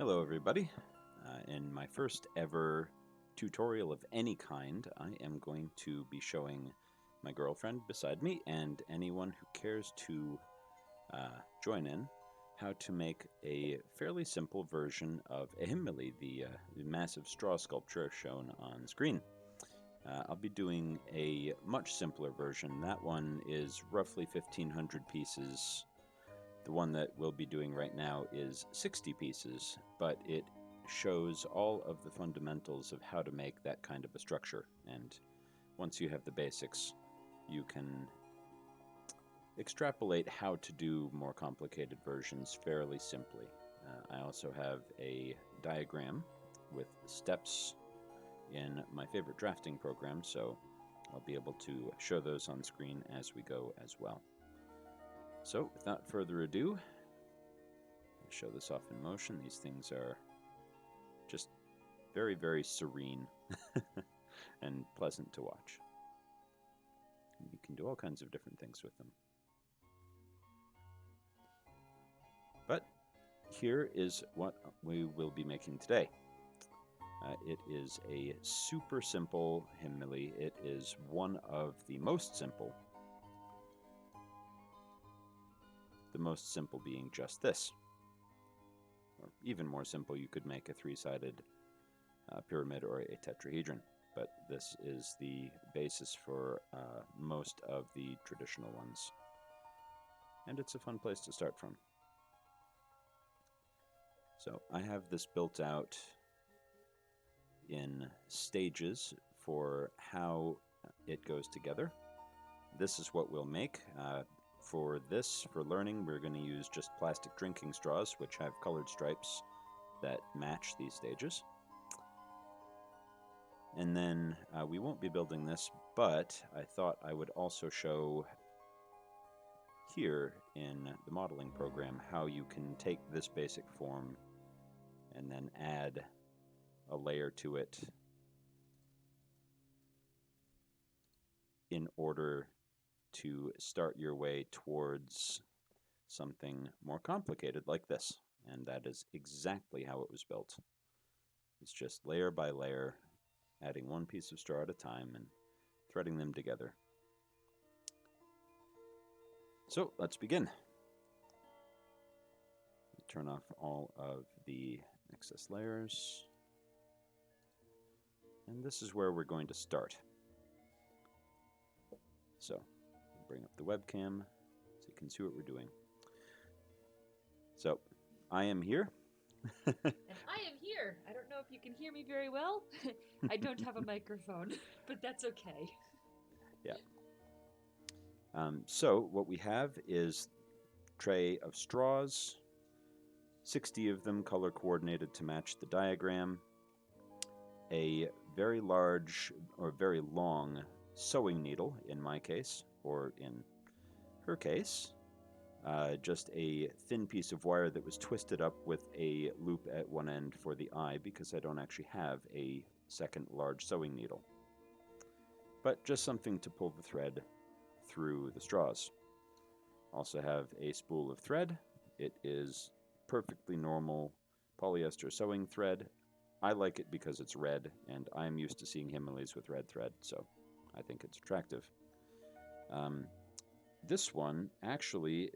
Hello everybody. In my first ever tutorial of any kind, I am going to be showing my girlfriend beside me and anyone who cares to join in how to make a fairly simple version of a Himmeli, the massive straw sculpture shown on screen. I'll be doing a much simpler version. That one is roughly 1,500 pieces. The one that we'll be doing right now is 60 pieces, but it shows all of the fundamentals of how to make that kind of a structure. And once you have the basics, you can extrapolate how to do more complicated versions fairly simply. I also have a diagram with steps in my favorite drafting program, so I'll be able to show those on screen as we go as well. So without further ado, I'll show this off in motion. These things are just very, very serene and pleasant to watch. And you can do all kinds of different things with them. But here is what we will be making today. It is a super simple Himmeli. It is one of the most simple. The most simple being just this. Or even more simple, you could make a three-sided pyramid or a tetrahedron. But this is the basis for most of the traditional ones. And it's a fun place to start from. So I have this built out in stages for how it goes together. This is what we'll make. For learning, we're going to use just plastic drinking straws, which have colored stripes that match these stages. And then we won't be building this, but I thought I would also show here in the modeling program how you can take this basic form and then add a layer to it in order to start your way towards something more complicated like this. And that is exactly how it was built. It's just layer by layer, adding one piece of straw at a time and threading them together. So let's begin. Turn off all of the excess layers. And this is where we're going to start. So bring up the webcam so you can see what we're doing. So I am here. And I am here. I don't know if you can hear me very well. I don't have a microphone, but that's okay. Yeah. So what we have is a tray of straws, 60 of them color coordinated to match the diagram, a very large or very long sewing needle in my case, or in her case, just a thin piece of wire that was twisted up with a loop at one end for the eye because I don't actually have a second large sewing needle. But just something to pull the thread through the straws. Also have a spool of thread. It is perfectly normal polyester sewing thread. I like it because it's red, and I'm used to seeing Himmelis with red thread, so I think it's attractive. This one actually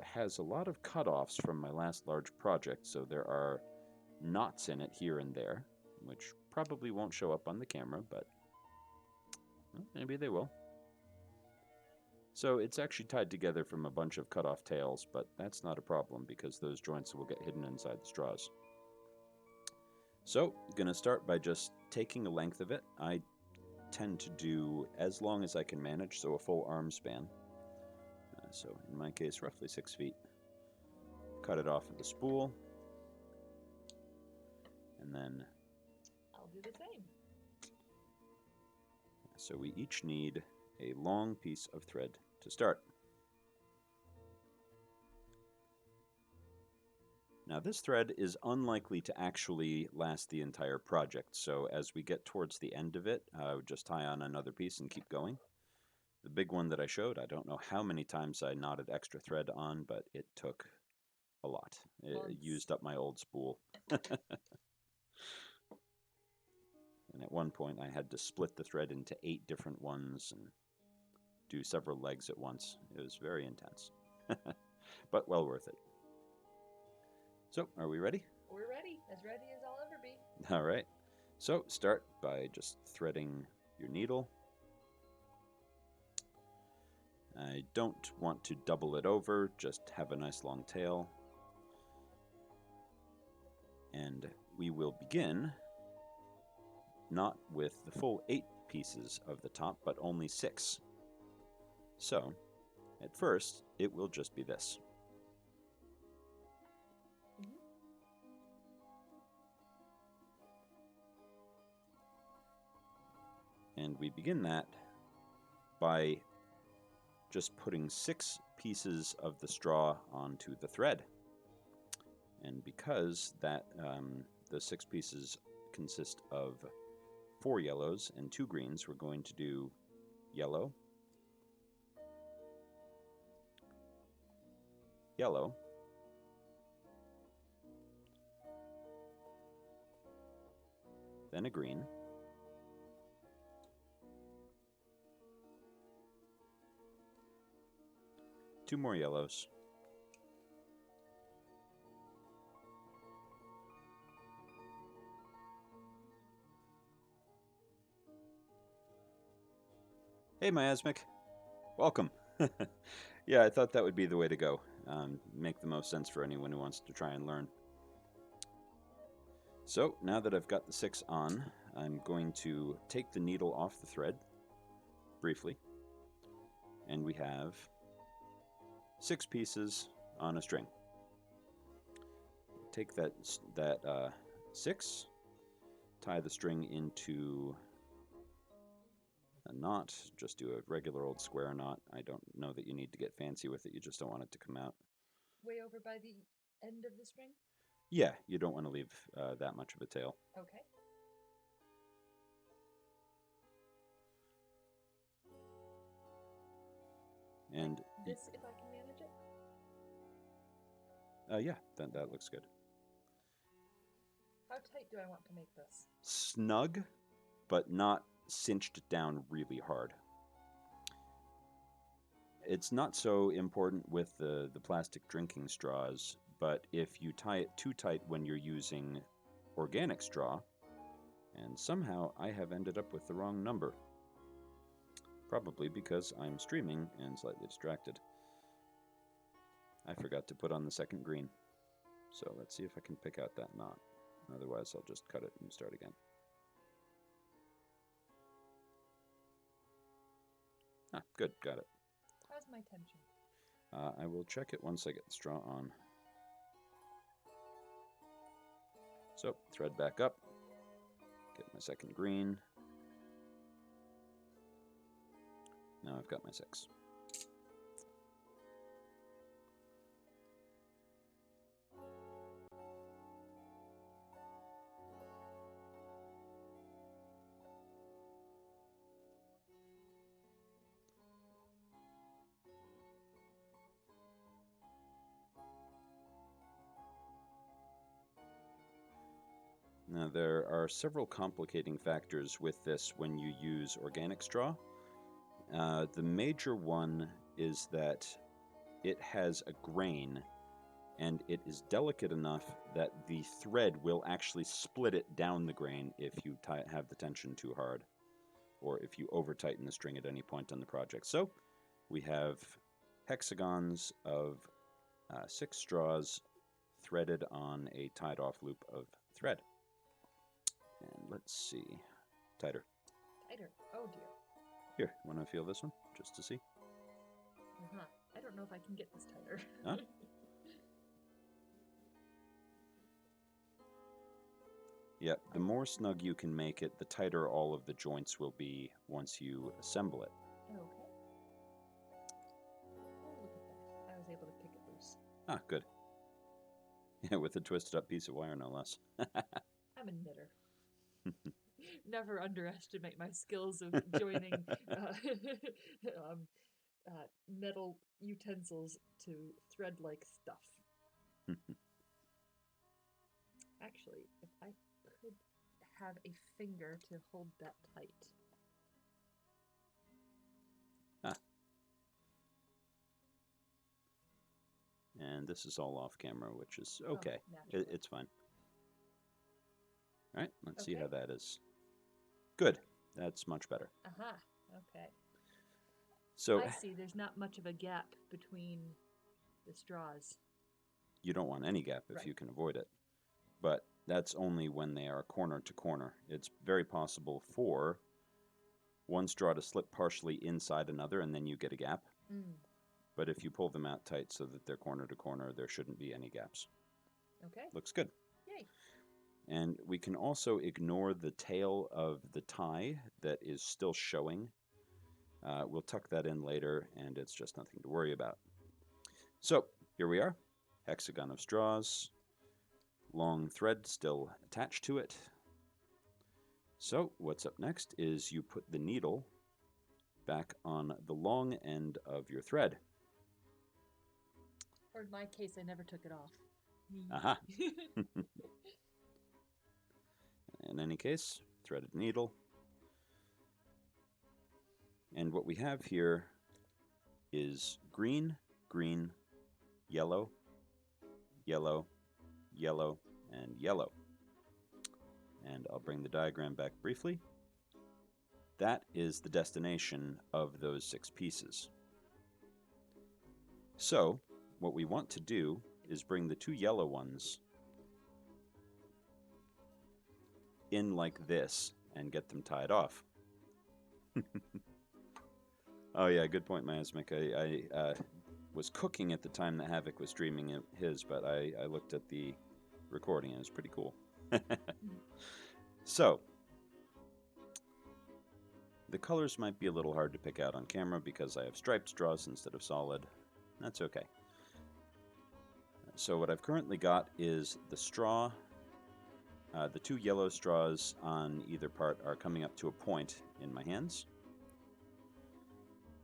has a lot of cutoffs from my last large project, so there are knots in it here and there, which probably won't show up on the camera, but well, maybe they will. So it's actually tied together from a bunch of cut-off tails, but that's not a problem because those joints will get hidden inside the straws. So I'm going to start by just taking a length of it. I tend to do as long as I can manage, so a full arm span. So in my case, roughly 6 feet. Cut it off at the spool. And then I'll do the same. So we each need a long piece of thread to start. Now this thread is unlikely to actually last the entire project, so as we get towards the end of it, just tie on another piece and keep going. The big one that I showed, I don't know how many times I knotted extra thread on, but it took a lot. It Months. used up my old spool. And at one point, I had to split the thread into 8 different ones and do several legs at once. It was very intense, but well worth it. So, are we ready? We're ready as I'll ever be. All right. So, start by just threading your needle. I don't want to double it over, just have a nice long tail. And we will begin not with the full 8 pieces of the top, but only 6. So, at first, it will just be this. And we begin that by just putting 6 pieces of the straw onto the thread. And because that the 6 pieces consist of 4 yellows and 2 greens, we're going to do yellow, yellow, then a green, two more yellows, hey Miasmic, welcome. Yeah, I thought that would be the way to go. Make the most sense for anyone who wants to try and learn. So now that I've got the 6 on, I'm going to take the needle off the thread briefly, and we have 6 pieces on a string. Take that 6, tie the string into a knot, just do a regular old square knot. I don't know that you need to get fancy with it, you just don't want it to come out. Way over by the end of the string? Yeah, you don't want to leave that much of a tail. Okay. And this, if I can manage it? Yeah, that looks good. How tight do I want to make this? Snug, but not cinched down really hard. It's not so important with the plastic drinking straws, but if you tie it too tight when you're using organic straw, and somehow I have ended up with the wrong number. Probably because I'm streaming and slightly distracted. I forgot to put on the second green. So let's see if I can pick out that knot. Otherwise, I'll just cut it and start again. Ah, good, got it. How's my tension? I will check it once I get the straw on. So, thread back up. Get my second green. Now I've got my 6. Now, there are several complicating factors with this when you use organic straw. The major one is that it has a grain, and it is delicate enough that the thread will actually split it down the grain if you have the tension too hard, or if you over-tighten the string at any point on the project. So, we have hexagons of 6 straws threaded on a tied-off loop of thread. And let's see. Tighter. Tighter. Oh dear. Here, want to feel this one? Just to see? Uh-huh. I don't know if I can get this tighter. Huh? Yeah, the more snug you can make it, the tighter all of the joints will be once you assemble it. Okay. Oh, look at that. I was able to pick it loose. Ah, good. Yeah, with a twisted up piece of wire, no less. I'm a knitter. Never underestimate my skills of joining metal utensils to thread-like stuff. Actually, if I could have a finger to hold that tight. Ah. And this is all off camera, which is okay. naturally. It's fine. All right, let's see Okay. how that is. Good. That's much better. Aha. Okay. So I see. There's not much of a gap between the straws. you don't want any gap if Right. you can avoid it. But that's only when they are corner to corner. It's very possible for one straw to slip partially inside another and then you get a gap. Mm. But if you pull them out tight so that they're corner to corner, there shouldn't be any gaps. Okay. Looks good. Yay. And we can also ignore the tail of the tie that is still showing. We'll tuck that in later, and it's just nothing to worry about. So here we are, hexagon of straws, long thread still attached to it. So what's up next is you put the needle back on the long end of your thread. Or in my case, I never took it off. Aha. In any case, threaded needle. And what we have here is green, green, yellow, yellow, yellow, and yellow. And I'll bring the diagram back briefly. That is the destination of those 6 pieces. So what we want to do is bring the 2 yellow ones in like this and get them tied off. Oh yeah, good point, Miasmic. I was cooking at the time that Havoc was streaming his, but I looked at the recording and it was pretty cool. So, the colors might be a little hard to pick out on camera because I have striped straws instead of solid. That's okay. So what I've currently got is the straw. The 2 yellow straws on either part are coming up to a point in my hands.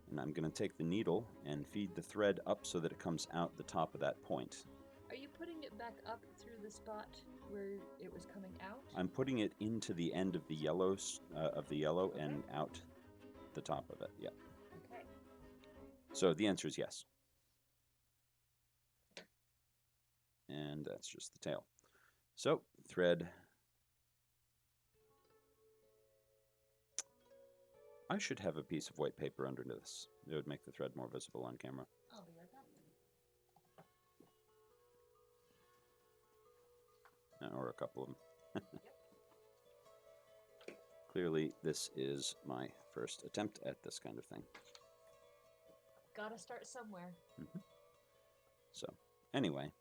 And I'm going to take the needle and feed the thread up so that it comes out the top of that point. Are you putting it back up through the spot where it was coming out? I'm putting it into the end of the yellow, Okay. and out the top of it. Yeah. Okay. So the answer is yes. And that's just the tail. So thread. I should have a piece of white paper under this. It would make the thread more visible on camera. I'll be right back. Or a couple of them. Clearly, this is my first attempt at this kind of thing. Gotta start somewhere. So, anyway.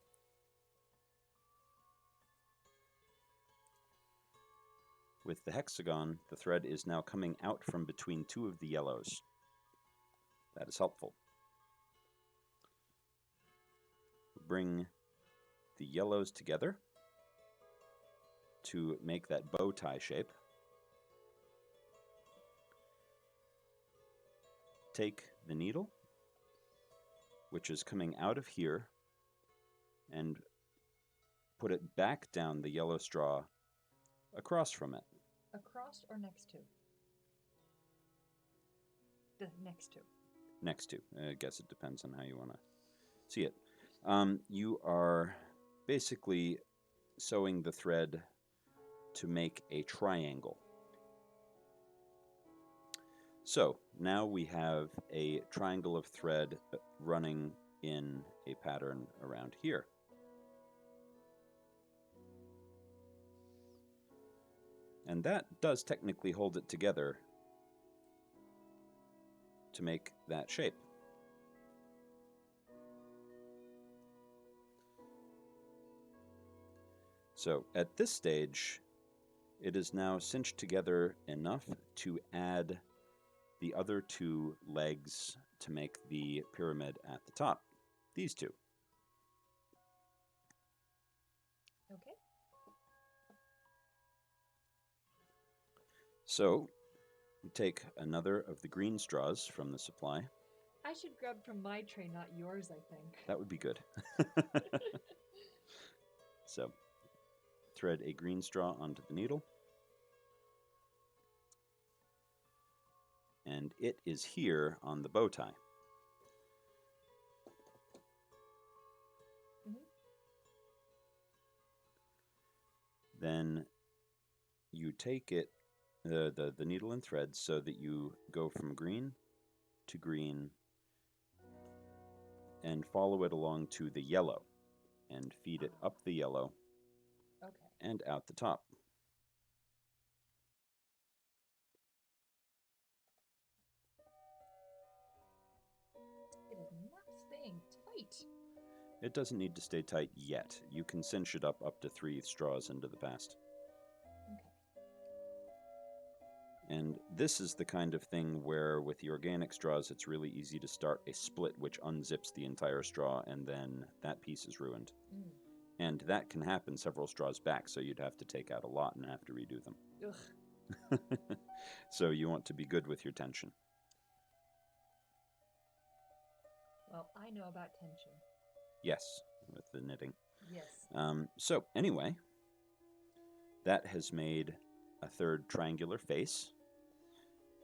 With the hexagon, the thread is now coming out from between 2 of the yellows. That is helpful. Bring the yellows together to make that bow tie shape. Take the needle, which is coming out of here, and put it back down the yellow straw across from it. Across or next to? The next to. Next to. I guess it depends on how you want to see it. You are basically sewing the thread to make a triangle. So now we have a triangle of thread running in a pattern around here. And that does technically hold it together to make that shape. So at this stage, it is now cinched together enough to add the other 2 legs to make the pyramid at the top. These 2. Okay. So, we take another of the green straws from the supply. I should grab from my tray, not yours, I think. That would be good. So thread a green straw onto the needle. And it is here on the bow tie. Then you take it, the needle and thread, so that you go from green to green and follow it along to the yellow and feed it up the yellow and out the top. It is not staying tight. It doesn't need to stay tight yet. You can cinch it up to 3 straws into the past. And this is the kind of thing where with the organic straws, it's really easy to start a split which unzips the entire straw, and then that piece is ruined. And that can happen several straws back, so you'd have to take out a lot and have to redo them. Ugh. So you want to be good with your tension. Well, I know about tension. Yes, with the knitting. Yes. So anyway, that has made a third triangular face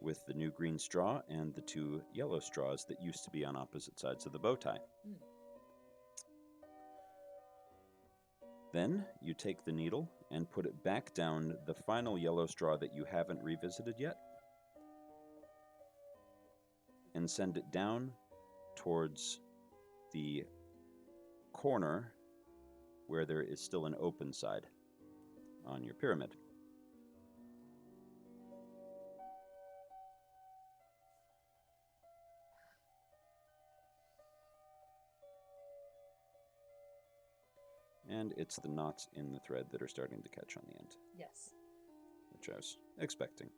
with the new green straw and the 2 yellow straws that used to be on opposite sides of the bow tie. Then you take the needle and put it back down the final yellow straw that you haven't revisited yet, and send it down towards the corner where there is still an open side on your pyramid. And it's the knots in the thread that are starting to catch on the end. Yes. Which I was expecting.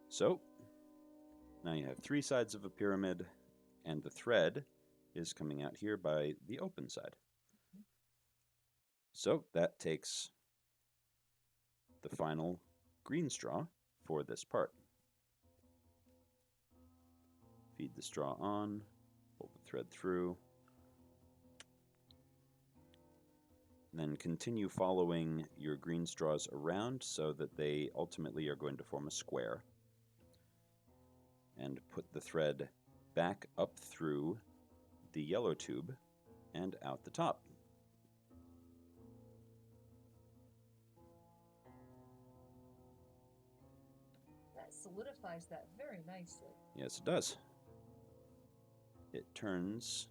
So, now you have 3 sides of a pyramid, and the thread is coming out here by the open side. So that takes the final green straw for this part. Feed the straw on, pull the thread through, then continue following your green straws around so that they ultimately are going to form a square. And put the thread back up through the yellow tube and out the top. That solidifies that very nicely. Yes, it does. It turns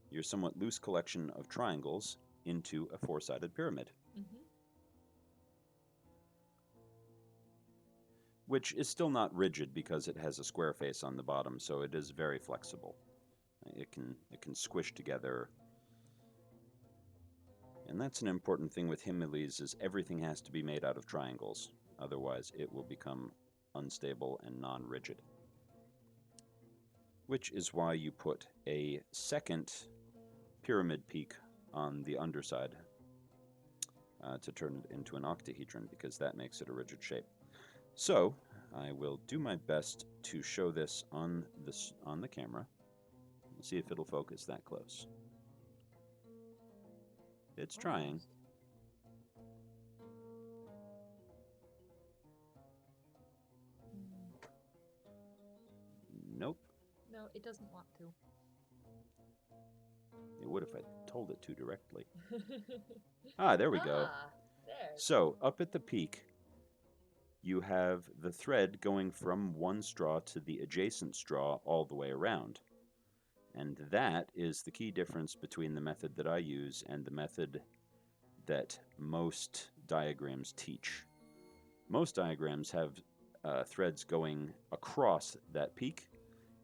your somewhat loose collection of triangles into a 4-sided pyramid. Which is still not rigid because it has a square face on the bottom, so it is very flexible. It can squish together. And that's an important thing with Himmelis, is everything has to be made out of triangles. Otherwise, it will become unstable and non-rigid. Which is why you put a second pyramid peak on the underside to turn it into an octahedron, because that makes it a rigid shape. So I will do my best to show this on the camera. We'll see if it'll focus that close. It's trying. Nope. No, it doesn't want to. It would if I told it to directly. There we go. There. So up at the peak, you have the thread going from one straw to the adjacent straw all the way around. And that is the key difference between the method that I use and the method that most diagrams teach. Most diagrams have threads going across that peak,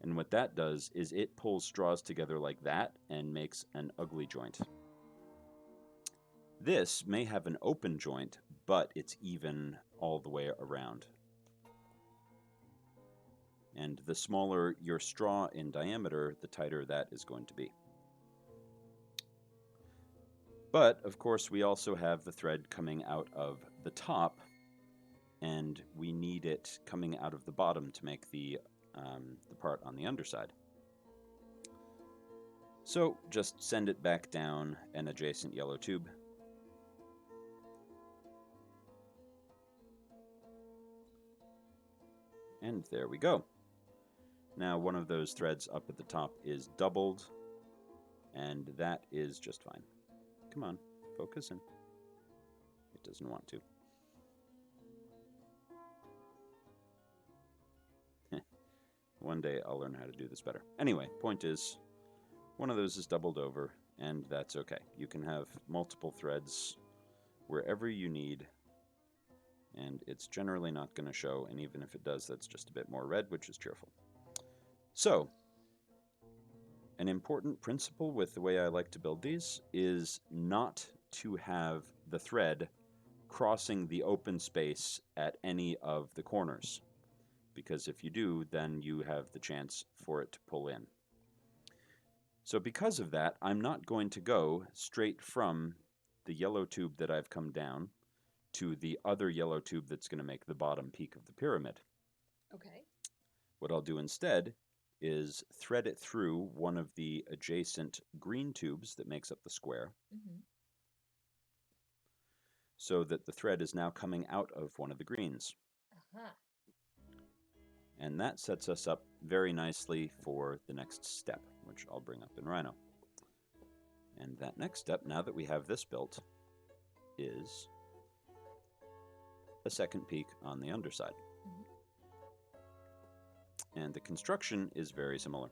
and what that does is it pulls straws together like that and makes an ugly joint. This may have an open joint, but it's even all the way around. And the smaller your straw in diameter, the tighter that is going to be. But, of course, we also have the thread coming out of the top, and we need it coming out of the bottom to make the part on the underside. So just send it back down an adjacent yellow tube. And there we go. Now one of those threads up at the top is doubled, and that is just fine. Come on, focus in. It doesn't want to. One day I'll learn how to do this better. Anyway, point is, one of those is doubled over, and that's okay. You can have multiple threads wherever you need, and it's generally not going to show, and even if it does, that's just a bit more red, which is cheerful. So, an important principle with the way I like to build these is not to have the thread crossing the open space at any of the corners, because if you do, then you have the chance for it to pull in. So because of that, I'm not going to go straight from the yellow tube that I've come down to the other yellow tube that's going to make the bottom peak of the pyramid. Okay. What I'll do instead is thread it through one of the adjacent green tubes that makes up the square, so that the thread is now coming out of one of the greens. And that sets us up very nicely for the next step, which I'll bring up in Rhino. And that next step, now that we have this built, is a second peak on the underside. And the construction is very similar.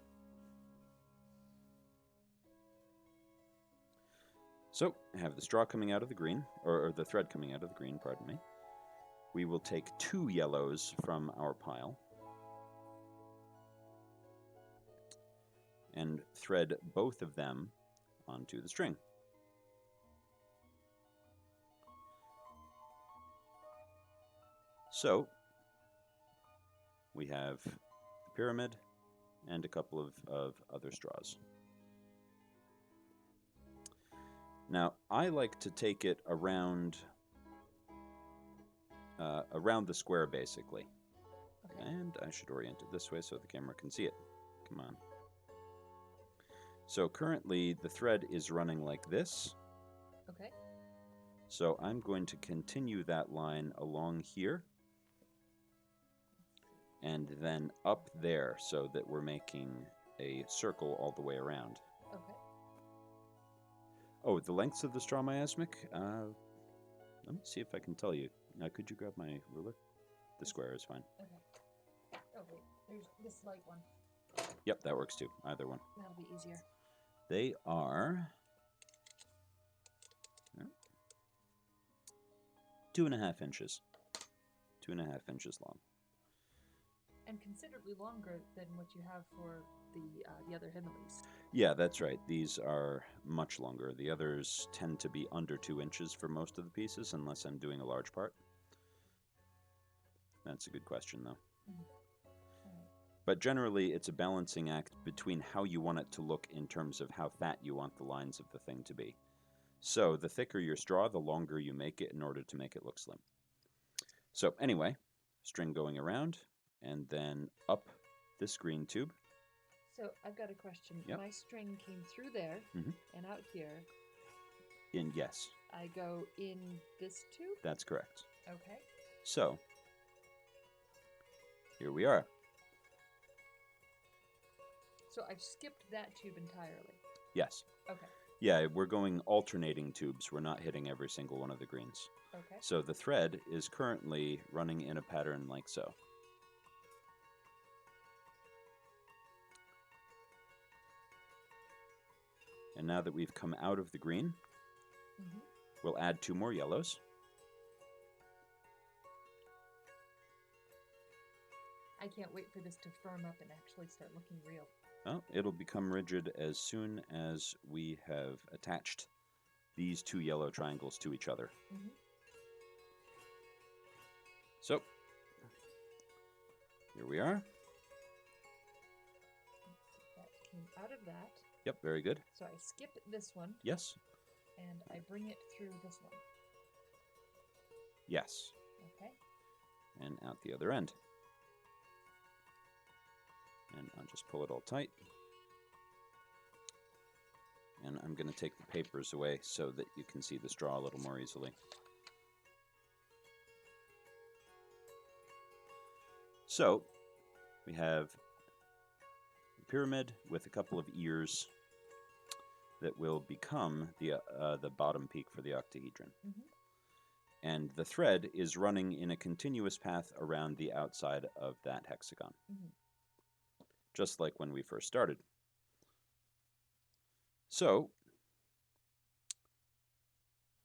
So, I have the straw coming out of the green, or the thread coming out of the green, pardon me. We will take 2 yellows from our pile and thread both of them onto the string. So, we have the pyramid and a couple of other straws. Now, I like to take it around the square, basically. Okay. And I should orient it this way so the camera can see it. Come on. So currently, the thread is running like this. Okay. So I'm going to continue that line along here and then up there so that we're making a circle all the way around. Okay. Oh, the lengths of the straw miasmic? Let me see if I can tell you. Could you grab my ruler? The square is fine. Okay. Oh, wait. There's this light one. Yep, that works too. Either one. That'll be easier. They are 2.5 inches. 2.5 inches long. And considerably longer than what you have for the other Himmelis. Yeah, that's right. These are much longer. The others tend to be under 2 inches for most of the pieces, unless I'm doing a large part. That's a good question, though. But generally, it's a balancing act between how you want it to look in terms of how fat you want the lines of the thing to be. So the thicker your straw, the longer you make it in order to make it look slim. So anyway, string going around, and then up this green tube. So I've got a question. Yep. My string came through there and out here. Yes. I go in this tube? That's correct. Okay. So, here we are. So I've skipped that tube entirely? Yes. Okay. Yeah, we're going alternating tubes. We're not hitting every single one of the greens. Okay. So the thread is currently running in a pattern like so. And now that we've come out of the green, we'll add 2 more yellows. I can't wait for this to firm up and actually start looking real. Well, it'll become rigid as soon as we have attached these 2 yellow triangles to each other. So, here we are. That came out of that. Yep, very good. So I skip this one. Yes. And I bring it through this one. Yes. Okay. And out the other end. And I'll just pull it all tight. And I'm going to take the papers away so that you can see the straw a little more easily. So, we have a pyramid with a couple of ears that will become the bottom peak for the octahedron. Mm-hmm. And the thread is running in a continuous path around the outside of that hexagon. Mm-hmm. Just like when we first started. So,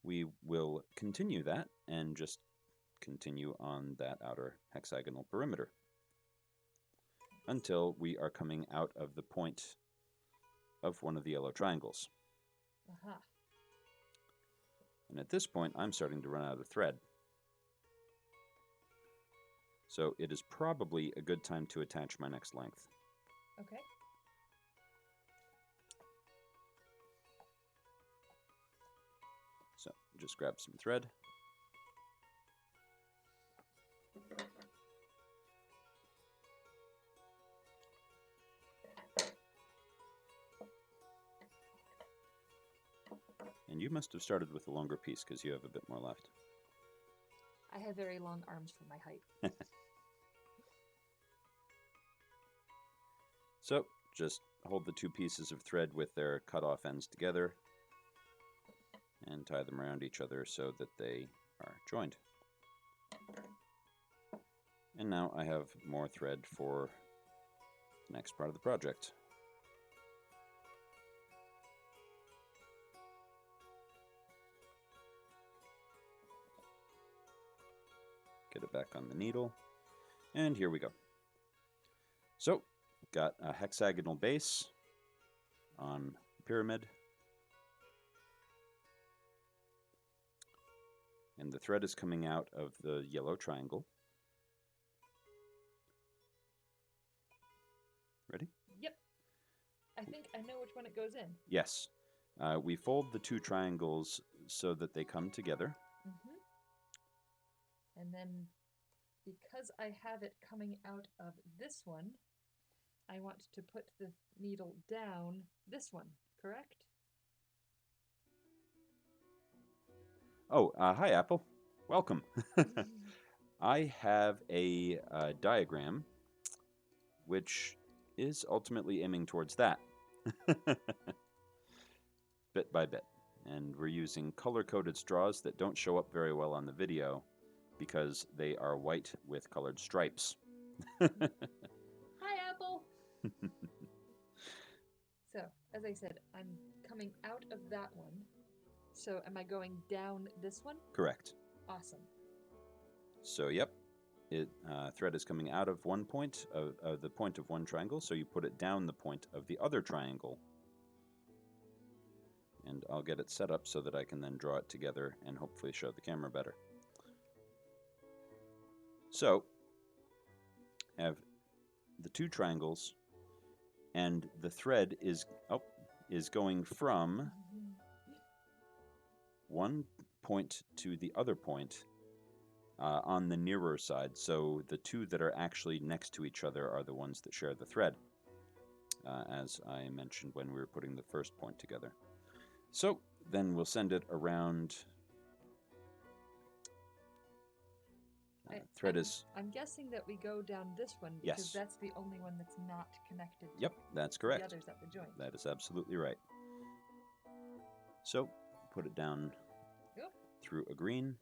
we will continue that and just continue on that outer hexagonal perimeter until we are coming out of the point of one of the yellow triangles. Uh-huh. And at this point, I'm starting to run out of thread. So it is probably a good time to attach my next length. Okay. So just grab some thread. And you must have started with a longer piece because you have a bit more left. I have very long arms for my height. So just hold the two pieces of thread with their cut off ends together and tie them around each other so that they are joined. And now I have more thread for the next part of the project. Get it back on the needle, and here we go. So, got a hexagonal base on the pyramid, and the thread is coming out of the yellow triangle. Ready? Yep. I think I know which one it goes in. Yes. We fold the two triangles so that they come together. Mm-hmm. And then, because I have it coming out of this one, I want to put the needle down this one, correct? Oh, hi, Apple. Welcome. I have a diagram which is ultimately aiming towards that, bit by bit. And we're using color-coded straws that don't show up very well on the video because they are white with colored stripes. Hi, Apple! So, as I said, I'm coming out of that one. So, am I going down this one? Correct. Awesome. So, yep, thread is coming out of one point, of the point of one triangle, so you put it down the point of the other triangle. And I'll get it set up so that I can then draw it together and hopefully show the camera better. So, have the two triangles, and the thread is going from one point to the other point on the nearer side. So the two that are actually next to each other are the ones that share the thread, as I mentioned when we were putting the first point together. So then we'll send it around. I'm guessing that we go down this one because that's the only one that's not connected to that's correct. the others at the joint. That is absolutely right. So put it down through a green.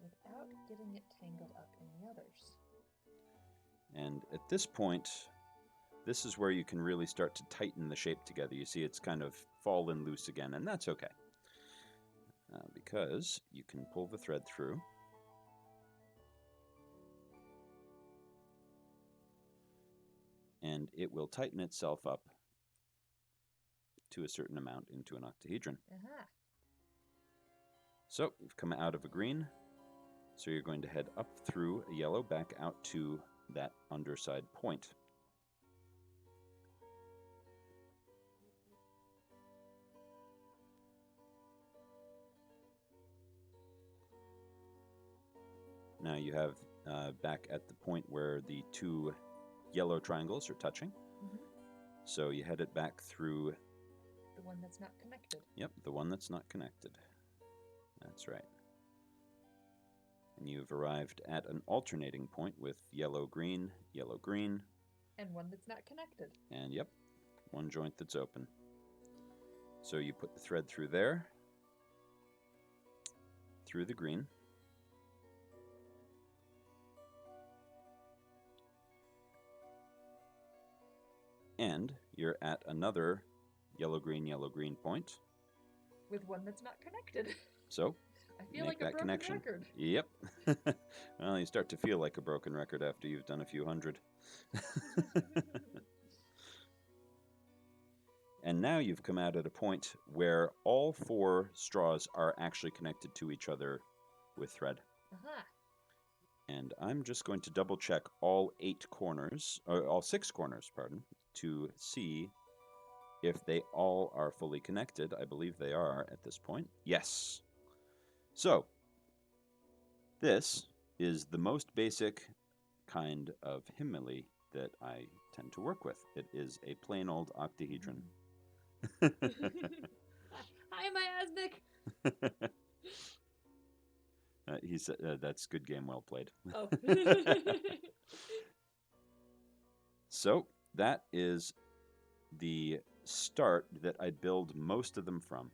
Without getting it tangled up in the others. And at this point, this is where you can really start to tighten the shape together. You see it's kind of fallen loose again, and that's okay. Because you can pull the thread through. And it will tighten itself up to a certain amount into an octahedron. Uh-huh. So you've come out of a green, so you're going to head up through a yellow back out to that underside point. Now you have back at the point where the two yellow triangles are touching. Mm-hmm. So you head it back through one that's not connected. Yep, the one that's not connected. That's right. And you've arrived at an alternating point with yellow, green, And one that's not connected. and yep, one joint that's open. So you put the thread through there, through the green, and you're at another yellow, green point. With one that's not connected. So I feel make like a that broken connection. record. Yep. Well, you start to feel like a broken record after you've done a few hundred. And now you've come out at a point where all 4 straws are actually connected to each other with thread. Uh-huh. And I'm just going to double check all 8 corners, or all 6 corners, pardon, to see if they all are fully connected. I believe they are at this point. Yes. So, this is the most basic kind of Himmeli that I tend to work with. It is a plain old octahedron. Hi, miasmic. He said, "That's good game, well played." Oh. So that is the start that I build most of them from.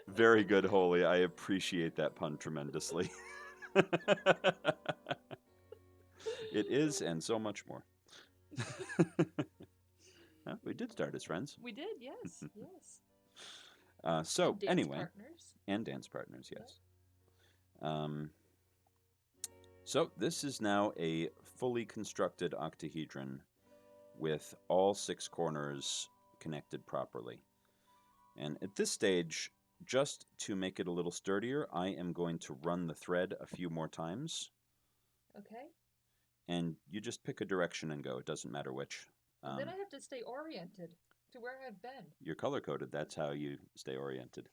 Very good, Holy. I appreciate that pun tremendously. It is, and so much more. We did start as friends. We did, yes, yes. So And dance anyway, partners. and dance partners, yes. So this is now a fully constructed octahedron with all 6 corners connected properly. And at this stage, just to make it a little sturdier, I am going to run the thread a few more times. Okay. And you just pick a direction and go. It doesn't matter which. Then I have to stay oriented to where I've been. You're color-coded. That's how you stay oriented.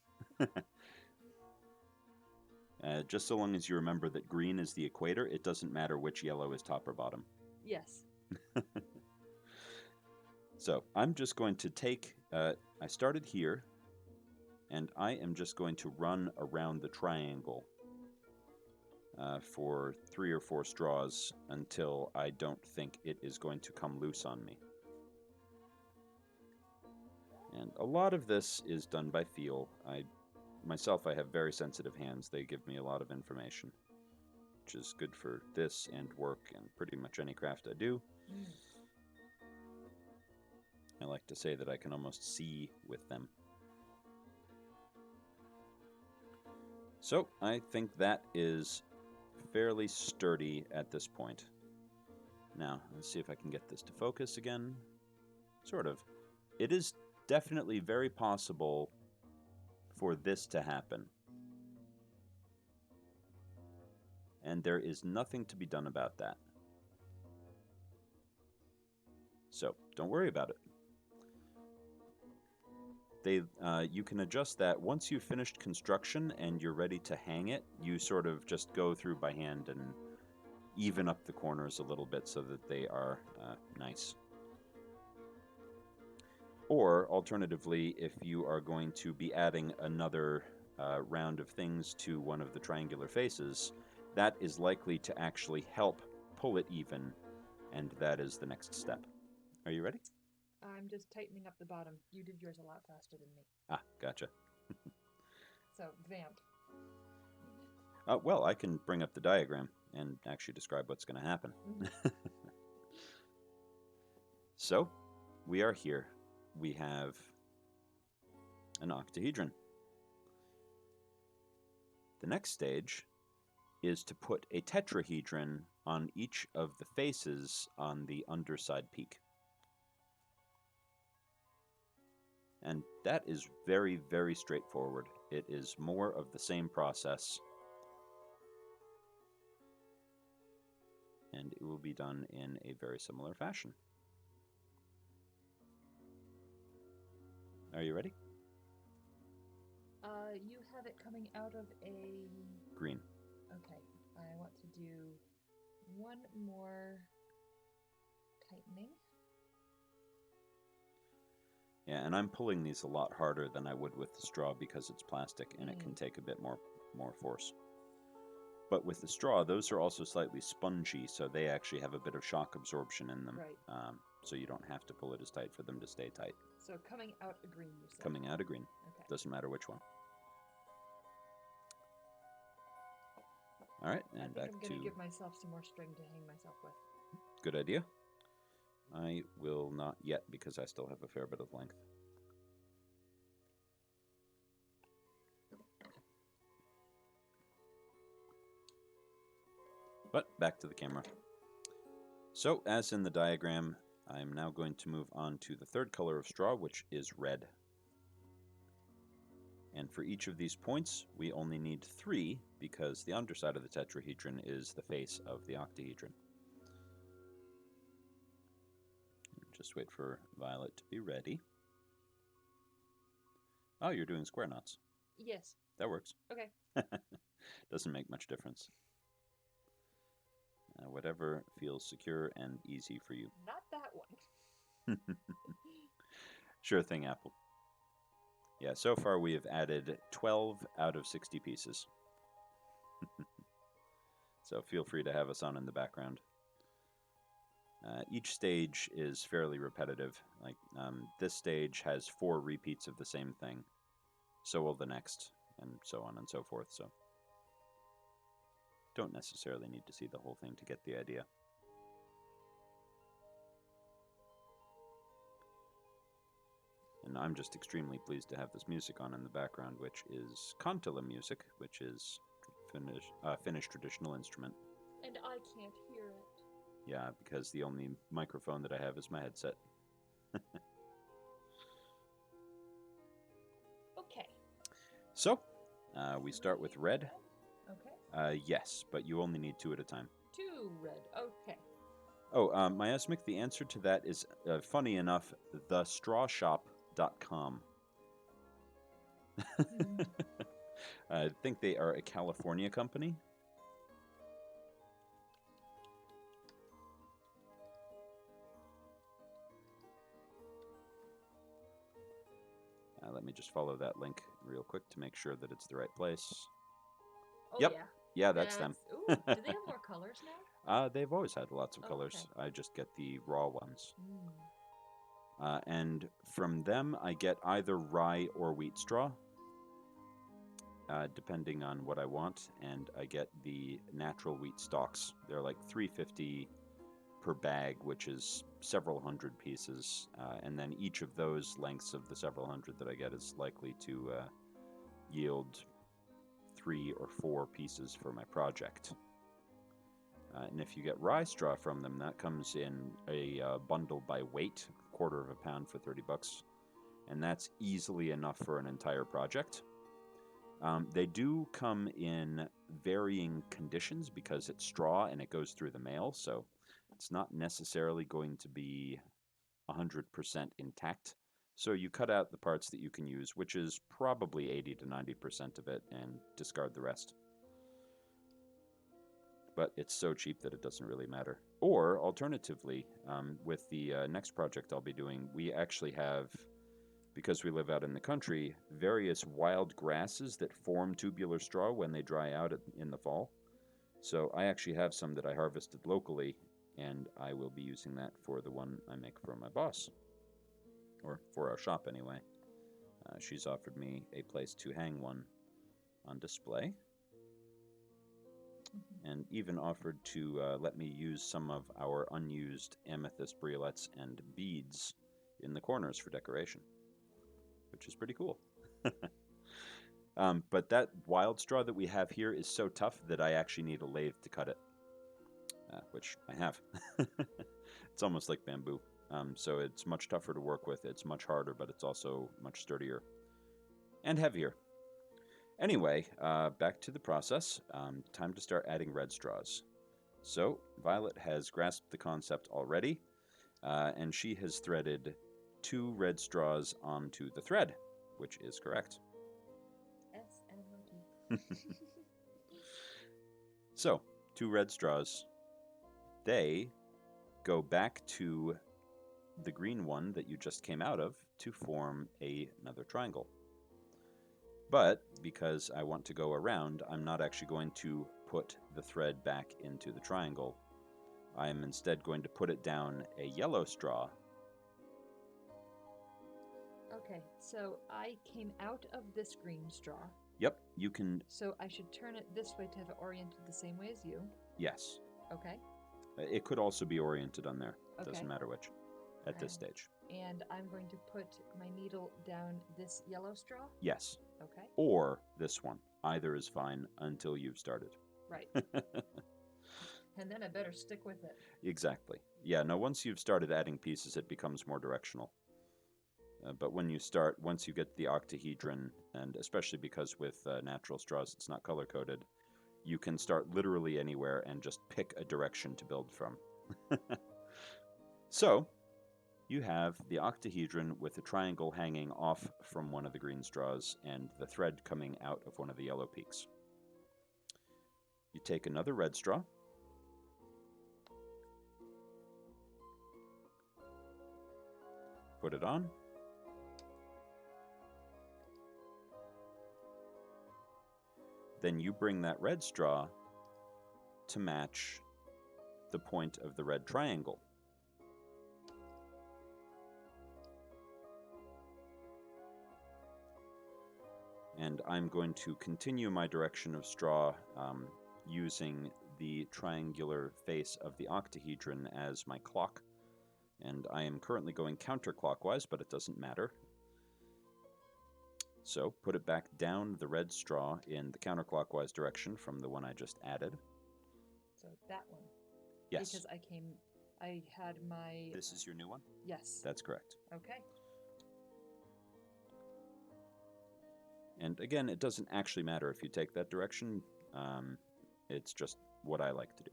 Just so long as you remember that green is the equator, it doesn't matter which yellow is top or bottom. Yes. So I'm just going to take, I started here, and I am just going to run around the triangle for 3 or 4 straws until I don't think it is going to come loose on me. And a lot of this is done by feel. Myself, I have very sensitive hands. They give me a lot of information, which is good for this and work and pretty much any craft I do. I like to say that I can almost see with them. So I think that is fairly sturdy at this point. Now, let's see if I can get this to focus again. Sort of. It is definitely very possible for this to happen. And there is nothing to be done about that. So, don't worry about it. You can adjust that once you've finished construction and you're ready to hang it. You sort of just go through by hand and even up the corners a little bit so that they are nice. Or alternatively, if you are going to be adding another round of things to one of the triangular faces, that is likely to actually help pull it even, and that is the next step. Are you ready? I'm just tightening up the bottom. You did yours a lot faster than me. Ah, gotcha. So, vamp. Well, I can bring up the diagram and actually describe what's going to happen. So, we are here. We have an octahedron. The next stage is to put a tetrahedron on each of the faces on the underside peak. And that is very, very straightforward. It is more of the same process. And it will be done in a very similar fashion. Are you ready? You have it coming out of a... Green. Okay. I want to do one more tightening. Yeah, and I'm pulling these a lot harder than I would with the straw because it's plastic and it can take a bit more force. But with the straw, those are also slightly spongy, so they actually have a bit of shock absorption in them. Right. So you don't have to pull it as tight for them to stay tight. So coming out a green, you said? Coming out a green. Okay. Doesn't matter which one. All right, and I think back I'm going to give myself some more string to hang myself with. Good idea. I will not yet because I still have a fair bit of length. But back to the camera. So, as in the diagram, I'm now going to move on to the third color of straw, which is red. And for each of these points, we only need 3 because the underside of the tetrahedron is the face of the octahedron. Just wait for Violet to be ready. Oh, you're doing square knots. Yes. That works. Okay. Doesn't make much difference. Whatever feels secure and easy for you. Not that one. Sure thing, Apple. Yeah, so far we have added 12 out of 60 pieces. So feel free to have us on in the background. Each stage is fairly repetitive. Like this stage has 4 repeats of the same thing. So will the next, and so on and so forth. So don't necessarily need to see the whole thing to get the idea. And I'm just extremely pleased to have this music on in the background, which is Kantala music, which is Finnish traditional instrument. And I can't hear it. Yeah, because the only microphone that I have is my headset. Okay. So, we start with red. Okay. Yes, but you only need 2 at a time. 2 red. Okay. Oh, Miasmic, the answer to that is, funny enough, thestrawshop.com. I think they are a California company. Let me just follow that link real quick to make sure that it's the right place. Oh, Yep. yeah. Yeah, that's them. Ooh, do they have more colors now? They've always had lots of Oh, colors. okay. I just get the raw ones. And from them, I get either rye or wheat straw, depending on what I want. And I get the natural wheat stalks. They're like $3.50 per bag, which is several hundred pieces. And then each of those lengths of the several hundred that I get is likely to yield 3 or 4 pieces for my project. And if you get rye straw from them, that comes in a bundle by weight, quarter of a pound for $30, and that's easily enough for an entire project. They do come in varying conditions because it's straw and it goes through the mail, so it's not necessarily going to be 100% intact. So you cut out the parts that you can use, which is probably 80 to 90% of it, and discard the rest. But it's so cheap that it doesn't really matter. Or alternatively, with the next project I'll be doing, we actually have, because we live out in the country, various wild grasses that form tubular straw when they dry out in the fall. So I actually have some that I harvested locally, and I will be using that for the one I make for my boss. Or for our shop, anyway. She's offered me a place to hang one on display, and even offered to let me use some of our unused amethyst briolets and beads in the corners for decoration, which is pretty cool. But that wild straw that we have here is so tough that I actually need a lathe to cut it, which I have. It's almost like bamboo, so it's much tougher to work with. It's much harder, but it's also much sturdier and heavier. Anyway, back to the process. Time to start adding red straws. So, Violet has grasped the concept already, and she has threaded 2 red straws onto the thread, which is correct. S-M-O-T. So, 2 red straws. They go back to the green one that you just came out of to form another triangle. But because I want to go around, I'm not actually going to put the thread back into the triangle. I am instead going to put it down a yellow straw. Okay, so I came out of this green straw. Yep, you can. So I should turn it this way to have it oriented the same way as you. Yes. Okay. It could also be oriented on there. Okay. Doesn't matter which at this Alright. stage. And I'm going to put my needle down this yellow straw. Yes. Okay. Or this one. Either is fine until you've started. Right. And then I better stick with it. Exactly. Yeah, no, once you've started adding pieces, it becomes more directional. But when you start, once you get the octahedron, and especially because with natural straws it's not color-coded, you can start literally anywhere and just pick a direction to build from. So, you have the octahedron with a triangle hanging off from one of the green straws and the thread coming out of one of the yellow peaks. You take another red straw, put it on, then you bring that red straw to match the point of the red triangle. And I'm going to continue my direction of straw using the triangular face of the octahedron as my clock. And I am currently going counterclockwise, but it doesn't matter. So put it back down the red straw in the counterclockwise direction from the one I just added. So that one. Yes. Because I had my... This is your new one? Yes. That's correct. Okay. And again, it doesn't actually matter if you take that direction. It's just what I like to do.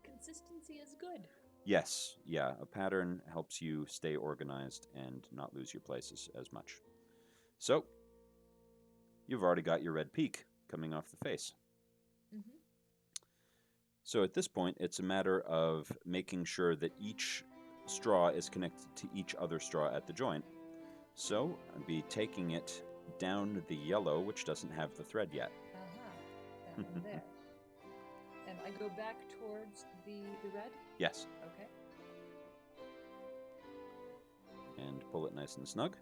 Consistency is good. Yes, yeah, a pattern helps you stay organized and not lose your places as much. So, you've already got your red peak coming off the face. Mm-hmm. So at this point, it's a matter of making sure that each straw is connected to each other straw at the joint. So, I'd be taking it down the yellow, which doesn't have the thread yet. That one there. And I go back towards the red? Yes. Okay. And pull it nice and snug.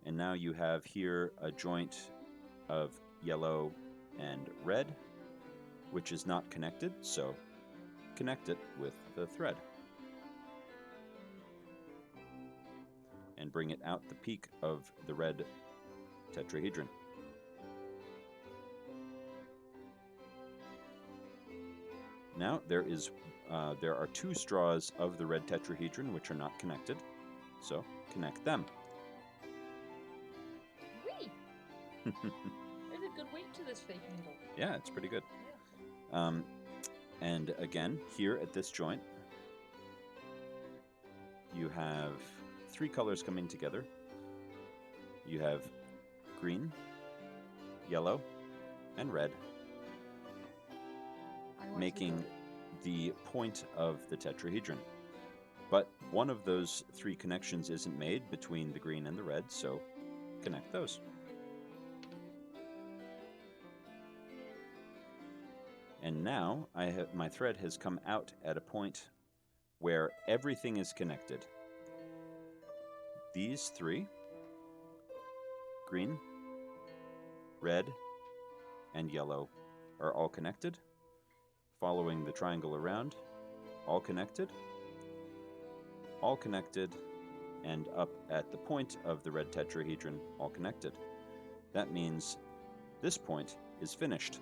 And now you have here a joint of yellow and red, which is not connected, so connect it with the thread. And bring it out the peak of the red tetrahedron. Now there are two straws of the red tetrahedron which are not connected, so connect them. Whee! There's a good weight to this fake needle. Yeah, it's pretty good. Yeah. And again, here at this joint, you have three colors coming together. You have green, yellow, and red, making the point of the tetrahedron. But one of those three connections isn't made between the green and the red, so connect those. And now my thread has come out at a point where everything is connected. These three, green, red, and yellow, are all connected. Following the triangle around, all connected, and up at the point of the red tetrahedron, all connected. That means this point is finished.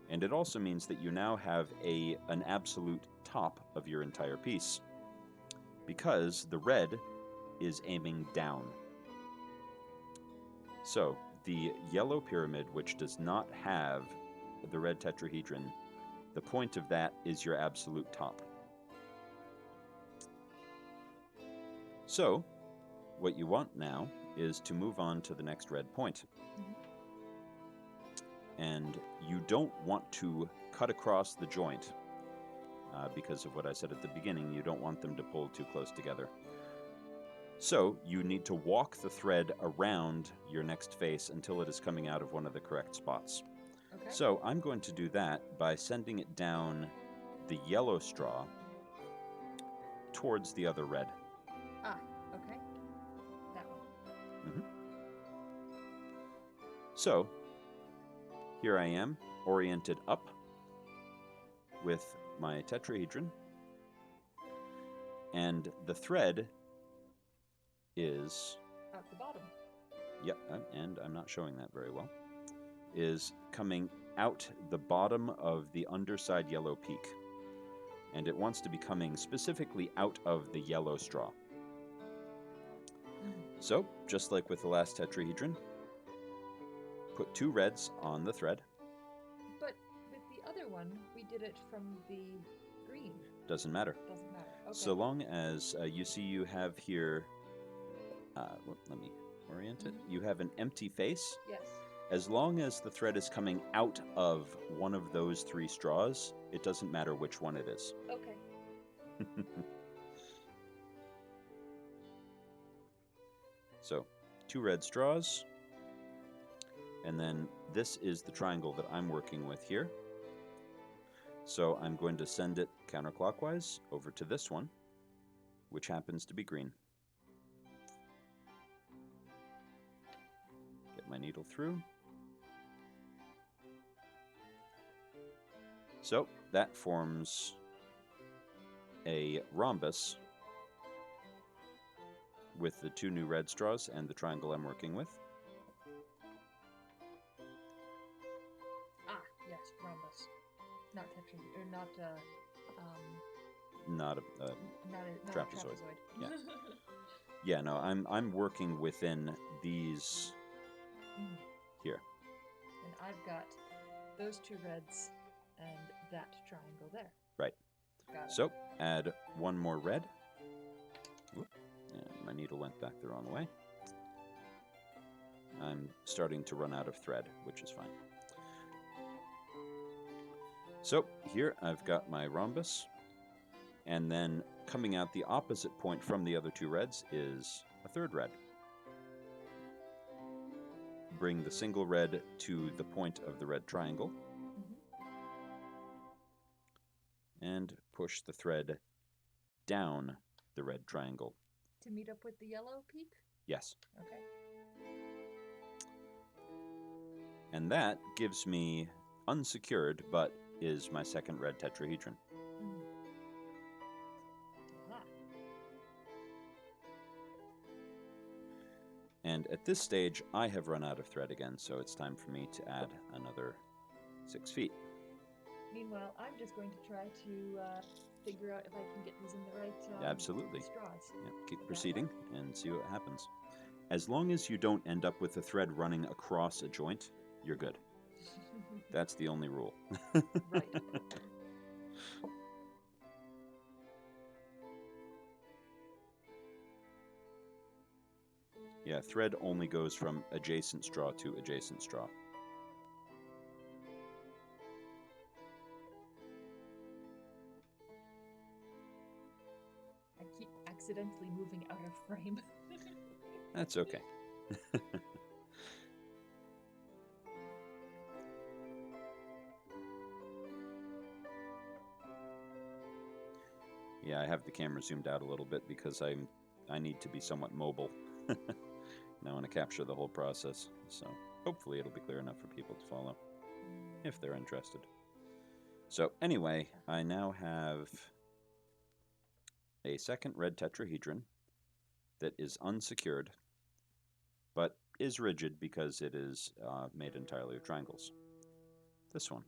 And it also means that you now have an absolute top of your entire piece, because the red is aiming down. So the yellow pyramid, which does not have the red tetrahedron, the point of that is your absolute top. So what you want now is to move on to the next red point. And you don't want to cut across the joint because of what I said at the beginning. You don't want them to pull too close together. So you need to walk the thread around your next face until it is coming out of one of the correct spots. Okay. So I'm going to do that by sending it down the yellow straw towards the other red. Ah, okay. That one. So here I am, oriented up with my tetrahedron, and the thread is, At the bottom. yep, and I'm not showing that very well, is coming out the bottom of the underside yellow peak. And it wants to be coming specifically out of the yellow straw. So, just like with the last tetrahedron, put 2 reds on the thread. But with the other one, we did it from the green. Doesn't matter. Doesn't matter. Okay. So long as you see you have here, let me orient it. You have an empty face. Yes. As long as the thread is coming out of one of those 3 straws, it doesn't matter which one it is. Okay. So, 2 red straws. And then this is the triangle that I'm working with here. So I'm going to send it counterclockwise over to this one, which happens to be green. Get my needle through. So that forms a rhombus with the 2 new red straws and the triangle I'm working with. Ah, yes, rhombus. Not tetrahedron, or not Not a not a trapezoid. Yeah. Yeah, no, I'm working within these here. And I've got those 2 reds and that triangle there. Right. Got it. So add 1 more red. Whoop, and my needle went back the wrong way. I'm starting to run out of thread, which is fine. So here I've got my rhombus, and then coming out the opposite point from the other 2 reds is a 3rd red. Bring the single red to the point of the red triangle, and push the thread down the red triangle. To meet up with the yellow peak? Yes. Okay. And that gives me unsecured, but is my 2nd red tetrahedron. Aha. And at this stage, I have run out of thread again, so it's time for me to add another 6 feet. Meanwhile, I'm just going to try to figure out if I can get these in the right Absolutely. straws. Yep, keep proceeding and see what happens. As long as you don't end up with the thread running across a joint, you're good. That's the only rule. Right. Yeah, thread only goes from adjacent straw to adjacent straw. I keep accidentally moving out of frame. That's okay. Yeah, I have the camera zoomed out a little bit because I need to be somewhat mobile. And I want to capture the whole process. So hopefully it'll be clear enough for people to follow if they're interested. So anyway, I now have a 2nd red tetrahedron that is unsecured, but is rigid because it is made entirely of triangles. This one.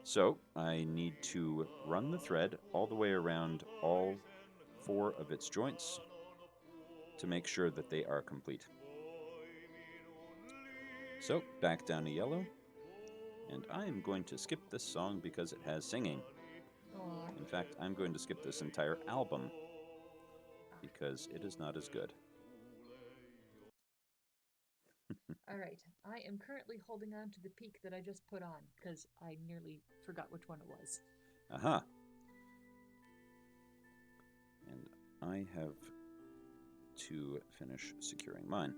So I need to run the thread all the way around all 4 of its joints to make sure that they are complete. So back down to yellow, and I am going to skip this song because it has singing. Aww. In fact, I'm going to skip this entire album because it is not as good. All right. I am currently holding on to the peak that I just put on because I nearly forgot which one it was. Aha. And I have to finish securing mine.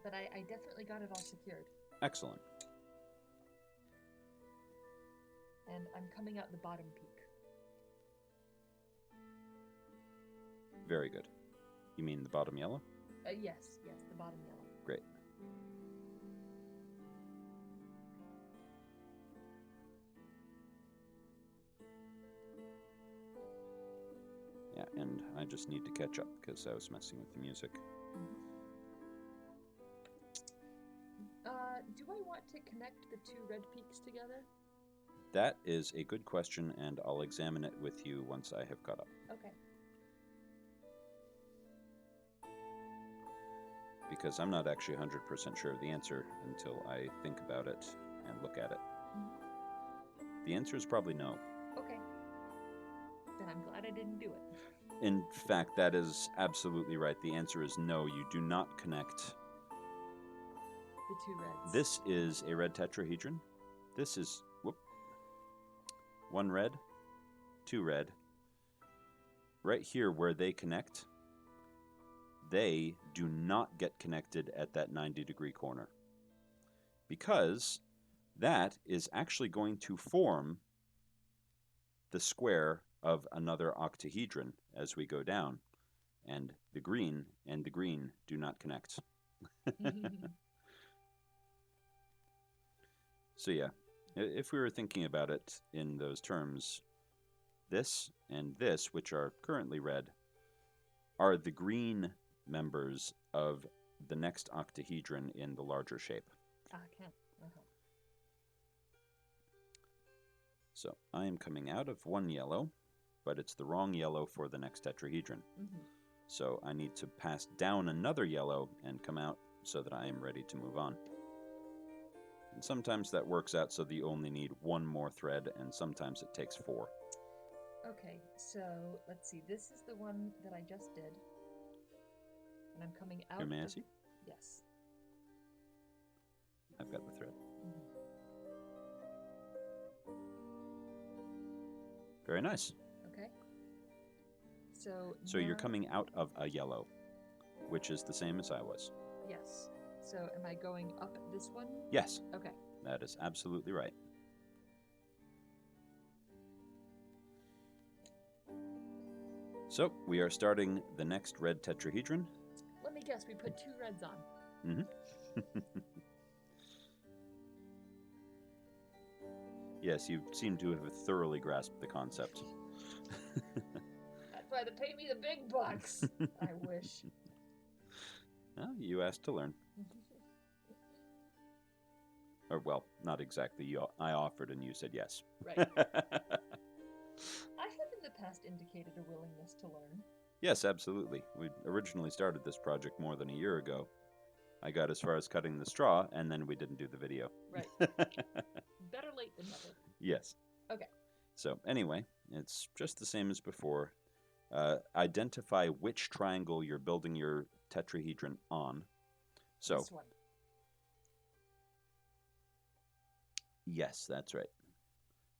But I definitely got it all secured. Excellent. And I'm coming out the bottom peak. Very good. You mean the bottom yellow? Yes, the bottom yellow. Great. Yeah, and I just need to catch up because I was messing with the music. Do I want to connect the two red peaks together? That is a good question, and I'll examine it with you once I have caught up. Okay. Because I'm not actually 100% sure of the answer until I think about it and look at it. The answer is probably no. Okay. Then I'm glad I didn't do it. In fact, that is absolutely right. The answer is no, you do not connect. The two reds. This is a red tetrahedron. This is, one red, two red. Right here where they connect, they do not get connected at that 90-degree corner. Because that is actually going to form the square of another octahedron as we go down. And the green and the green do not connect. So yeah, if we were thinking about it in those terms, this and this, which are currently red, are the green members of the next octahedron in the larger shape. Okay. So I am coming out of one yellow, but it's the wrong yellow for the next tetrahedron. So I need to pass down another yellow and come out so that I am ready to move on. And sometimes that works out so that you only need one more thread, and sometimes it takes 4. Okay, so let's see. This is the one that I just did. And I'm coming out. Here, may I see? Yes. I've got the thread. Very nice. Okay. So you're coming out of a yellow, which is the same as I was. Yes. So am I going up this one? Yes. Okay. That is absolutely right. So we are starting the next red tetrahedron. Let me guess, we put 2 reds on. Yes, you seem to have thoroughly grasped the concept. That's why they pay me the big bucks. I wish. Well, you asked to learn. Or, well, not exactly. I offered and you said yes. Right. I have in the past indicated a willingness to learn. Yes, absolutely. We originally started this project more than a year ago. I got as far as cutting the straw, and then we didn't do the video. Right. Better late than never. Yes. Okay. So anyway, it's just the same as before. Identify which triangle you're building your tetrahedron on. So this one. Yes, that's right.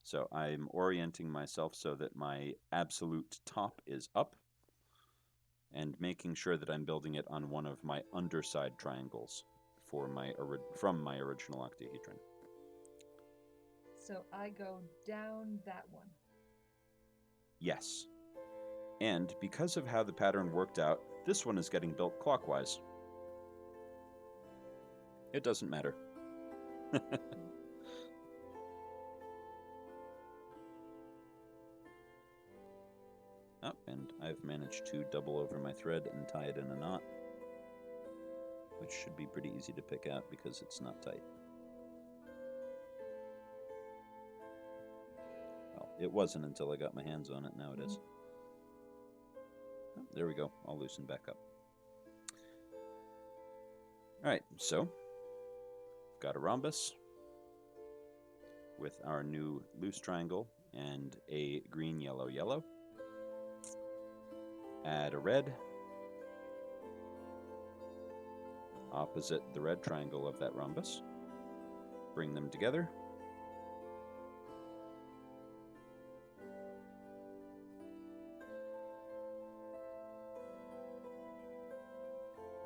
So I'm orienting myself so that my absolute top is up and making sure that I'm building it on one of my underside triangles from my original octahedron. So I go down that one. Yes. And because of how the pattern worked out, this one is getting built clockwise. It doesn't matter. Oh, and I've managed to double over my thread and tie it in a knot, which should be pretty easy to pick out because it's not tight. Well, it wasn't until I got my hands on it. Now it is. Oh, there we go. I'll loosen back up. All right, so got a rhombus with our new loose triangle and a green, yellow, yellow. Add a red opposite the red triangle of that rhombus. Bring them together.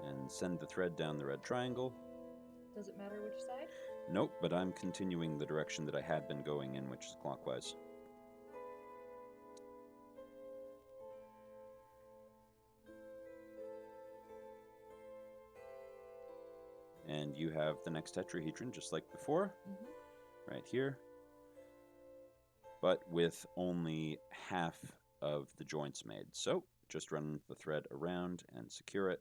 And send the thread down the red triangle. Does it matter which side? Nope, but I'm continuing the direction that I had been going in, which is clockwise. And you have the next tetrahedron just like before, right here, but with only half of the joints made. So just run the thread around and secure it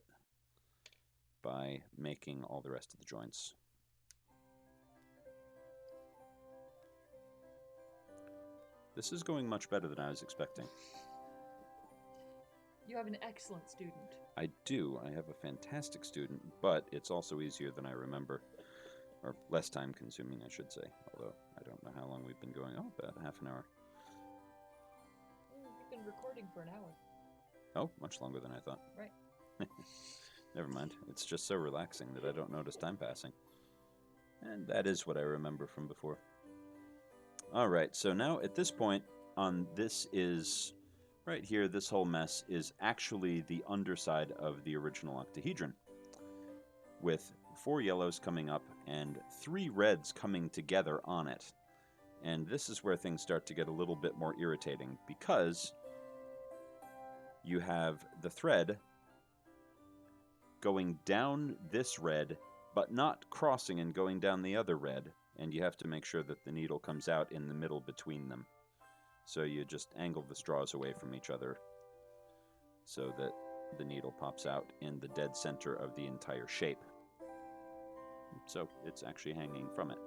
by making all the rest of the joints. This is going much better than I was expecting. You have an excellent student. I do. I have a fantastic student, but it's also easier than I remember. Or less time consuming, I should say. Although, I don't know how long we've been going. Oh, about half an hour. We've been recording for an hour. Oh, much longer than I thought. Right. Never mind. It's just so relaxing that I don't notice time passing. And that is what I remember from before. Alright, so now at this point, on this is... right here, this whole mess is actually the underside of the original octahedron, with 4 yellows coming up and 3 reds coming together on it. And this is where things start to get a little bit more irritating, because you have the thread going down this red, but not crossing and going down the other red, and you have to make sure that the needle comes out in the middle between them. So you just angle the straws away from each other so that the needle pops out in the dead center of the entire shape. So it's actually hanging from it.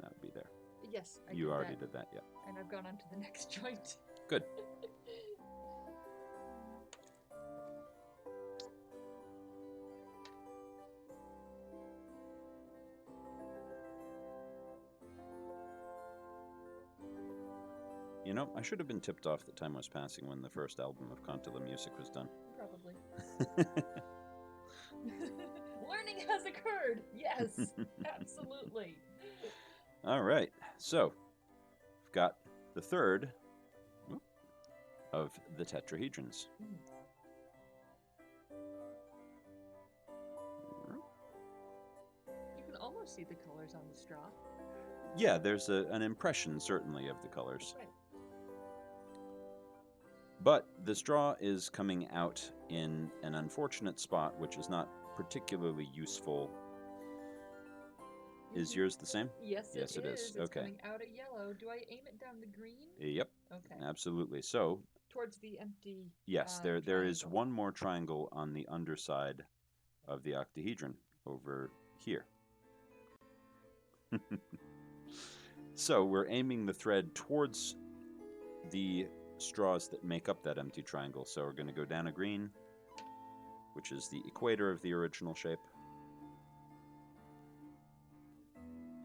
That would be there. Yes, You already did that, yeah. And I've gone on to the next joint. Good. You know, I should have been tipped off that time was passing when the first album of Contilla music was done. Probably. Learning has occurred. Yes, absolutely. All right, so we've got the third of the tetrahedrons. You can almost see the colors on the straw. Yeah, there's an impression, certainly, of the colors. Right. But the straw is coming out in an unfortunate spot, which is not particularly useful. Is yours the same? Yes, Yes, it is. It's Okay. coming out at yellow. Do I aim it down the green? Yep. Okay. Absolutely. So, Towards the empty. yes, there is triangle. one more triangle on the underside of the octahedron over here. So we're aiming the thread towards the straws that make up that empty triangle. So we're going to go down a green, which is the equator of the original shape.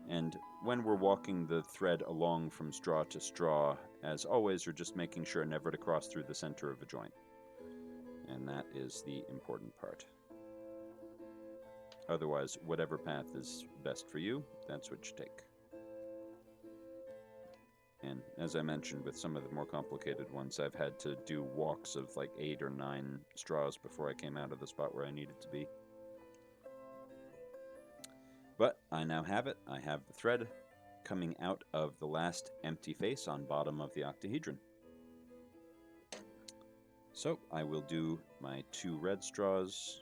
And when we're walking the thread along from straw to straw, as always, you're just making sure never to cross through the center of a joint. And that is the important part. Otherwise, whatever path is best for you, that's what you take. And as I mentioned, with some of the more complicated ones, I've had to do walks of like 8 or 9 straws before I came out of the spot where I needed to be. But I now have it. I have the thread coming out of the last empty face on bottom of the octahedron. So I will do my 2 red straws.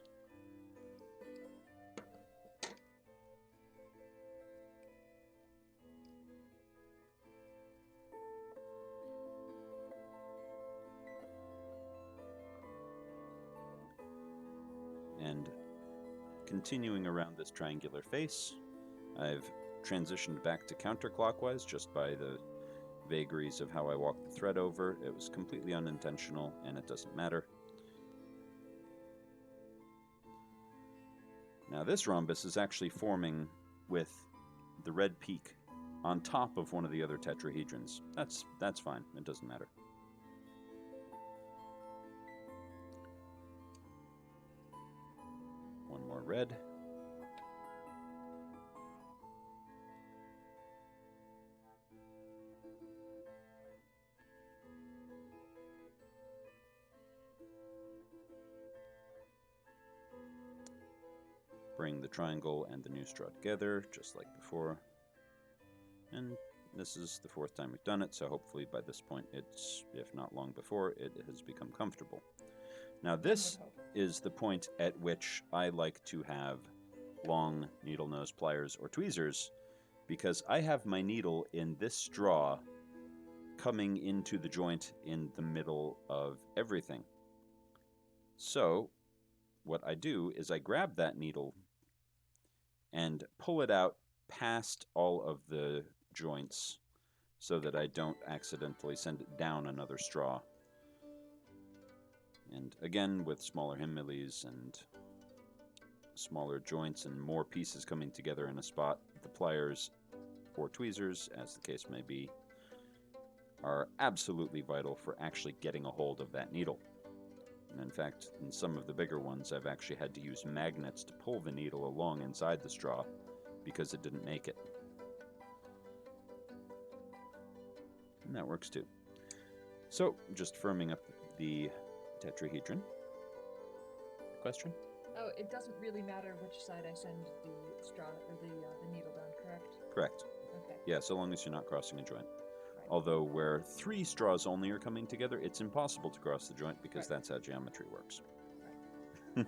And continuing around this triangular face, I've transitioned back to counterclockwise just by the vagaries of how I walked the thread over. It was completely unintentional, and it doesn't matter. Now this rhombus is actually forming with the red peak on top of one of the other tetrahedrons. That's fine. It doesn't matter. One more red. Bring the triangle and the new straw together, just like before. And this is the 4th time we've done it, so hopefully by this point, it's, if not long before, it has become comfortable. Now this is the point at which I like to have long needle nose pliers or tweezers, because I have my needle in this straw coming into the joint in the middle of everything. So what I do is I grab that needle and pull it out past all of the joints so that I don't accidentally send it down another straw. And again, with smaller Himmelis and smaller joints and more pieces coming together in a spot, the pliers or tweezers, as the case may be, are absolutely vital for actually getting a hold of that needle. And in fact, in some of the bigger ones, I've actually had to use magnets to pull the needle along inside the straw because it didn't make it. And that works too. So, just firming up the tetrahedron. Question? Oh, it doesn't really matter which side I send the straw or the needle down, correct? Correct. Okay. Yeah, so long as you're not crossing a joint. Right. Although where 3 straws only are coming together, it's impossible to cross the joint because that's how geometry works. Right.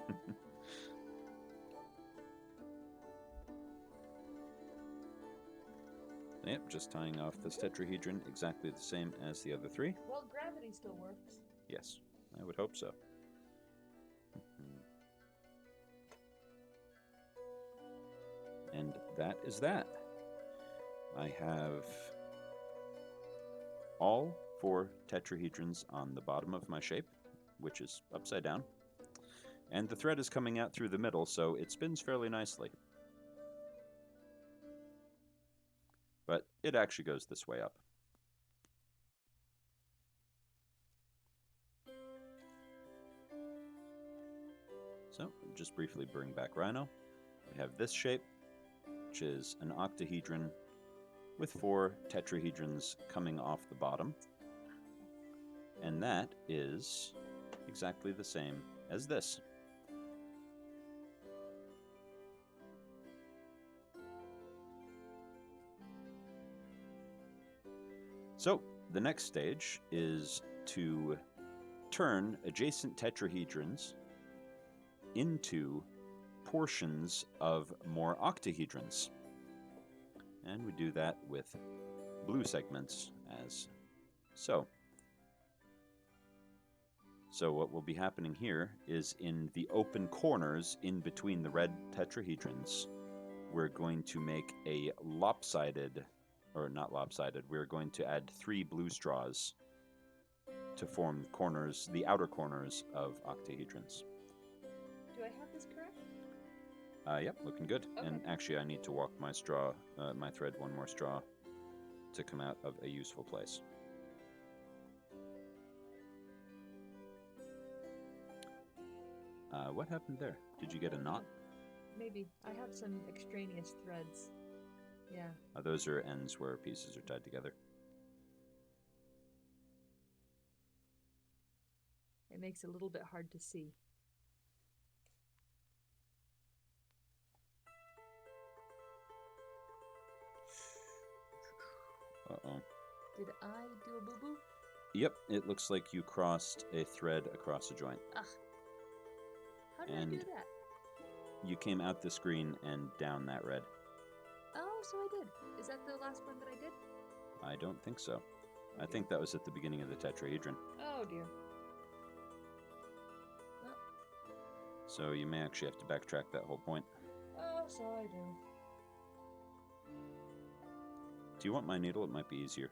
Yep, just tying off this tetrahedron exactly the same as the other 3. Well, gravity still works. Yes, I would hope so. And that is that. I have all 4 tetrahedrons on the bottom of my shape, which is upside down. And the thread is coming out through the middle, so it spins fairly nicely. But it actually goes this way up. So, just briefly bring back Rhino. We have this shape, which is an octahedron with 4 tetrahedrons coming off the bottom. And that is exactly the same as this. So, the next stage is to turn adjacent tetrahedrons into portions of more octahedrons. And we do that with blue segments as so. So what will be happening here is in the open corners in between the red tetrahedrons, we're going to make a lopsided, or not lopsided, we're going to add 3 blue straws to form corners, the outer corners of octahedrons. Do I have this correct? Yep, looking good. Okay. And actually I need to walk my straw, my thread one more straw to come out of a useful place. What happened there? Did you get a knot? Maybe. I have some extraneous threads. Yeah. Those are ends where pieces are tied together. It makes it a little bit hard to see. Uh-oh. Did I do a boo-boo? Yep, it looks like you crossed a thread across a joint. Ugh. How did I do that? You came out the screen and down that red. Oh, so I did. Is that the last one that I did? I don't think so. I think that was at the beginning of the tetrahedron. Oh, dear. Well. So you may actually have to backtrack that whole point. Oh, so I do. Do you want my needle? It might be easier.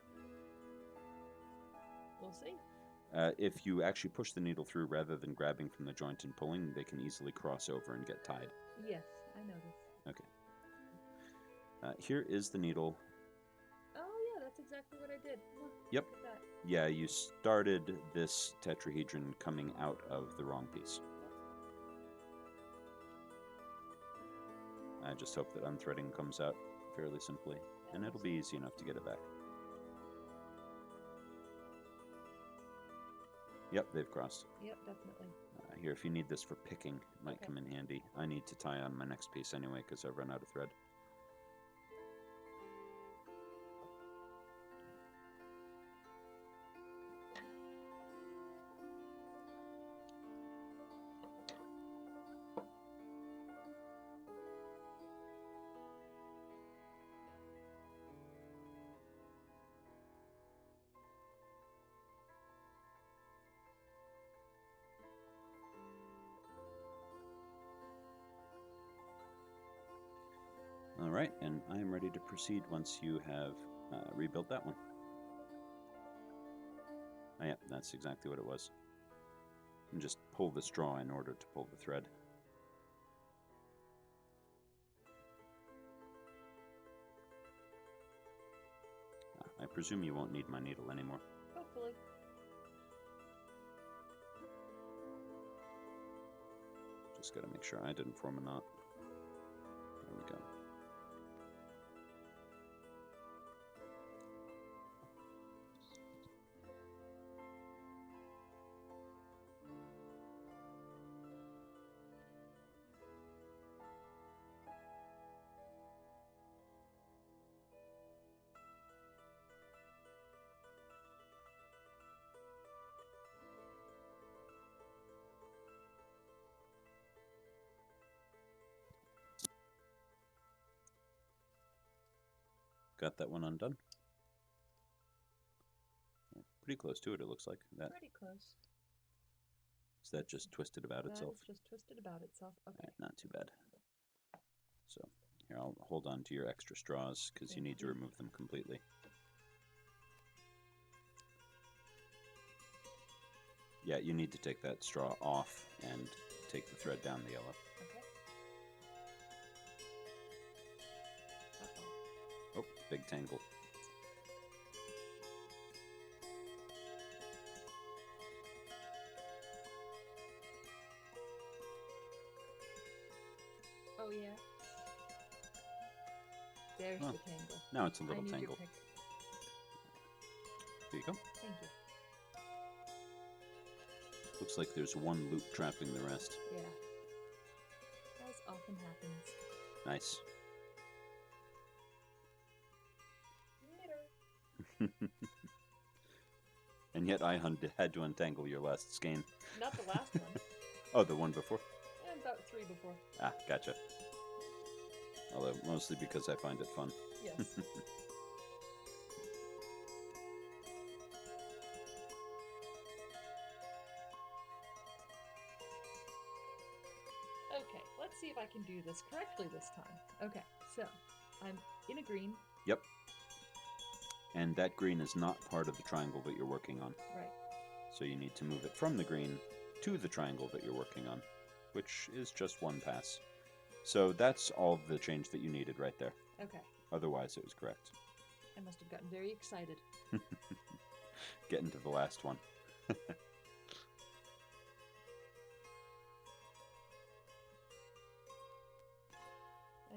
We'll see. If you actually push the needle through rather than grabbing from the joint and pulling, they can easily cross over and get tied. Yes, I noticed. Okay. Here is the needle. Oh, yeah, that's exactly what I did. Look, Yep. Look at that. Yeah, you started this tetrahedron coming out of the wrong piece. I just hope that unthreading comes out fairly simply, and it'll be easy enough to get it back. Yep, they've crossed. Yep, definitely. Here, if you need this for picking, it might Okay. come in handy. I need to tie on my next piece anyway because I've run out of thread. All right, and I am ready to proceed once you have rebuilt that one. Oh, yeah, that's exactly what it was. And just pull the straw in order to pull the thread. I presume you won't need my needle anymore. Hopefully. Just gotta make sure I didn't form a knot. There we go. Got that one undone. Pretty close to it, it looks like. That Pretty close. is that just twisted about itself? That is just twisted about itself. Okay. Right, not too bad. So here, I'll hold on to your extra straws because you need to remove them completely. Yeah, you need to take that straw off and take the thread down the yellow. Okay. Oh, big tangle. Oh, yeah. There's Oh, the tangle. Now it's a I little need your tangled. pick. Here you go. Thank you. Looks like there's one loop trapping the rest. Yeah. As often happens. Nice. Later. And yet I had to untangle your last skein. Not the last one. Oh, the one before? And about 3 before. Ah, gotcha. Although, mostly because I find it fun. Yes. Okay, let's see if I can do this correctly this time. Okay, so I'm in a green. Yep. And that green is not part of the triangle that you're working on. Right. So you need to move it from the green to the triangle that you're working on, which is just one pass. So that's all the change that you needed right there. Okay. Otherwise, it was correct. I must have gotten very excited. Getting to the last one. All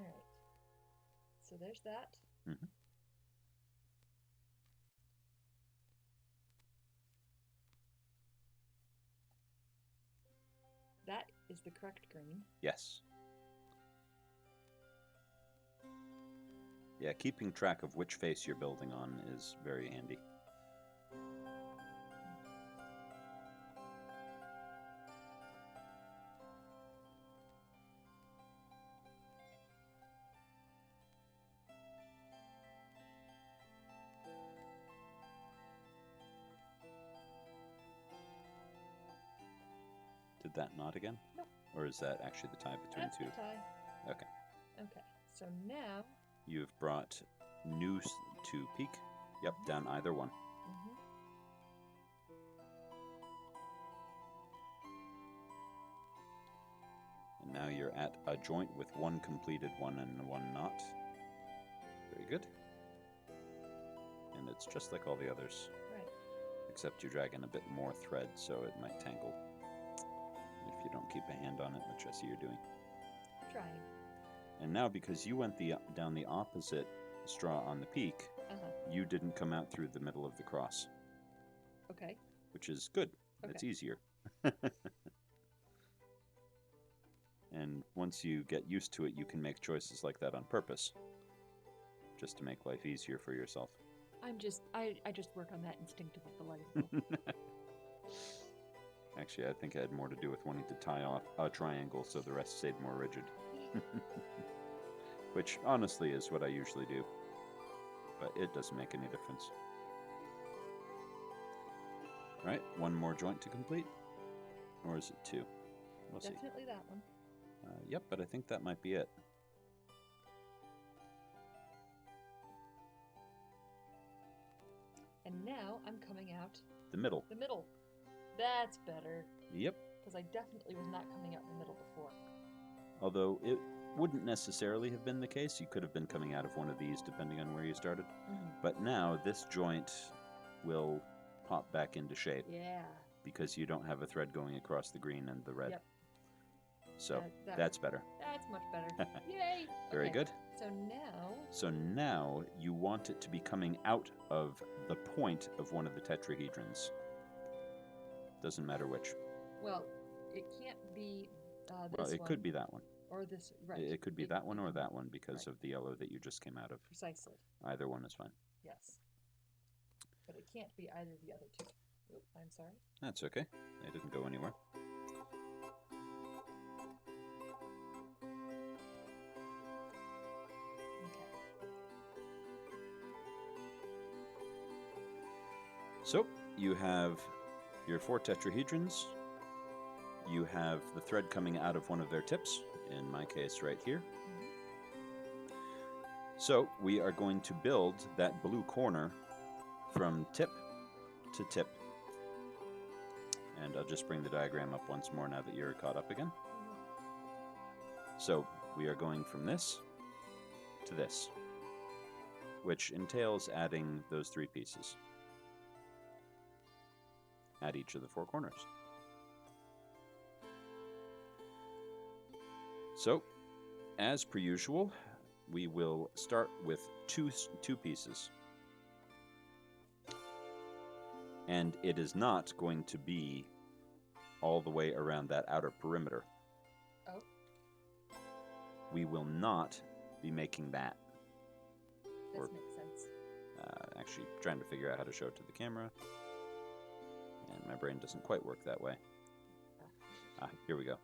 right. So there's that. Mm-hmm. That is the correct green. Yes. Yeah, keeping track of which face you're building on is very handy. Did that knot again? No. Or is that actually the tie between That's two? the tie. Okay. Okay, so now... You've brought new to peak. Yep, down either one. Mm-hmm. And now you're at a joint with one completed one and one not. Very good. And it's just like all the others. Right. Except you're dragging a bit more thread, so it might tangle if you don't keep a hand on it, which I see you're doing. Trying. And now, because you went down the opposite straw on the peak, you didn't come out through the middle of the cross. Okay. Which is good. Okay. It's easier. And once you get used to it, you can make choices like that on purpose, just to make life easier for yourself. I just work on that instinctive with the light. Actually, I think it had more to do with wanting to tie off a triangle so the rest stayed more rigid. Which, honestly, is what I usually do. But it doesn't make any difference. Alright, one more joint to complete? Or is it two? We'll see. Definitely that one. Yep, but I think that might be it. And now I'm coming out the middle. The middle. That's better. Yep. Because I definitely was not coming out in the middle before. Although it wouldn't necessarily have been the case. You could have been coming out of one of these depending on where you started. Mm-hmm. But now this joint will pop back into shape. Yeah. Because you don't have a thread going across the green and the red. Yep. So that's better. That's much better. Yay! Very good. So now you want it to be coming out of the point of one of the tetrahedrons. Doesn't matter which. Well, it can't be this Well, it one. could be that one. Or this, right. It could be that one or that one because right. of the yellow that you just came out of. Precisely. Either one is fine. Yes. But it can't be either of the other two. Oop, I'm sorry. That's okay. They didn't go anywhere. So, you have your 4 tetrahedrons. You have the thread coming out of one of their tips, in my case right here. Mm-hmm. So, we are going to build that blue corner from tip to tip. And I'll just bring the diagram up once more now that you're caught up again. Mm-hmm. So, we are going from this to this, which entails adding those 3 pieces at each of the 4 corners. So, as per usual, we will start with two pieces. And it is not going to be all the way around that outer perimeter. Oh. We will not be making that. This makes sense. Actually, trying to figure out how to show it to the camera. And my brain doesn't quite work that way. Here we go.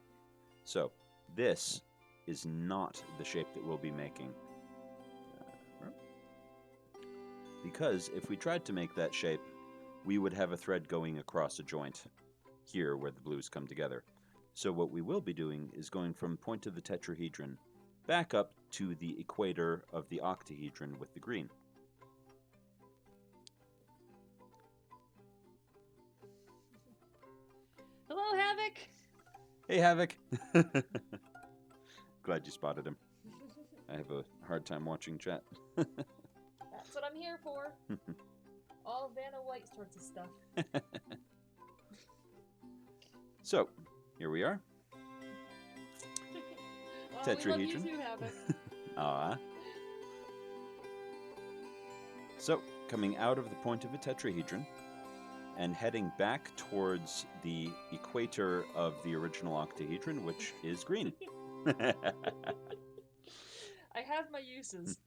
So, this is not the shape that we'll be making. Because if we tried to make that shape, we would have a thread going across a joint here where the blues come together. So what we will be doing is going from point of the tetrahedron back up to the equator of the octahedron with the green. Hello, Havoc! Hey, Havoc! Glad you spotted him. I have a hard time watching chat. That's what I'm here for. All Vanna White sorts of stuff. So, here we are. Tetrahedron. We love you too, Havoc. Ah. So, coming out of the point of a tetrahedron and heading back towards the equator of the original octahedron, which is green. I have my uses.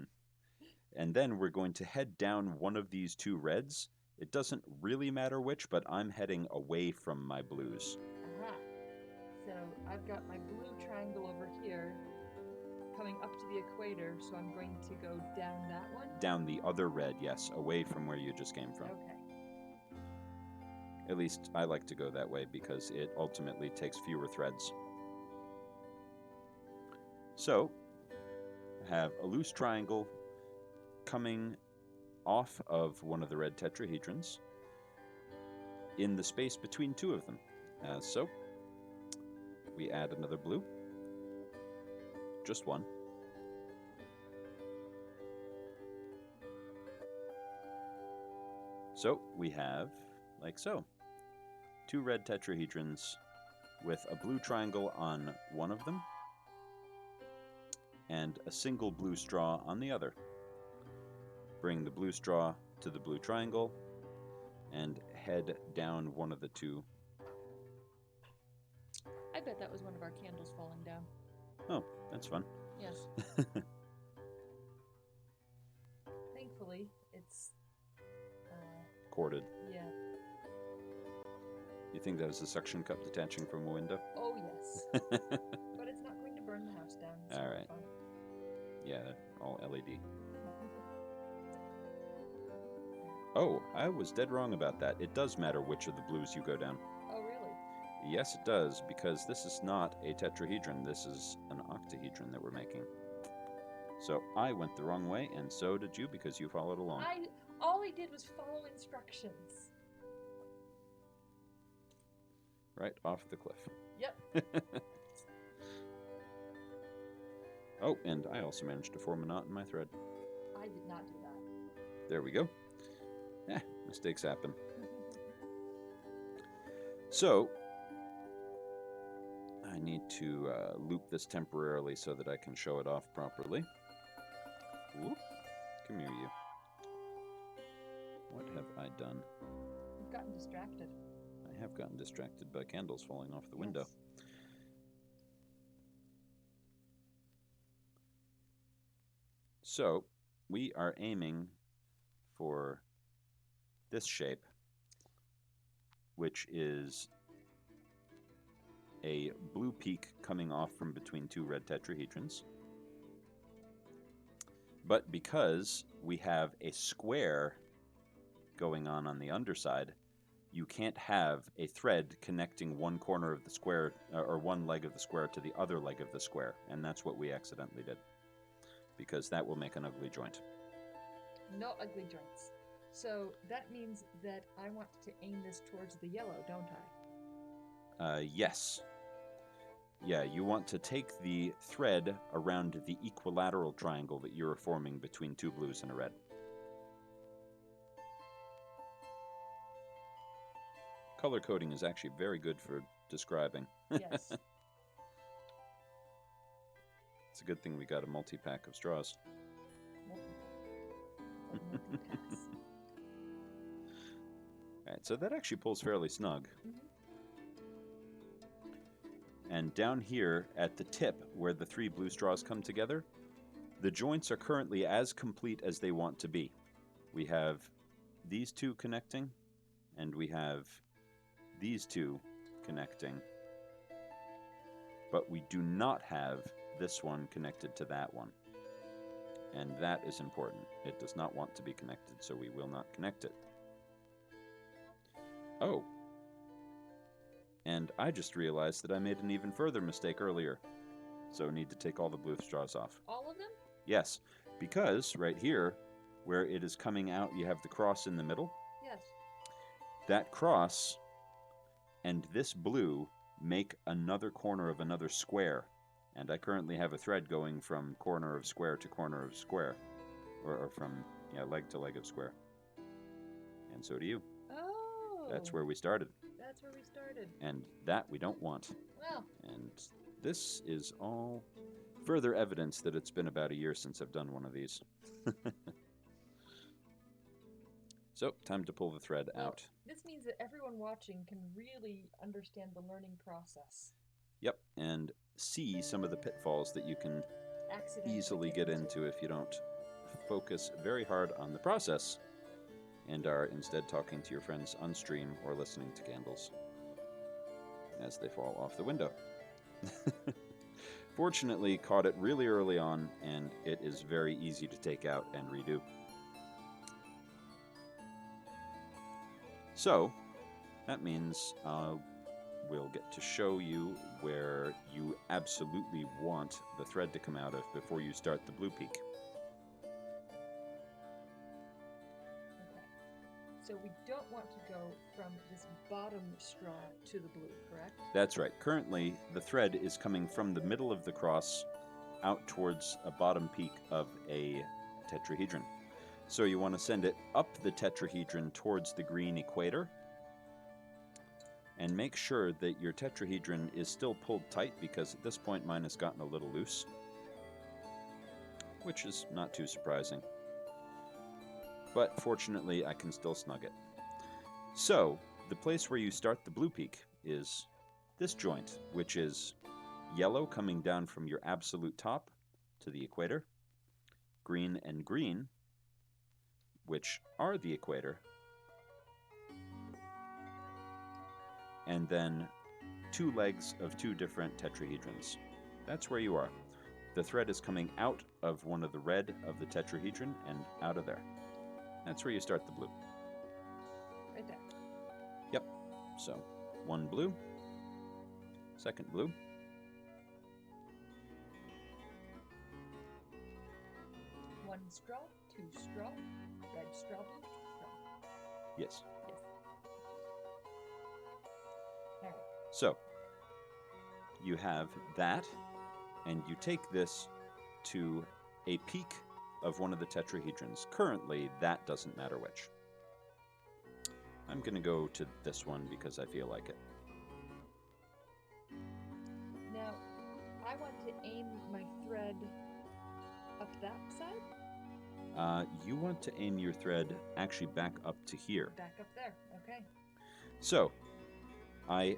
And then we're going to head down one of these 2 reds. It doesn't really matter which, but I'm heading away from my blues. Aha. So I've got my blue triangle over here coming up to the equator, so I'm going to go down that one? Down the other red, yes, away from where you just came from. Okay. At least I like to go that way because it ultimately takes fewer threads. So, have a loose triangle coming off of one of the red tetrahedrons in the space between 2 of them. As so, we add another blue. just one. So we have, like so, 2 red tetrahedrons with a blue triangle on one of them and a single blue straw on the other. Bring the blue straw to the blue triangle and head down one of the 2. I bet that was one of our candles falling down. Oh, that's fun. Yes. Thankfully, it's... Corded. Yeah. You think that is a suction cup detaching from a window? Oh, yes. But it's not going to burn the house down. It's All not right. fun. Yeah, all LED. Oh, I was dead wrong about that. It does matter which of the blues you go down. Oh, really? Yes, it does, because this is not a tetrahedron. This is an octahedron that we're making. So I went the wrong way, and so did you, because you followed along. All I did was follow instructions. Right off the cliff. Yep. Oh, and I also managed to form a knot in my thread. I did not do that. There we go. Mistakes happen. So, I need to loop this temporarily so that I can show it off properly. Whoop. Come here, you. What have I done? You've gotten distracted. I have gotten distracted by candles falling off the window. Yes. So, we are aiming for this shape, which is a blue peak coming off from between 2 red tetrahedrons. But because we have a square going on the underside, you can't have a thread connecting one corner of the square, or one leg of the square to the other leg of the square, and that's what we accidentally did, because that will make an ugly joint. No ugly joints. So that means that I want to aim this towards the yellow, don't I? Yes. Yeah, you want to take the thread around the equilateral triangle that you're forming between 2 blues and a red. Color coding is actually very good for describing. Yes. It's a good thing we got a multi-pack of straws. Multi-pass. Alright, so that actually pulls fairly snug. Mhm. And down here at the tip where the 3 blue straws come together, the joints are currently as complete as they want to be. We have these 2 connecting, and we have these 2 connecting. But we do not have this one connected to that one. And that is important. It does not want to be connected, so we will not connect it. Oh. And I just realized that I made an even further mistake earlier. So need to take all the blue straws off. All of them? Yes, because right here, where it is coming out, you have the cross in the middle. Yes. That cross and this blue make another corner of another square. And I currently have a thread going from corner of square to corner of square. Or from leg to leg of square. And so do you. Oh. That's where we started. That's where we started. And that we don't want. Well. And this is all further evidence that it's been about a year since I've done one of these. So, time to pull the thread out. This means that everyone watching can really understand the learning process. Yep, and see some of the pitfalls that you can easily get into if you don't focus very hard on the process and are instead talking to your friends on stream or listening to candles as they fall off the window. Fortunately, caught it really early on, and it is very easy to take out and redo. So, that means we'll get to show you where you absolutely want the thread to come out of before you start the blue peak. Okay. So we don't want to go from this bottom straw to the blue, correct? That's right. Currently, the thread is coming from the middle of the cross out towards a bottom peak of a tetrahedron. So you want to send it up the tetrahedron towards the green equator, and make sure that your tetrahedron is still pulled tight, because at this point mine has gotten a little loose, which is not too surprising. But fortunately, I can still snug it. So the place where you start the blue peak is this joint, which is yellow coming down from your absolute top to the equator, green and green, which are the equator, and then two legs of two different tetrahedrons. That's where you are. The thread is coming out of one of the red of the tetrahedron and out of there. That's where you start the blue. Right there. Yep. So, one blue, second blue, One straw, two straw, red straw, blue straw. yes. Yes. All right. So, you have that, and you take this to a peak of one of the tetrahedrons. Currently, that doesn't matter which. I'm going to go to this one because I feel like it. Now, I want to aim my thread up that side? You want to aim your thread actually back up to here. Back up there, okay. So, I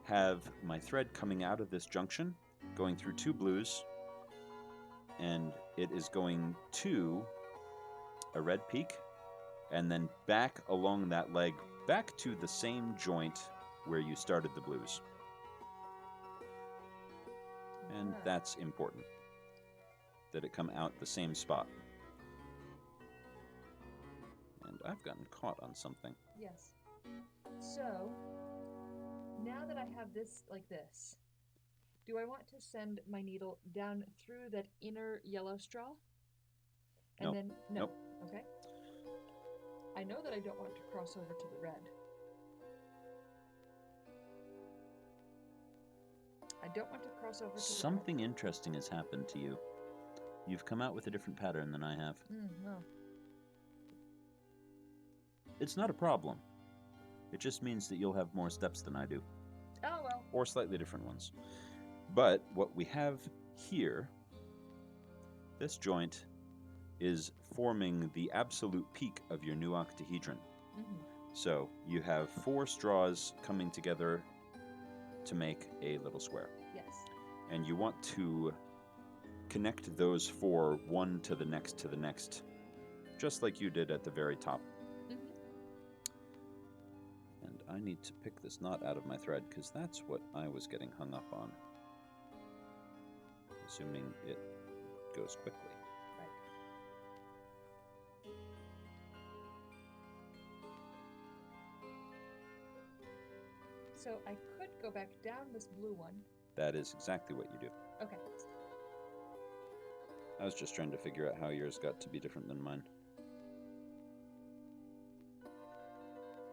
have my thread coming out of this junction, going through two blues, and it is going to a red peak, and then back along that leg, back to the same joint where you started the blues. And Ah. that's important, that it come out the same spot. And I've gotten caught on something. Yes. So, now that I have this like this, do I want to send my needle down through that inner yellow straw? And No. then, no. Nope. Okay. I know that I don't want to cross over to the red. I don't want to cross over to Something interesting has happened to you. You've come out with a different pattern than I have. the red. No. It's not a problem. It just means that you'll have more steps than I do. Oh, well. Or slightly different ones. But what we have here, this joint, is forming the absolute peak of your new octahedron. Mm-hmm. So you have 4 straws coming together to make a little square. Yes. And you want to connect those 4 one to the next, just like you did at the very top. Mm-hmm. And I need to pick this knot out of my thread, because that's what I was getting hung up on. Assuming it goes quickly. Right. So I could go back down this blue one. That is exactly what you do. Okay. I was just trying to figure out how yours got to be different than mine.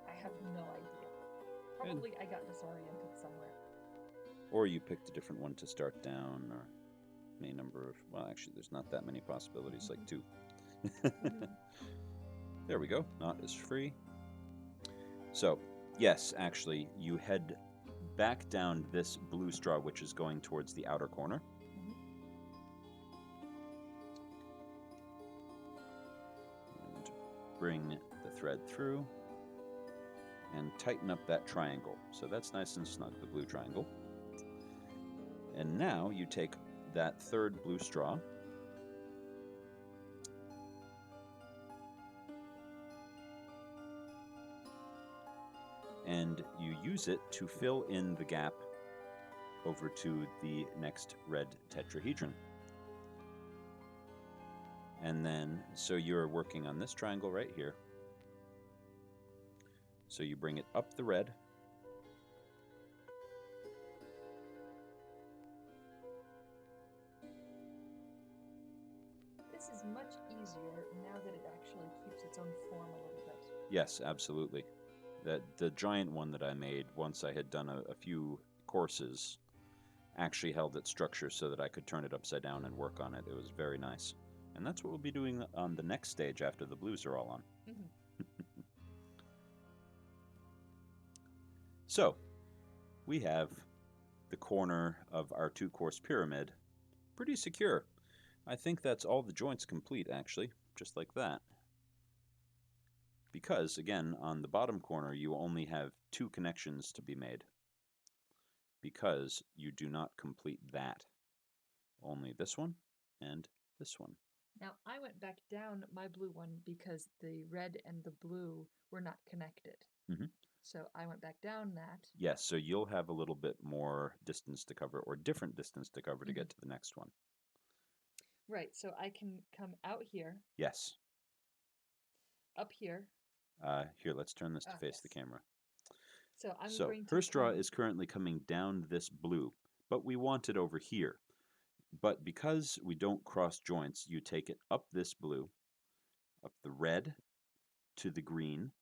I have no idea. Probably I got disoriented somewhere. Or you picked a different one to start down, or any number of... Well, actually, there's not that many possibilities, like 2. Mm-hmm. There we go. Knot is free. So, yes, actually, you head back down this blue straw, which is going towards the outer corner. Mm-hmm. And bring the thread through and tighten up that triangle. So that's nice and snug, the blue triangle. And now you take that third blue straw and you use it to fill in the gap over to the next red tetrahedron. And then, so you're working on this triangle right here. So you bring it up the red. This is much easier now that it actually keeps its own form a little bit. Yes, absolutely. The giant one that I made once I had done a few courses actually held its structure so that I could turn it upside down and work on it. It was very nice. And that's what we'll be doing on the next stage after the blues are all on. Mhm. So, we have the corner of our two-course pyramid pretty secure. I think that's all the joints complete, actually, just like that. Because, again, on the bottom corner, you only have two connections to be made. Because you do not complete that. Only this one and this one. Now, I went back down my blue one because the red and the blue were not connected. Mhm. So I went back down that. Yes, so you'll have a little bit more distance to cover, or different distance to cover to get to the next one. Right, so I can come out here, Yes. up here. Here, let's turn this to face the Yes. camera. So I'm So going to her straw come... is currently coming down this blue, but we want it over here. But because we don't cross joints, you take it up this blue, up the red to the green,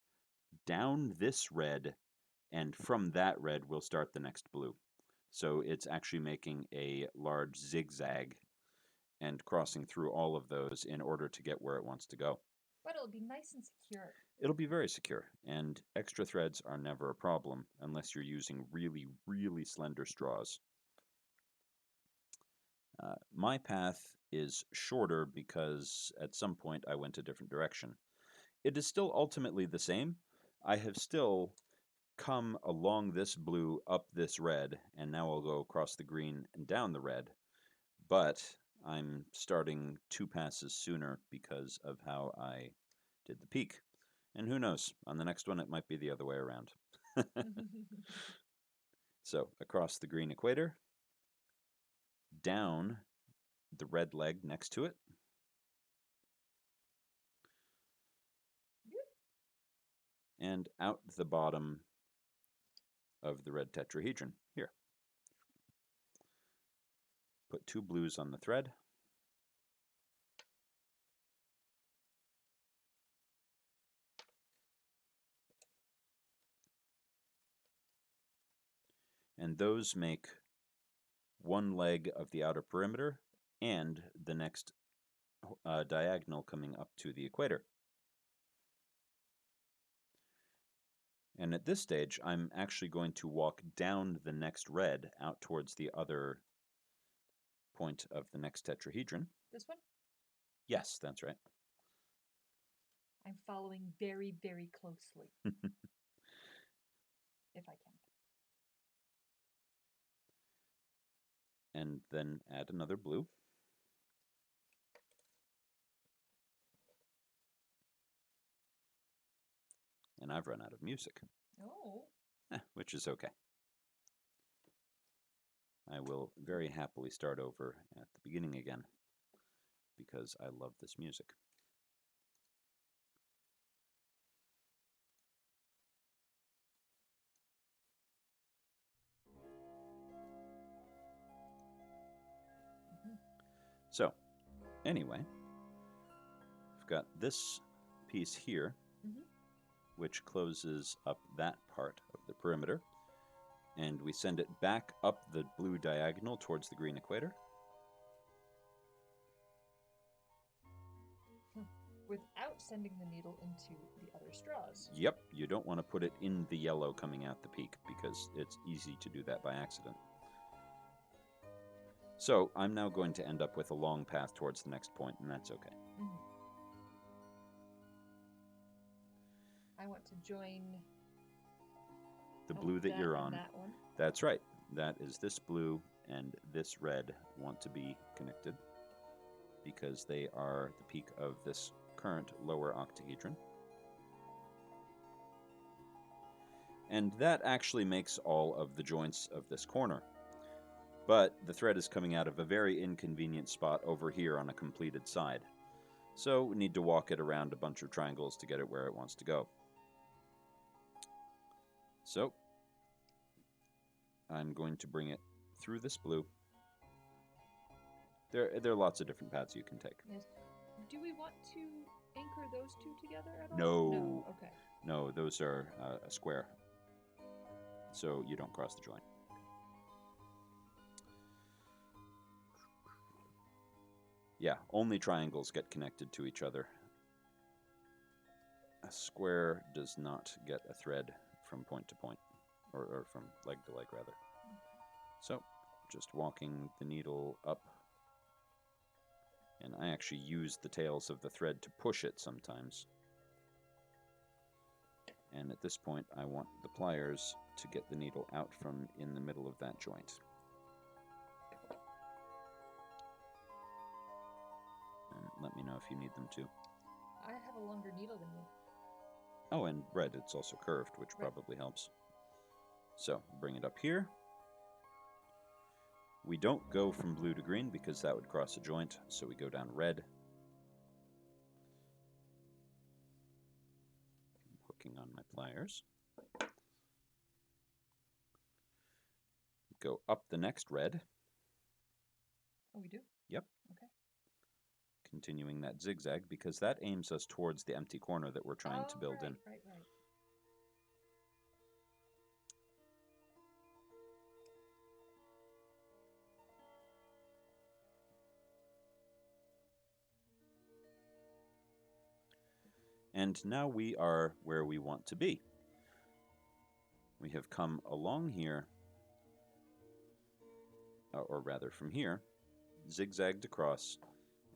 down this red, and from that red we'll start the next blue. So it's actually making a large zigzag and crossing through all of those in order to get where it wants to go. But it'll be nice and secure. It'll be very secure, and extra threads are never a problem unless you're using really, really slender straws. My path is shorter because at some point I went a different direction. It is still ultimately the same. I have still come along this blue, up this red, and now I'll go across the green and down the red. But I'm starting 2 passes sooner because of how I did the peak. And who knows, on the next one it might be the other way around. So, across the green equator, down the red leg next to it, and out the bottom of the red tetrahedron. Here. Put 2 blues on the thread. And those make one leg of the outer perimeter and the next diagonal coming up to the equator. And at this stage, I'm actually going to walk down the next red out towards the other point of the next tetrahedron. This one? Yes, that's right. I'm following very, very closely. If I can. And then add another blue. And I've run out of music. Oh. Which is okay. I will very happily start over at the beginning again because I love this music. So, anyway, I've got this piece here, which closes up that part of the perimeter, and we send it back up the blue diagonal towards the green equator. Without sending the needle into the other straws. Yep, you don't want to put it in the yellow coming out the peak because it's easy to do that by accident. So I'm now going to end up with a long path towards the next point, and that's okay. I want to join the blue that you're on. That one. That's right. That is this blue and this red want to be connected because they are the peak of this current lower octahedron. And that actually makes all of the joints of this corner. But the thread is coming out of a very inconvenient spot over here on a completed side. So we need to walk it around a bunch of triangles to get it where it wants to go. So I'm going to bring it through this blue. There are lots of different paths you can take. Yes. Do we want to anchor those two together at all? No. No. Okay. No, those are a square. So you don't cross the joint. Yeah, only triangles get connected to each other. A square does not get a thread from point to point, or from leg to leg, rather. So, just walking the needle up. And I actually use the tails of the thread to push it sometimes. And at this point, I want the pliers to get the needle out from in the middle of that joint. And let me know if you need them to. I have a longer needle than you. Oh, and red, it's also curved, which probably helps. So, bring it up here. We don't go from blue to green because that would cross a joint, so we go down red. I'm hooking on my pliers. Go up the next red. Oh, we do? Yep. Okay. Continuing that zigzag because that aims us towards the empty corner that we're trying to build in. Right. And now we are where we want to be. We have come along here, or rather from here, zigzagged across,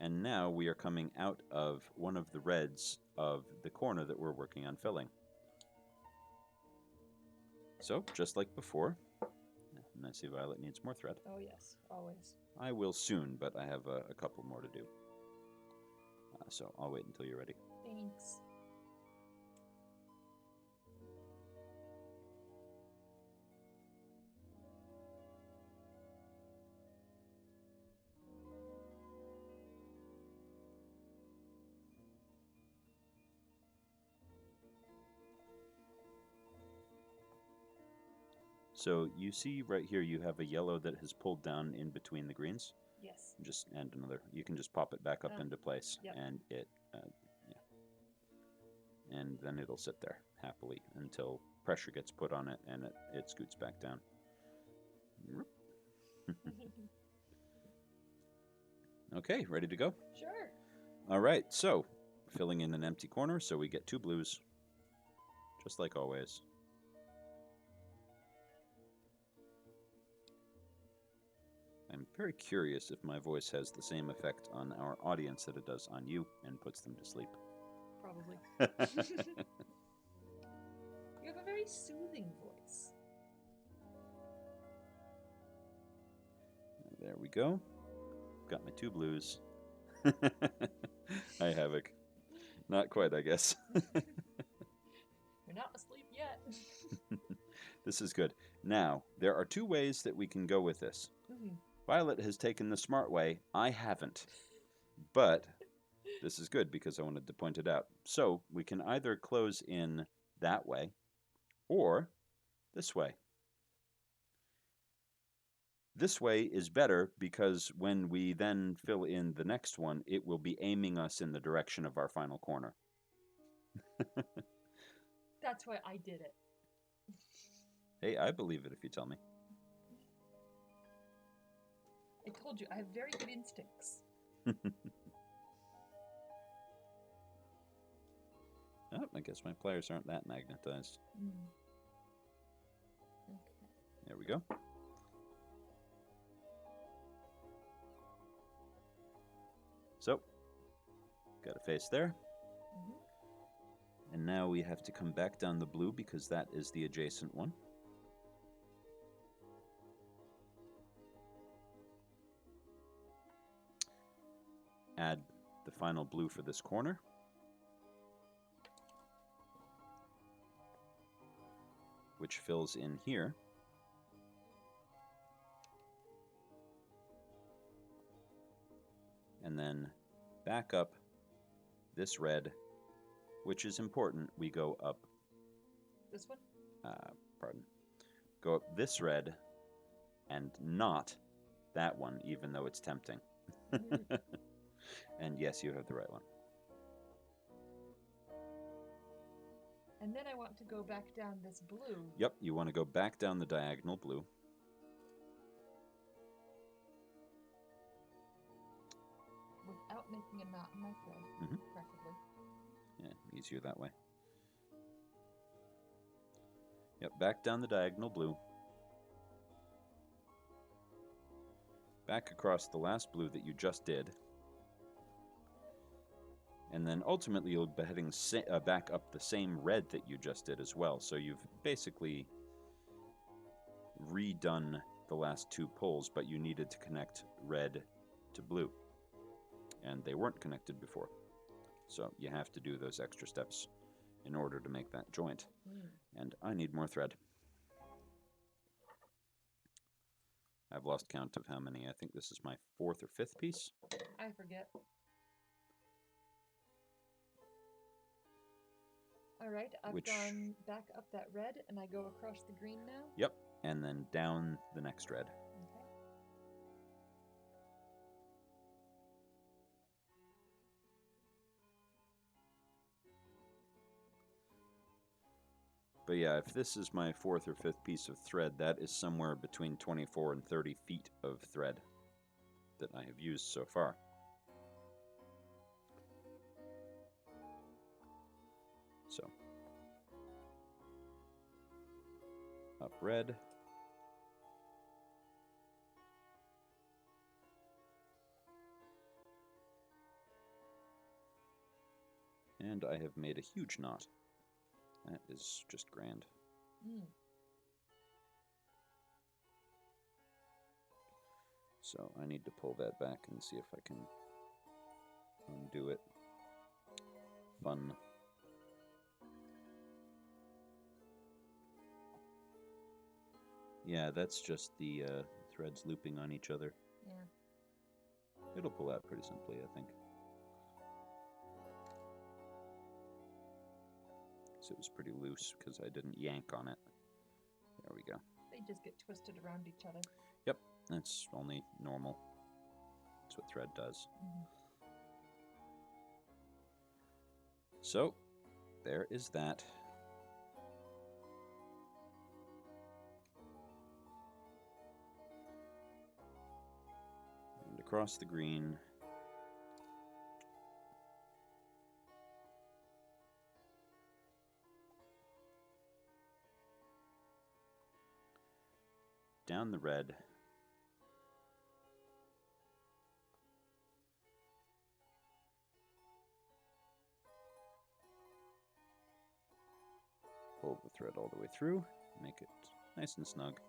and now we are coming out of one of the reds of the corner that we're working on filling. So, just like before, and I see Violet needs more thread. Oh, yes, always. I will soon, but I have a couple more to do. So I'll wait until you're ready. Thanks. So you see right here you have a yellow that has pulled down in between the greens. Yes. Just and another. You can just pop it back up into place, yep. And it, and then it'll sit there happily until pressure gets put on it and it scoots back down. Okay, ready to go? Sure. All right, so filling in an empty corner, so we get 2 blues, just like always. I'm very curious if my voice has the same effect on our audience that it does on you and puts them to sleep. Probably. You have a very soothing voice. There we go. Got my 2 blues. Hi, Havoc. Not quite, I guess. You're not asleep yet. This is good. Now, there are 2 ways that we can go with this. Mm-hmm. Violet has taken the smart way. I haven't. But this is good because I wanted to point it out. So we can either close in that way or this way. This way is better because when we then fill in the next one, it will be aiming us in the direction of our final corner. That's why I did it. Hey, I believe it if you tell me. I told you, I have very good instincts. Oh, I guess my pliers aren't that magnetized. Okay. There we go. So, got a face there. And now we have to come back down the blue because that is the adjacent one. Add the final blue for this corner. Which fills in here. And then back up this red, which is important. We go up. This one? Pardon. Go up this red and not that one, even though it's tempting. And yes, you have the right one. And then I want to go back down this blue. Yep, you want to go back down the diagonal blue. With without making a knot in my thread, preferably. Yeah, easier that way. Yep, back down the diagonal blue. Back across the last blue that you just did. And then ultimately you'll be heading back up the same red that you just did as well. So you've basically redone the last two pulls, but you needed to connect red to blue. And they weren't connected before. So you have to do those extra steps in order to make that joint. And I need more thread. I've lost count of how many. I think this is my 4th or 5th piece. I forget. All right, I've gone back up that red, and I go across the green now? Yep, and then down the next red. Okay. But yeah, if this is my 4th or 5th piece of thread, that is somewhere between 24 and 30 feet of thread that I have used so far. So, up red. And I have made a huge knot. That is just grand. So I need to pull that back and see if I can undo it. Fun. Yeah, that's just the threads looping on each other. Yeah. It'll pull out pretty simply, I think. So it was pretty loose because I didn't yank on it. There we go. They just get twisted around each other. Yep, that's only normal. That's what thread does. So, there is that. And across the green. Down the red. Pull the thread all the way through, make it nice and snug.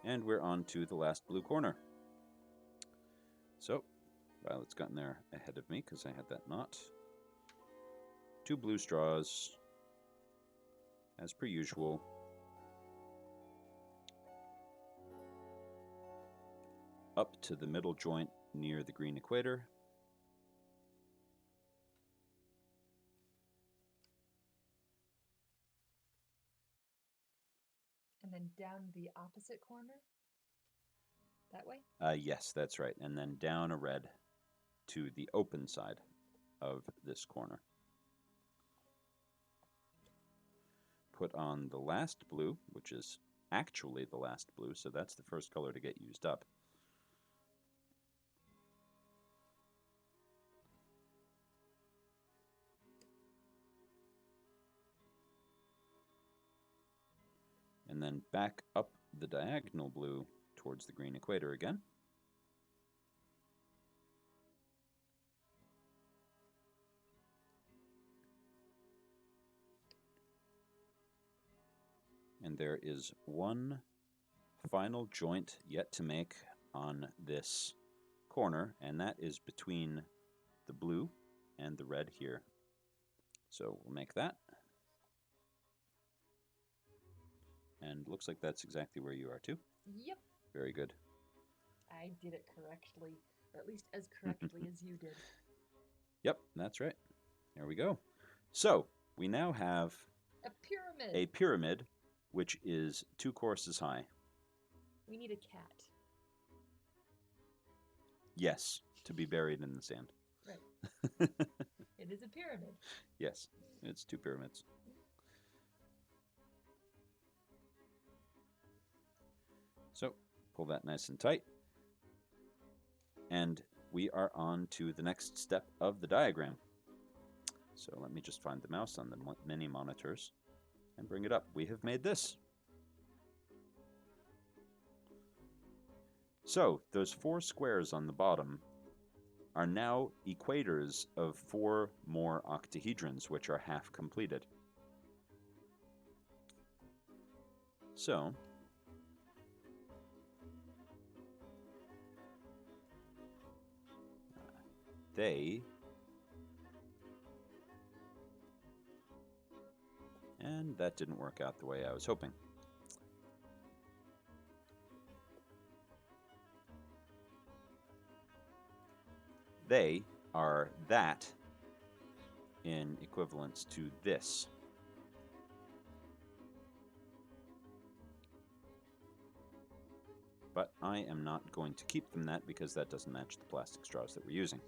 And we're on to the last blue corner. So, Violet's gotten there ahead of me because I had that knot. 2 blue straws, as per usual. Up to the middle joint near the green equator. And then down the opposite corner? That way? Yes, that's right. And then down a red to the open side of this corner. Put on the last blue, which is actually the last blue, so that's the first color to get used up. And then back up the diagonal blue towards the green equator again. And there is one final joint yet to make on this corner, and that is between the blue and the red here. So we'll make that. And looks like that's exactly where you are too. Yep. Very good. I did it correctly, or at least as correctly as you did. Yep, that's right. There we go. So we now have a pyramid. A pyramid, which is 2 courses high. We need a cat. Yes, to be buried in the sand. Right. It is a pyramid. Yes, it's 2 pyramids. So pull that nice and tight. And we are on to the next step of the diagram. So let me just find the mouse on the mini monitors and bring it up. We have made this. So those 4 squares on the bottom are now equators of 4 more octahedrons, which are half completed. So and that didn't work out the way I was hoping. They are that in equivalence to this. But I am not going to keep them that because that doesn't match the plastic straws that we're using.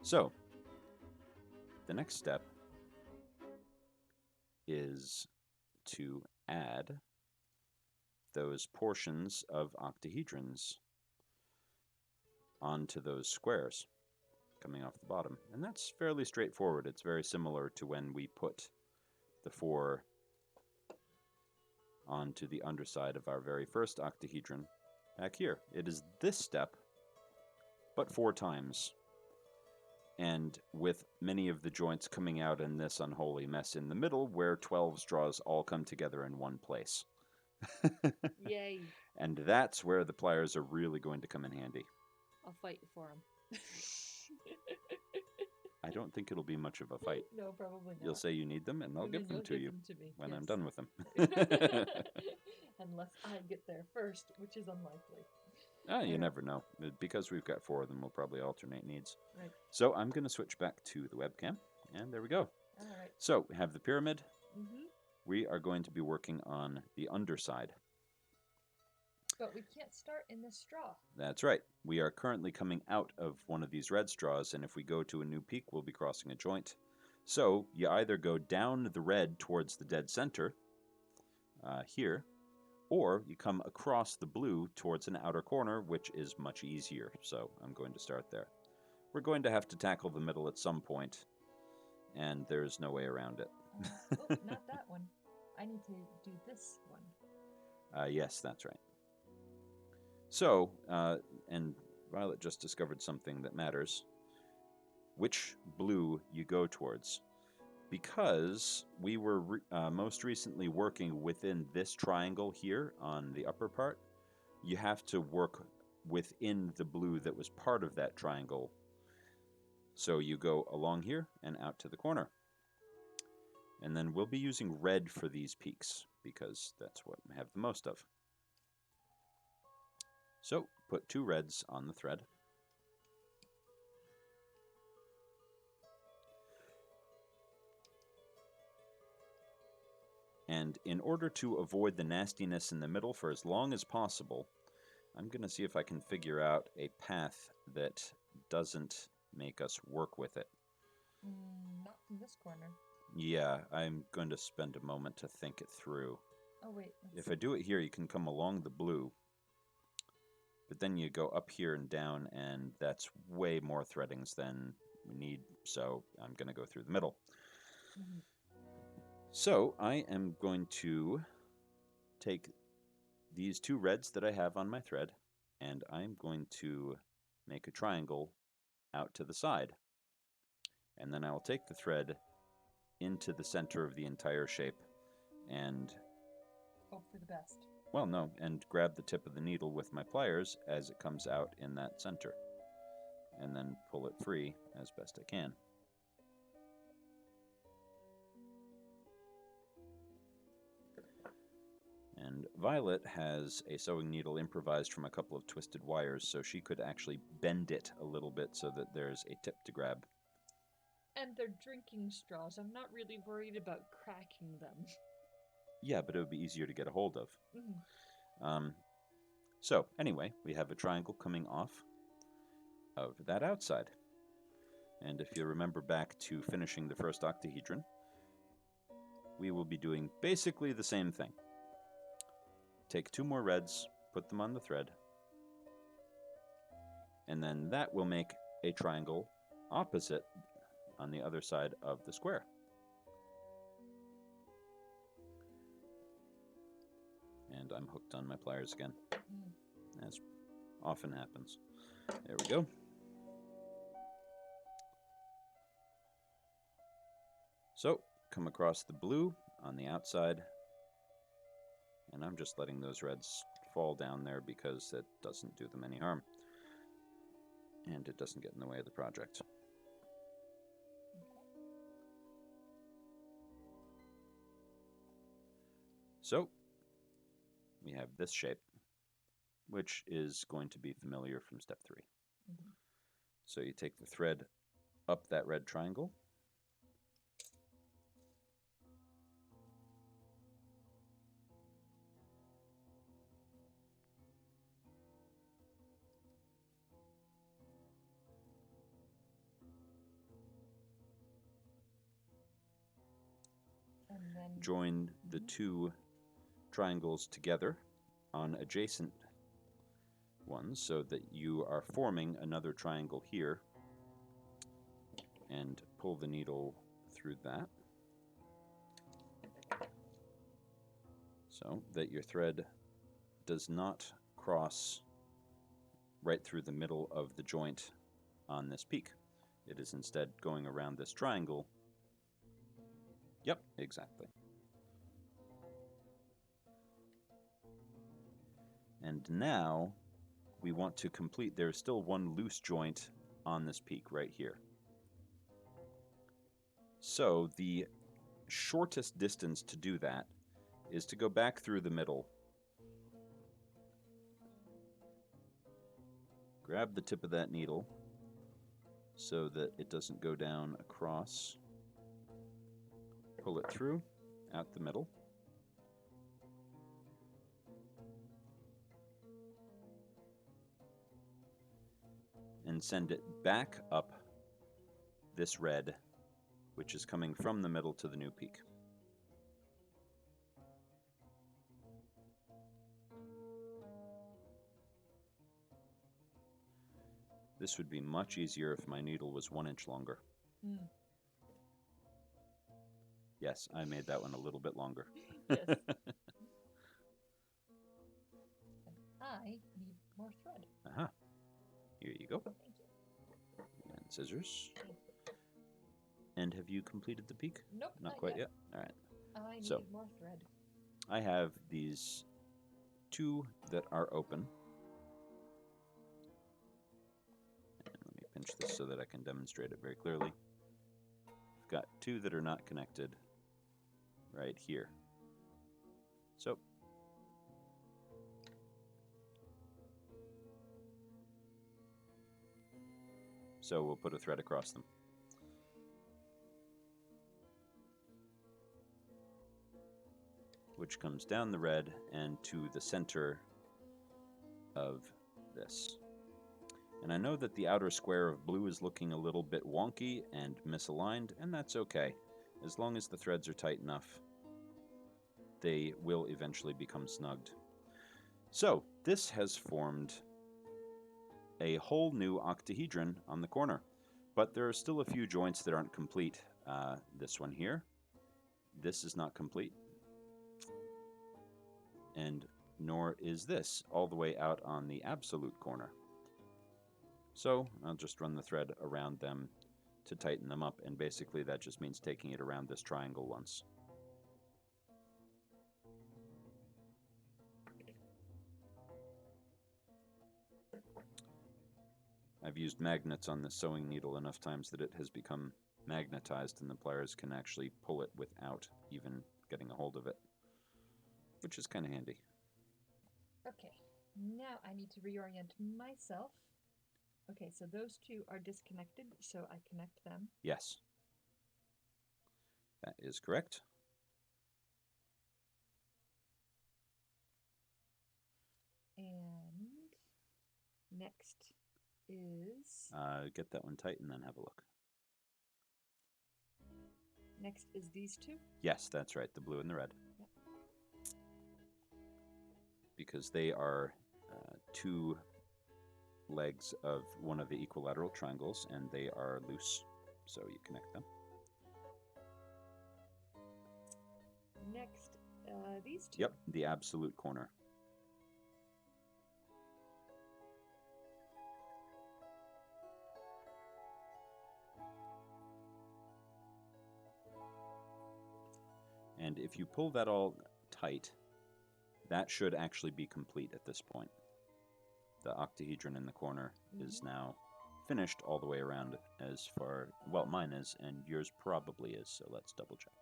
So, the next step is to add those portions of octahedrons onto those squares coming off the bottom. And that's fairly straightforward. It's very similar to when we put the 4 onto the underside of our very first octahedron back here. It is this step, but 4 times. And with many of the joints coming out in this unholy mess in the middle where 12 straws all come together in one place. Yay. And that's where the pliers are really going to come in handy. I'll fight for them. I don't think it'll be much of a fight. No, probably not. You'll say you need them, and I'll give them to you when I'm done with them. Unless I get there first, which is unlikely. You never know. Because we've got 4 of them, we'll probably alternate needs. Right. So I'm going to switch back to the webcam, and there we go. All right. So we have the pyramid. Mm-hmm. We are going to be working on the underside. But we can't start in this straw. That's right. We are currently coming out of one of these red straws, and if we go to a new peak, we'll be crossing a joint. So you either go down the red towards the dead center, here, or you come across the blue towards an outer corner, which is much easier. So I'm going to start there. We're going to have to tackle the middle at some point, and there's no way around it. Not that one. I need to do this one. Yes, that's right. So, and Violet just discovered something that matters. Which blue you go towards. Because we were most recently working within this triangle here on the upper part, you have to work within the blue that was part of that triangle. So you go along here and out to the corner. And then we'll be using red for these peaks, because that's what we have the most of. So, put 2 reds on the thread. And in order to avoid the nastiness in the middle for as long as possible, I'm going to see if I can figure out a path that doesn't make us work with it. Not from this corner. Yeah, I'm going to spend a moment to think it through. Oh, wait. If I do it here, you can come along the blue. But then you go up here and down, and that's way more threadings than we need, so I'm going to go through the middle. Mm-hmm. So I am going to take these 2 reds that I have on my thread, and I'm going to make a triangle out to the side. And then I will take the thread into the center of the entire shape and hope for the best. Well, no, and grab the tip of the needle with my pliers as it comes out in that center, and then pull it free as best I can. And Violet has a sewing needle improvised from a couple of twisted wires, so she could actually bend it a little bit so that there's a tip to grab. And they're drinking straws. I'm not really worried about cracking them. Yeah, but it would be easier to get a hold of. Mm-hmm. So, anyway, we have a triangle coming off of that outside. And if you remember back to finishing the first octahedron, we will be doing basically the same thing. take 2 more reds, put them on the thread, and then that will make a triangle opposite on the other side of the square. And I'm hooked on my pliers again, as often happens. There we go. So, come across the blue on the outside, and I'm just letting those reds fall down there because it doesn't do them any harm, and it doesn't get in the way of the project. So, we have this shape, which is going to be familiar from step 3. Mm-hmm. So you take the thread up that red triangle, And then join the 2 triangles together on adjacent ones so that you are forming another triangle here, and pull the needle through that so that your thread does not cross right through the middle of the joint on this peak. It is instead going around this triangle. Yep, exactly. And now we want to complete, there's still one loose joint on this peak right here. So the shortest distance to do that is to go back through the middle, grab the tip of that needle so that it doesn't go down across, pull it through, out the middle, and send it back up this red, which is coming from the middle to the new peak. This would be much easier if my needle was 1 inch longer. Mm. Yes, I made that one a little bit longer. Yes. I need more thread. Uh-huh. Here you go. Thank you. And scissors. Thank you. And have you completed the peak? Nope, Not quite yet. All right. I need So- more thread. I have these 2 that are open. And let me pinch this so that I can demonstrate it very clearly. I've got 2 that are not connected right here. So we'll put a thread across them. Which comes down the red and to the center of this. And I know that the outer square of blue is looking a little bit wonky and misaligned, and that's okay. As long as the threads are tight enough, they will eventually become snugged. So this has formed a whole new octahedron on the corner, but there are still a few joints that aren't complete. This one here, this is not complete, and nor is this all the way out on the absolute corner. So I'll just run the thread around them to tighten them up, and basically that just means taking it around this triangle once. I've used magnets on this sewing needle enough times that it has become magnetized and the pliers can actually pull it without even getting a hold of it, which is kind of handy. Okay, now I need to reorient myself. Okay, so those 2 are disconnected, so I connect them. Yes, that is correct. And next is Get that one tight and then have a look. next is these 2. Yes, that's right, the blue and the red. Yep. because they are two legs of one of the equilateral triangles, and they are loose, so you connect them. Next, these two. Yep, the absolute corner. And if you pull that all tight, that should actually be complete at this point. The octahedron in the corner is now finished all the way around as far, well, mine is, and yours probably is, so let's double check.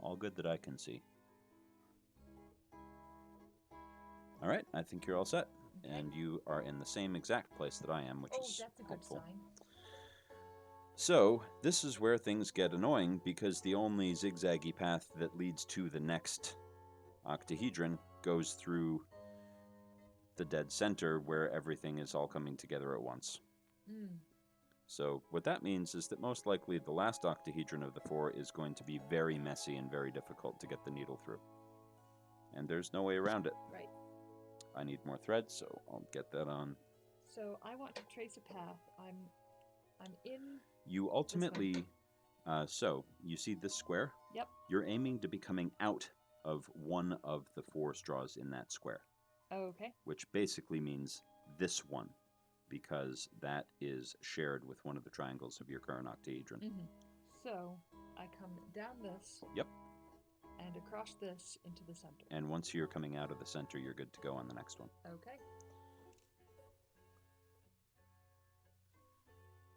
All good that I can see. All right, I think you're all set. Okay. And you are in the same exact place that I am, which is that's a helpful. good sign. So, this is where things get annoying, because the only zigzaggy path that leads to the next octahedron goes through the dead center where everything is all coming together at once. So what that means is that most likely the last octahedron of the 4 is going to be very messy and very difficult to get the needle through. And there's no way around it. Right. I need more thread, so I'll get that on. So I want to trace a path. I'm in. You ultimately, so you see this square? Yep. You're aiming to be coming out of one of the 4 straws in that square. Okay. Which basically means this one, because that is shared with one of the triangles of your current octahedron. So I come down this. Yep. And across this into the center. And once you're coming out of the center, you're good to go on the next one. Okay.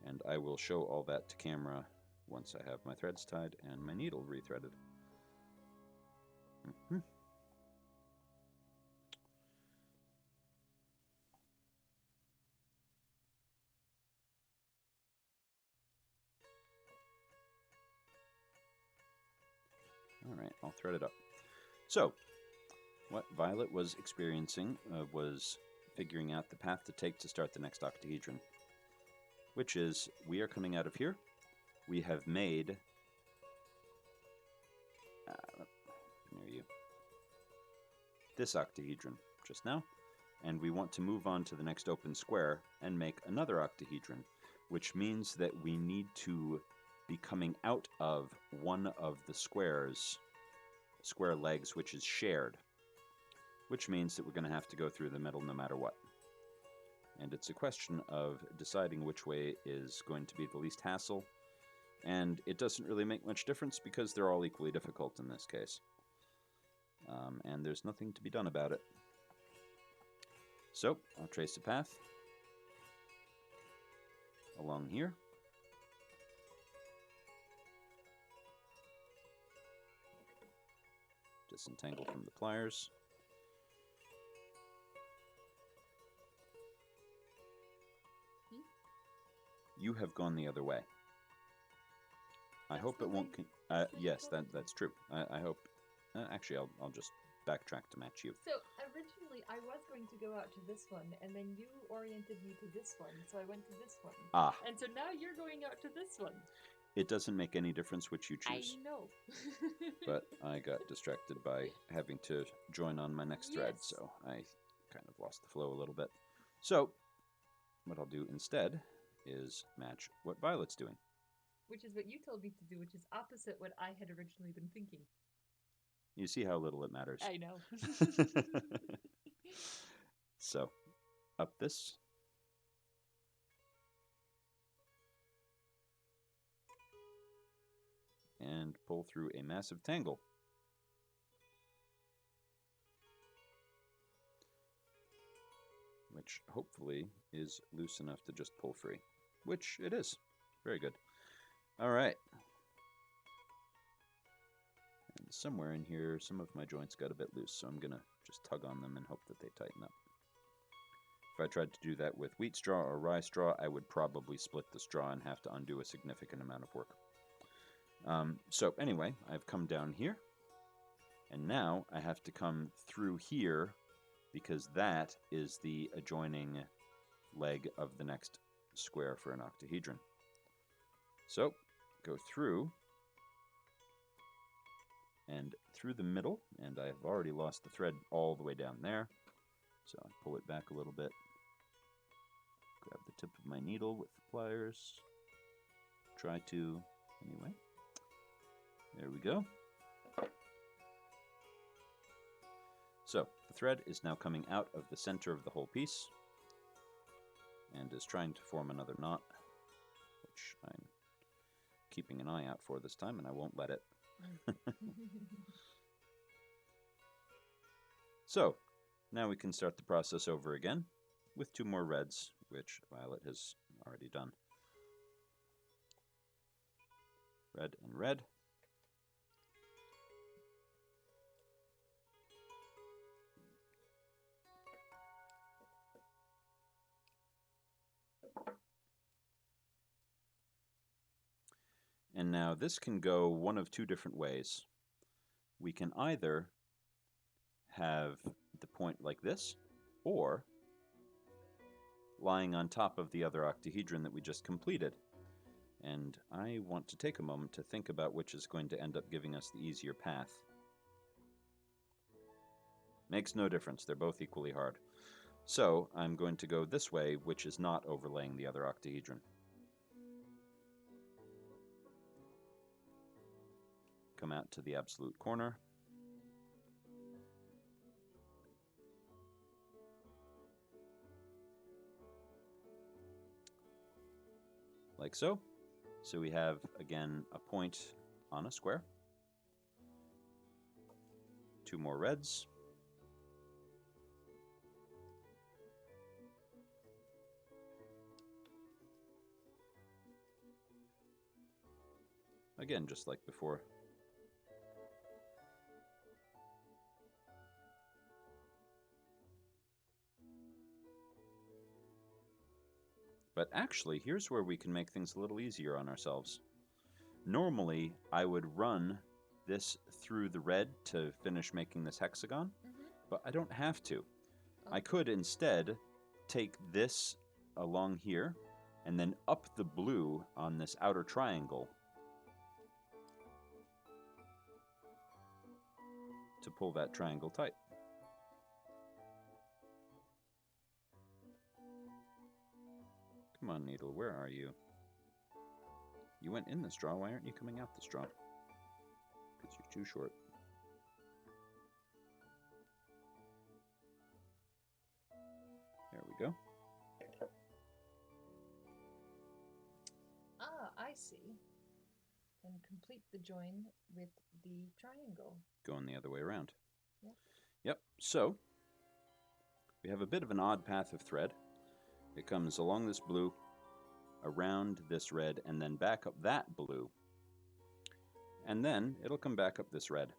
And I will show all that to camera once I have my threads tied and my needle rethreaded. All right, I'll thread it up. So, what Violet was experiencing was figuring out the path to take to start the next octahedron, which is, we are coming out of here. We have made, near you, this octahedron just now, and we want to move on to the next open square and make another octahedron, which means that we need to be coming out of one of the square legs, which is shared, which means that we're going to have to go through the middle no matter what. And it's a question of deciding which way is going to be the least hassle, and it doesn't really make much difference because they're all equally difficult in this case. And there's nothing to be done about it. So, I'll trace a path along here. Disentangle from the pliers. You have gone the other way. I hope it won't. Yes, that's true. I hope. Actually, I'll just backtrack to match you. So originally, I was going to go out to this one, and then you oriented me to this one, so I went to this one. Ah. And so now you're going out to this one. It doesn't make any difference which you choose. I know. But I got distracted by having to join on my next thread, Yes. so I kind of lost the flow a little bit. So, what I'll do instead is match what Violet's doing. Which is what you told me to do, which is opposite what I had originally been thinking. You see how little it matters. I know. So, up this. And pull through a massive tangle. Which hopefully is loose enough to just pull free. Which it is. Very good. All right. And somewhere in here, some of my joints got a bit loose, so I'm going to just tug on them and hope that they tighten up. If I tried to do that with wheat straw or rye straw, I would probably split the straw and have to undo a significant amount of work. So anyway, I've come down here, and now I have to come through here because that is the adjoining leg of the next square for an octahedron. So, go through and through the middle, and I've already lost the thread all the way down there. So I pull it back a little bit, grab the tip of my needle with the pliers, try to, anyway. There we go. So the thread is now coming out of the center of the whole piece and is trying to form another knot, which I'm keeping an eye out for this time, and I won't let it. So now we can start the process over again with 2 more reds, which Violet has already done. Red and red. And now this can go one of 2 different ways. We can either have the point like this, or lying on top of the other octahedron that we just completed. And I want to take a moment to think about which is going to end up giving us the easier path. Makes no difference, they're both equally hard. So I'm going to go this way, which is not overlaying the other octahedron. Come out to the absolute corner. Like so. So we have, again, a point on a square. 2 more reds. Again, just like before. But actually, here's where we can make things a little easier on ourselves. Normally, I would run this through the red to finish making this hexagon, but I don't have to. I could instead take this along here and then up the blue on this outer triangle to pull that triangle tight. Come on, needle, where are you? You went in the straw, why aren't you coming out the straw? Because you're too short. There we go. Ah, I see. And complete the join with the triangle. Going the other way around. Yep. Yep, so we have a bit of an odd path of thread. It comes along this blue, around this red, and then back up that blue. And then it'll come back up this red.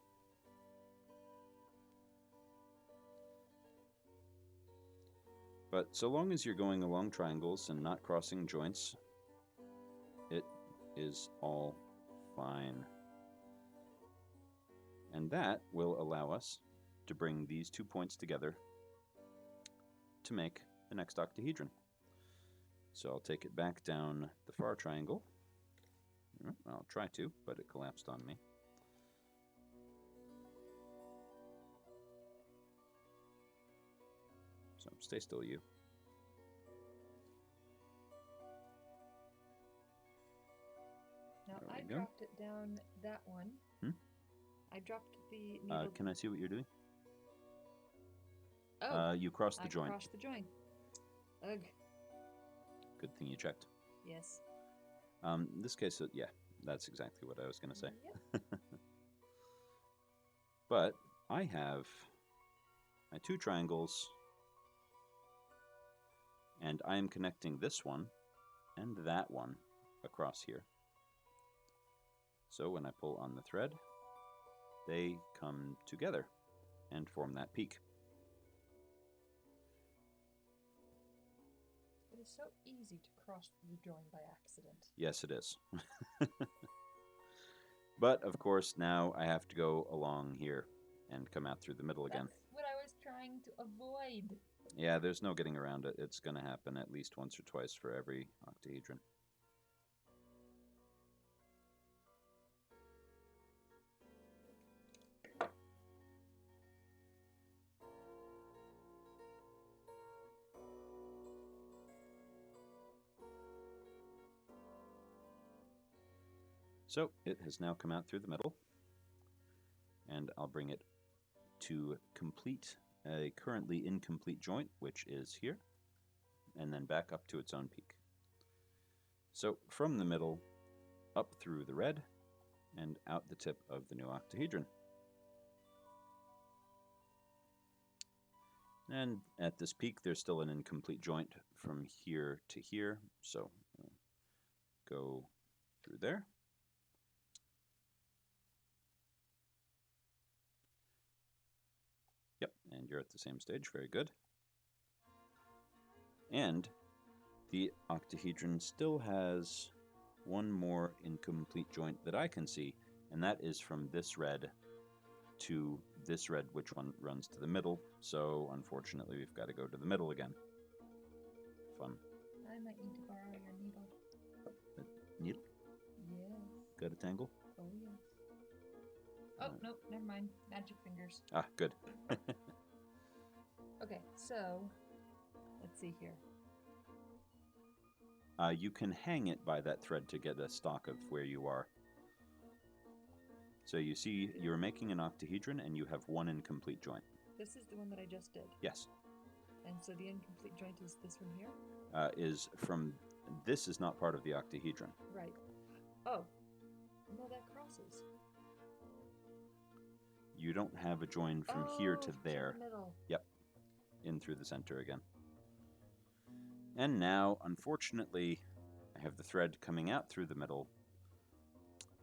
But so long as you're going along triangles and not crossing joints, it is all fine. And that will allow us to bring these 2 points together to make the next octahedron. So I'll take it back down the far triangle. I'll try to, but it collapsed on me. So stay still, you. Now There I we go. dropped it down that one. I dropped the needle. Can I see what you're doing? Oh, you crossed the I joint. crossed the join. Ugh. Good thing you checked. Yes. In this case, yeah, that's exactly what I was going to say. Yep. But I have my 2 triangles, and I am connecting this one and that one across here. So when I pull on the thread, they come together and form that peak. It is so easy to cross the join by accident. Yes, it is. But, of course, now I have to go along here and come out through the middle again. That's what I was trying to avoid. Yeah, there's no getting around it. It's going to happen at least once or twice for every octahedron. So it has now come out through the middle, and I'll bring it to complete a currently incomplete joint, which is here, and then back up to its own peak. So from the middle, up through the red, and out the tip of the new octahedron. And at this peak, there's still an incomplete joint from here to here, so we'll go through there. Yep, and you're at the same stage. Very good. And the octahedron still has one more incomplete joint that I can see, and that is from this red to this red, which one runs to the middle. So unfortunately, we've got to go to the middle again. Fun. I might need to borrow your needle. Needle? Yes. Got a tangle? Oh, yes. Oh, no, never mind. Magic fingers. Ah, good. Okay, so let's see here. You can hang it by that thread to get a stock of where you are. So you see, you're making an octahedron and you have one incomplete joint. This is the one that I just did. Yes. And so the incomplete joint is this one here? This is not part of the octahedron. Right. Oh. No, that crosses. You don't have a join from here to there. To the middle. Yep. In through the center again. And now, unfortunately, I have the thread coming out through the middle,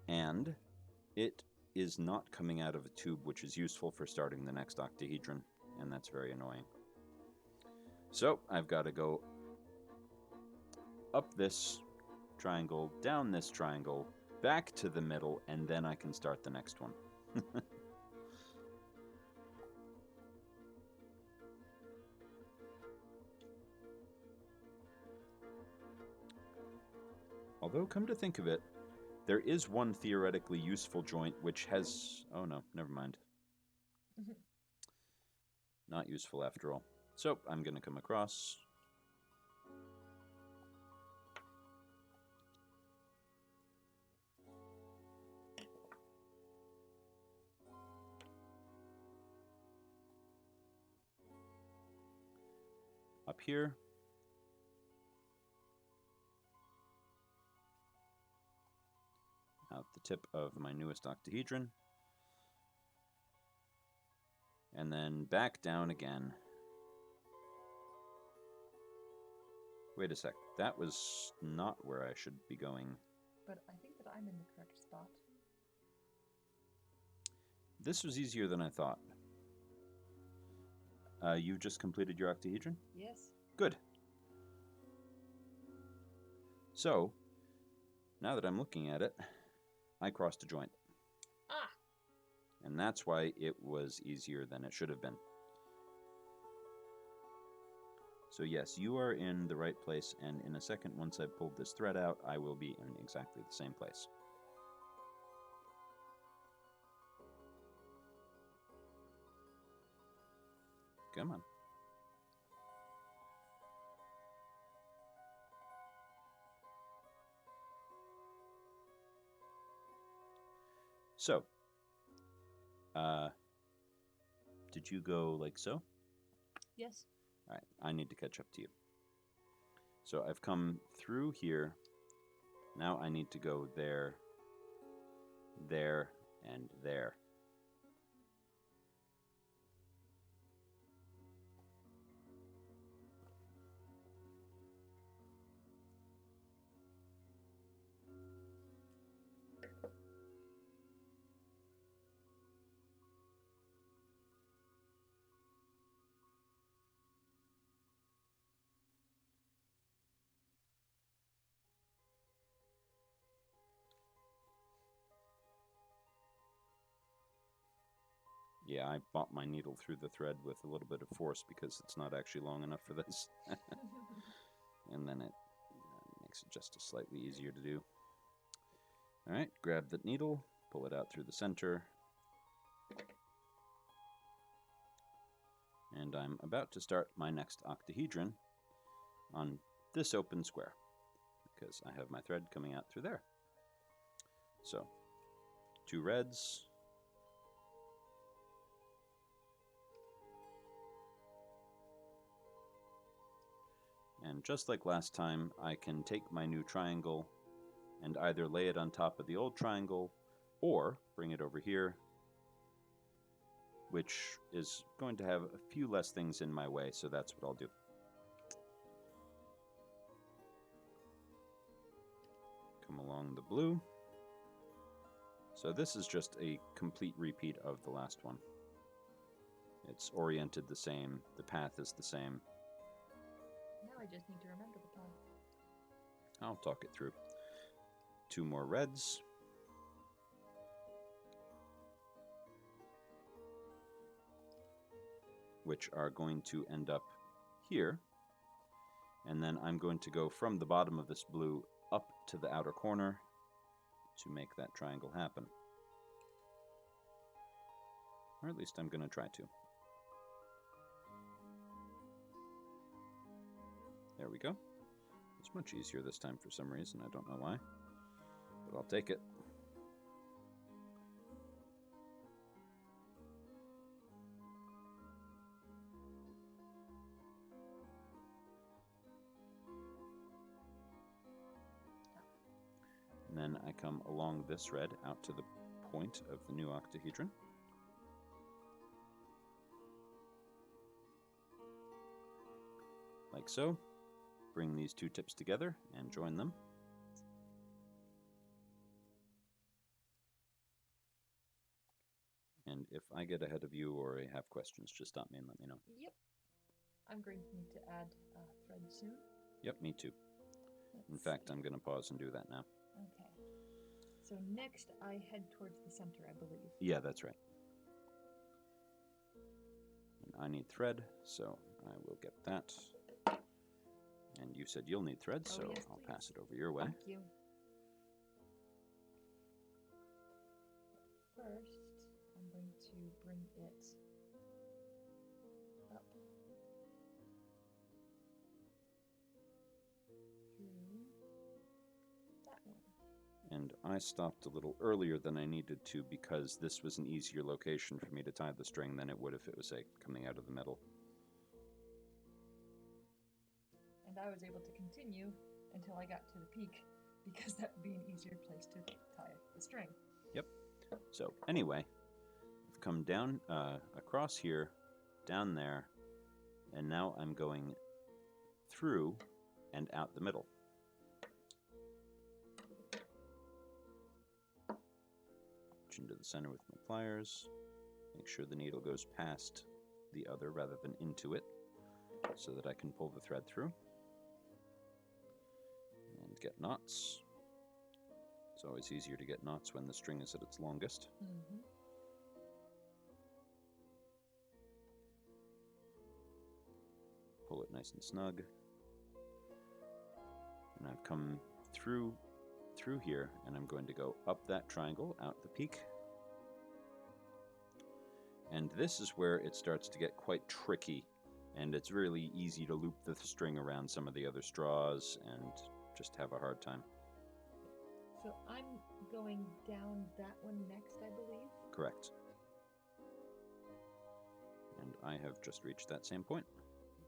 and it is not coming out of a tube, which is useful for starting the next octahedron, and that's very annoying. So I've got to go up this triangle, down this triangle, back to the middle, and then I can start the next one. Although, come to think of it, there is one theoretically useful joint which has... Oh no, never mind. Not useful after all. So, I'm going to come across. Up here. Out the tip of my newest octahedron. And then back down again. Wait a sec, that was not where I should be going. But I think that I'm in the correct spot. This was easier than I thought. You just completed your octahedron? Yes. Good. So, now that I'm looking at it, I crossed a joint. Ah! And that's why it was easier than it should have been. So yes, you are in the right place, and in a second, once I've pulled this thread out, I will be in exactly the same place. Come on. So, did you go like so? Yes. All right, I need to catch up to you. So I've come through here. Now I need to go there, there, and there. Yeah, I bought my needle through the thread with a little bit of force because it's not actually long enough for this. And then it makes it just slightly easier to do. All right, grab the needle, pull it out through the center. And I'm about to start my next octahedron on this open square because I have my thread coming out through there. So 2 reds. And just like last time, I can take my new triangle and either lay it on top of the old triangle or bring it over here, which is going to have a few less things in my way, so that's what I'll do. Come along the blue. So this is just a complete repeat of the last one. It's oriented the same, the path is the same. Now I just need to remember the path. I'll talk it through. 2 more reds. Which are going to end up here. And then I'm going to go from the bottom of this blue up to the outer corner to make that triangle happen. Or at least I'm going to try to. There we go. It's much easier this time for some reason. I don't know why. But I'll take it. And then I come along this red out to the point of the new octahedron. Like so. Bring these 2 tips together and join them. And if I get ahead of you or I have questions, just stop me and let me know. Yep. I'm going to need to add a thread soon. Yep, me too. In fact, I'm going to pause and do that now. Okay. So next I head towards the center, I believe. Yeah, that's right. And I need thread, so I will get that. And you said you'll need thread, so yes, I'll please. pass it over your way. Thank you. First, I'm going to bring it up through that one. And I stopped a little earlier than I needed to because this was an easier location for me to tie the string than it would if it was, say, coming out of the middle. And I was able to continue until I got to the peak because that would be an easier place to tie the string. Yep. So anyway, I've come down across here, down there, and now I'm going through and out the middle. Reach into the center with my pliers. Make sure the needle goes past the other rather than into it so that I can pull the thread through. And get knots. It's always easier to get knots when the string is at its longest. Mm-hmm. Pull it nice and snug. And I've come through here, and I'm going to go up that triangle, out the peak. And this is where it starts to get quite tricky, and it's really easy to loop the string around some of the other straws and just have a hard time. So I'm going down that one next, I believe. Correct. And I have just reached that same point,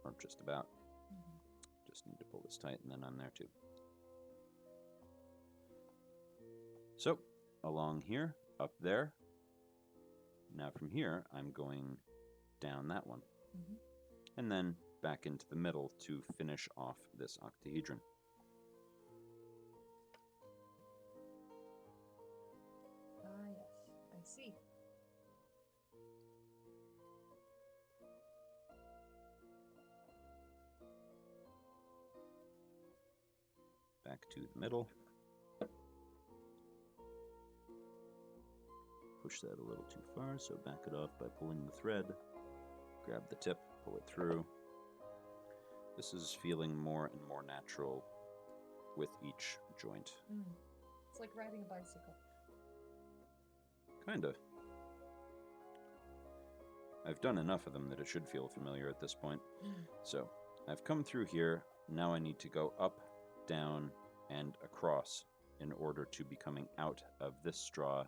or just about. Mm-hmm. Just need to pull this tight, and then I'm there too. So, along here, up there. Now from here, I'm going down that one. Mm-hmm. And then back into the middle to finish off this octahedron. Ah, yes, I see. Back to the middle. Push that a little too far, so back it off by pulling the thread. Grab the tip, pull it through. This is feeling more and more natural with each joint. It's like riding a bicycle. Kind of. I've done enough of them that it should feel familiar at this point. So, I've come through here. Now I need to go up, down, and across in order to be coming out of this straw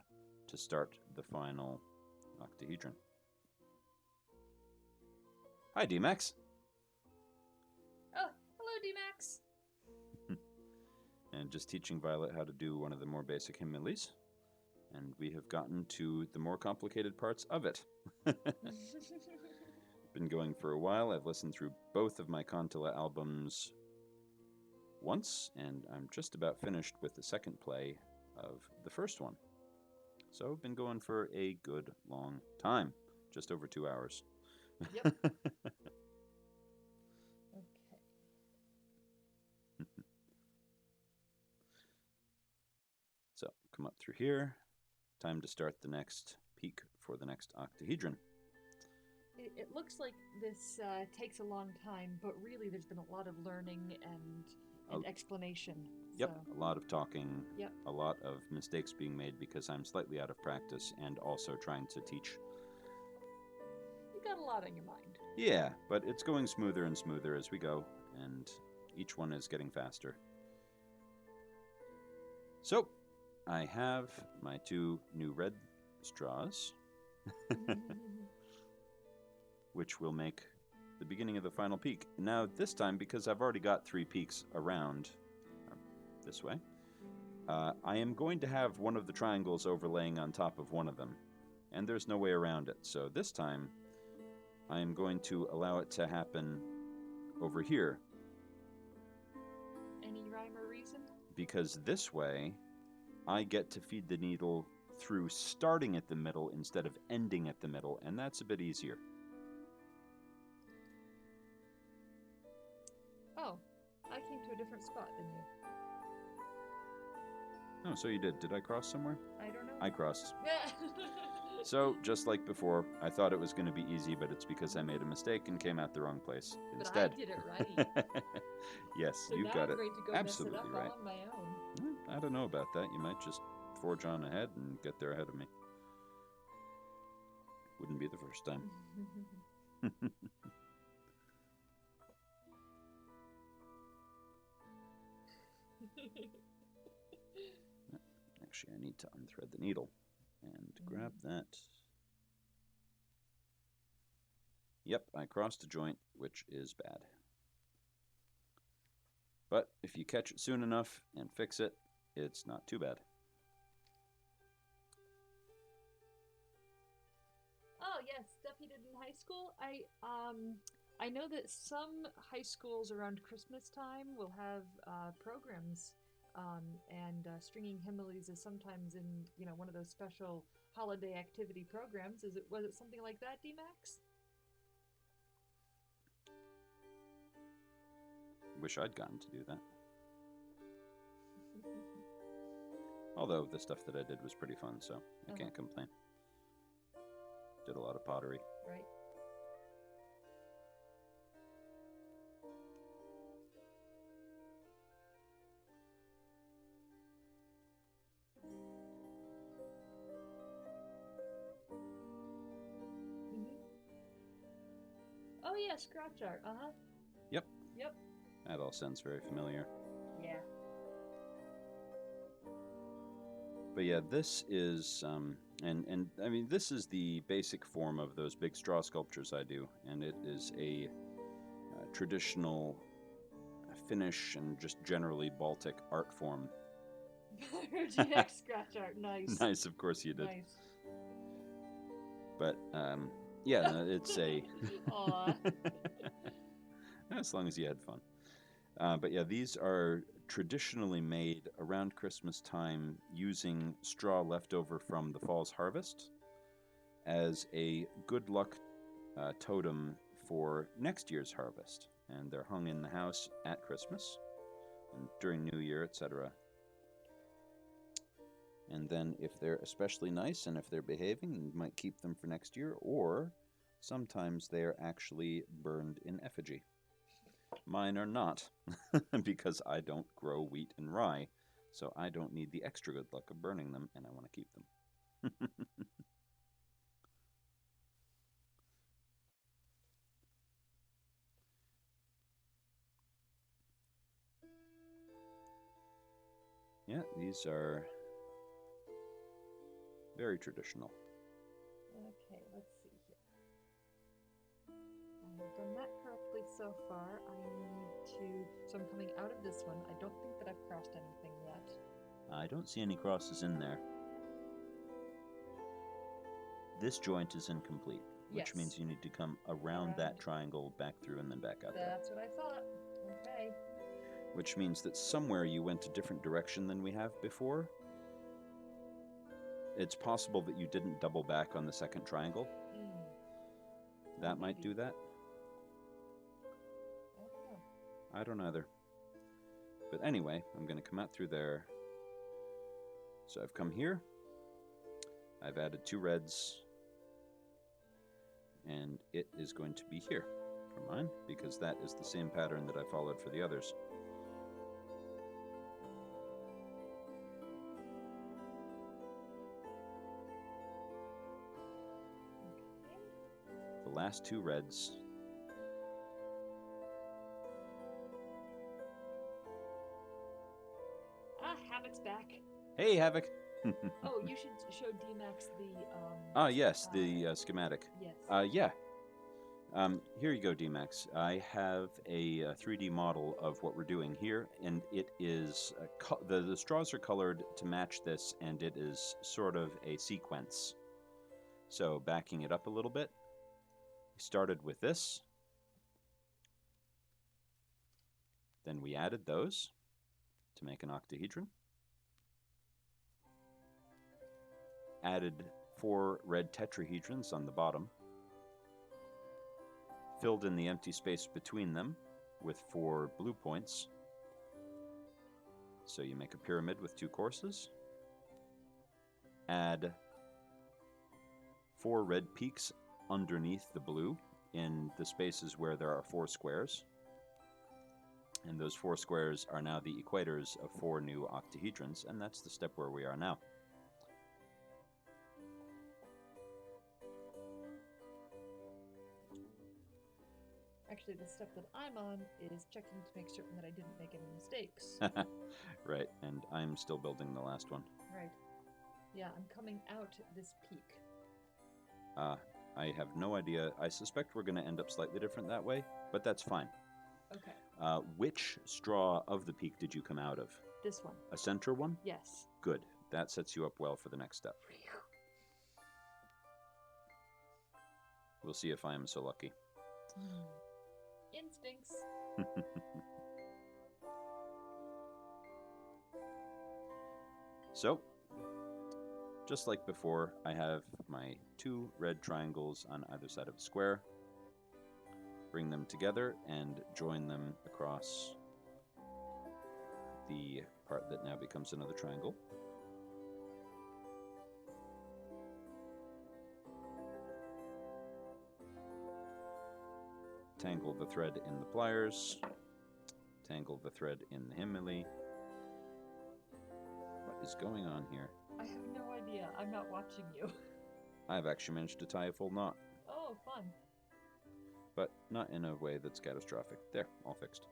to start the final octahedron. Hi, D-Max. Oh, hello, D-Max. And just teaching Violet how to do one of the more basic Himmelis. And we have gotten to the more complicated parts of it. Been going for a while. I've listened through both of my Kontala albums once, and I'm just about finished with the second play of the first one. So I've been going for a good long time, just over 2 hours. Yep. Okay. So come up through here. Time to start the next peak for the next octahedron. It looks like this takes a long time, but really there's been a lot of learning and explanation. Yep, So. a lot of talking, Yep. a lot of mistakes being made because I'm slightly out of practice and also trying to teach. You got a lot on your mind. Yeah, but it's going smoother and smoother as we go, and each one is getting faster. So, I have my 2 new red straws, which will make the beginning of the final peak. Now, this time, because I've already got 3 peaks around this way, I am going to have one of the triangles overlaying on top of one of them, and there's no way around it. So this time, I am going to allow it to happen over here. Any rhyme or reason? Because this way, I get to feed the needle through starting at the middle instead of ending at the middle, and that's a bit easier. Oh, I came to a different spot than you. Oh, so you did. Did I cross somewhere? I don't know. I crossed. So, just like before, I thought it was going to be easy, but it's because I made a mistake and came out the wrong place instead. But I did it right. Yes, So you now got I'm it. going to go Absolutely mess it up right. all on my own. I don't know about that. You might just forge on ahead and get there ahead of me. Wouldn't be the first time. Actually, I need to unthread the needle and grab that. Yep, I crossed a joint, which is bad. But if you catch it soon enough and fix it, it's not too bad. Oh yes, stuff you did in high school. I know that some high schools around Christmas time will have programs, and stringing Himmelis is sometimes in one of those special holiday activity programs. Was it something like that, D-Max? Wish I'd gotten to do that. Although the stuff that I did was pretty fun, so I can't complain. Did a lot of pottery. Right. Oh yeah, scratch art. Yep. Yep. That all sounds very familiar. Yeah. But yeah, this is, and I mean, this is the basic form of those big straw sculptures I do, and it is a traditional Finnish and just generally Baltic art form. GX scratch art, nice. Nice, of course you did. Nice. But yeah, it's a. Aw. As long as you had fun. But yeah, these are traditionally made around Christmas time using straw left over from the fall's harvest as a good luck totem for next year's harvest. And they're hung in the house at Christmas and during New Year, etc. And then if they're especially nice and if they're behaving, you might keep them for next year, or sometimes they're actually burned in effigy. Mine are not, because I don't grow wheat and rye, so I don't need the extra good luck of burning them, and I want to keep them. Yeah, these are very traditional. Okay, let's see here. I've done that correctly so far. I need to... So I'm coming out of this one. I don't think that I've crossed anything yet. I don't see any crosses in there. This joint is incomplete, which Yes. means you need to come around that triangle, back through, and then back out there. That's what I thought. Okay. Which means that somewhere you went a different direction than we have before. It's possible that you didn't double back on the second triangle. That might do that. I don't know. I don't either. But anyway, I'm going to come out through there. So I've come here. I've added 2 reds. And it is going to be here for mine, because that is the same pattern that I followed for the others. Okay. The last 2 reds. Ah, Havoc's back. Hey, Havoc! Oh, you should show D-Max the... Ah, yes, the schematic. Yes. Yeah. Here you go, D-Max. I have a 3D model of what we're doing here, and it is... the straws are colored to match this, and it is sort of a sequence. So, backing it up a little bit, we started with this. Then we added those to make an octahedron. Added 4 red tetrahedrons on the bottom. Filled in the empty space between them with 4 blue points. So you make a pyramid with 2 courses. Add 4 red peaks underneath the blue in the spaces where there are 4 squares. And those 4 squares are now the equators of 4 new octahedrons, and that's the step where we are now. Actually, the step that I'm on is checking to make certain that I didn't make any mistakes. Right, and I'm still building the last one. Right. Yeah, I'm coming out this peak. I have no idea. I suspect we're going to end up slightly different that way, but that's fine. Okay. Which straw of the peak did you come out of? This one. A center one? Yes. Good. That sets you up well for the next step. We'll see if I am so lucky. Instincts. So, just like before, I have my 2 red triangles on either side of a square. Bring them together and join them across the part that now becomes another triangle. Tangle the thread in the pliers. Tangle the thread in the Himmeli. What is going on here? I have no idea. I'm not watching you. I've actually managed to tie a full knot. Oh, fun. But not in a way that's catastrophic. There, all fixed.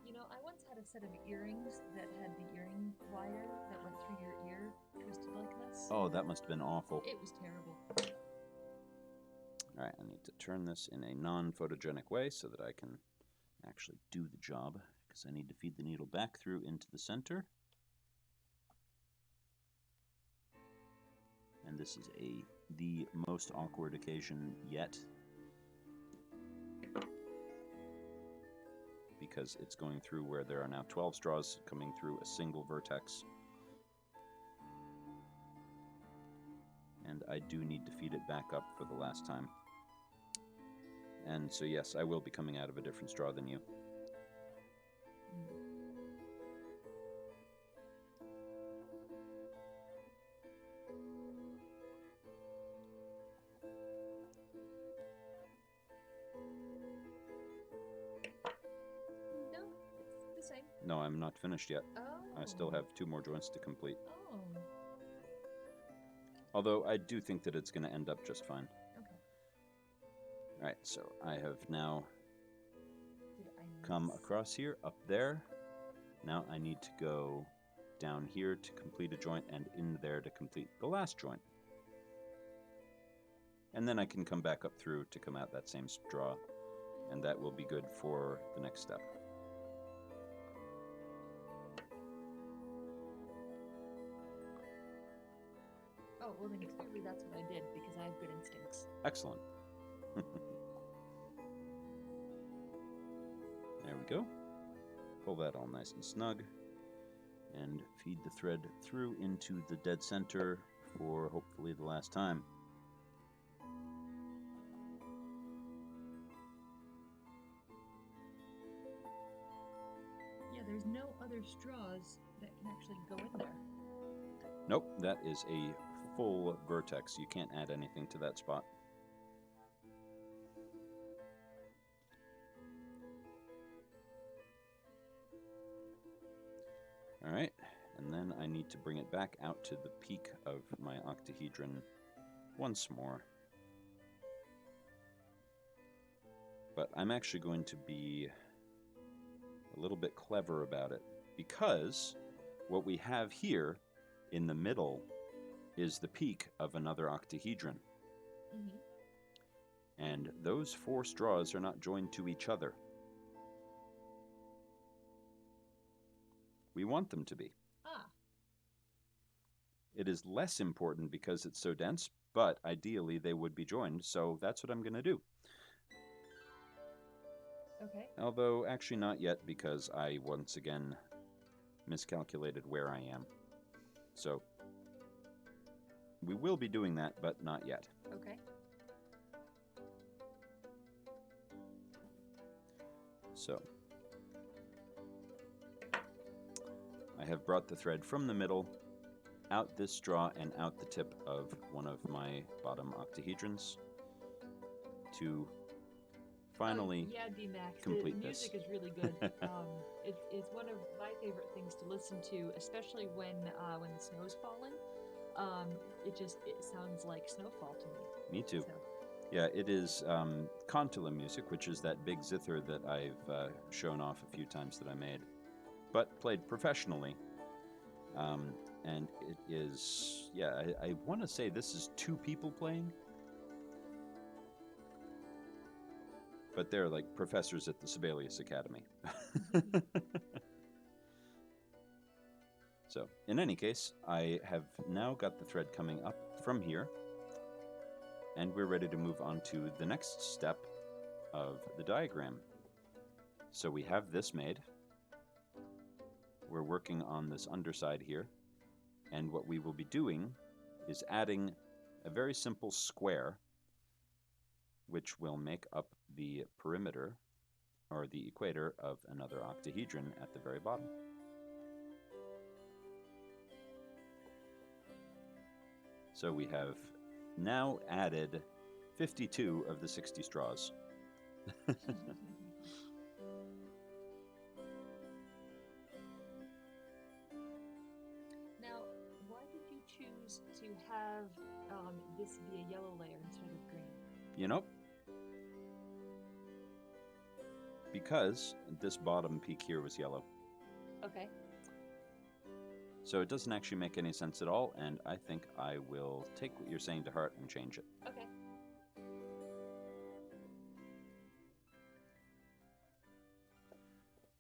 You know, I once had a set of earrings that had the earring wire that went through your ear, twisted like this. Oh, that must have been awful. It was terrible. Alright, I need to turn this in a non-photogenic way so that I can actually do the job, because I need to feed the needle back through into the center. And this is the most awkward occasion yet, because it's going through where there are now 12 straws coming through a single vertex. And I do need to feed it back up for the last time. And so yes, I will be coming out of a different straw than you. No, it's the same. No, I'm not finished yet. Oh. I still have 2 more joints to complete. Oh. Although I do think that it's going to end up just fine. Okay. All right, so I have now Did I come miss? across here, up there. Now I need to go down here to complete a joint and in there to complete the last joint. And then I can come back up through to come out that same straw, and that will be good for the next step. Oh, well then clearly that's what I did because I have good instincts. Excellent. There we go. Pull that all nice and snug, and feed the thread through into the dead center for hopefully the last time. Yeah, there's no other straws that can actually go in there. Nope, that is a full vertex. You can't add anything to that spot. All right, and then I need to bring it back out to the peak of my octahedron once more. But I'm actually going to be a little bit clever about it, because what we have here in the middle is the peak of another octahedron. Mm-hmm. And those 4 straws are not joined to each other. We want them to be. Ah. It is less important because it's so dense, but ideally they would be joined, so that's what I'm going to do. Okay. Although, actually not yet, because I once again miscalculated where I am. So, we will be doing that, but not yet. Okay. So, I have brought the thread from the middle, out this straw, and out the tip of one of my bottom octahedrons to finally yeah, D-Max. complete The music is really good. It's one of my favorite things to listen to, especially when the snow's falling. It sounds like snowfall to me. Me too. So. Yeah, it is Contola music, which is that big zither that I've shown off a few times that I made, but played professionally. And it is, yeah, I want to say this is 2 people playing, but they're like professors at the Sibelius Academy. So, in any case, I have now got the thread coming up from here, and we're ready to move on to the next step of the diagram. So we have this made. We're working on this underside here, and what we will be doing is adding a very simple square, which will make up the perimeter, or the equator, of another octahedron at the very bottom. So we have now added 52 of the 60 straws. Now, why did you choose to have this be a yellow layer instead of green? You know, because this bottom peak here was yellow. Okay. So it doesn't actually make any sense at all, and I think I will take what you're saying to heart and change it. Okay.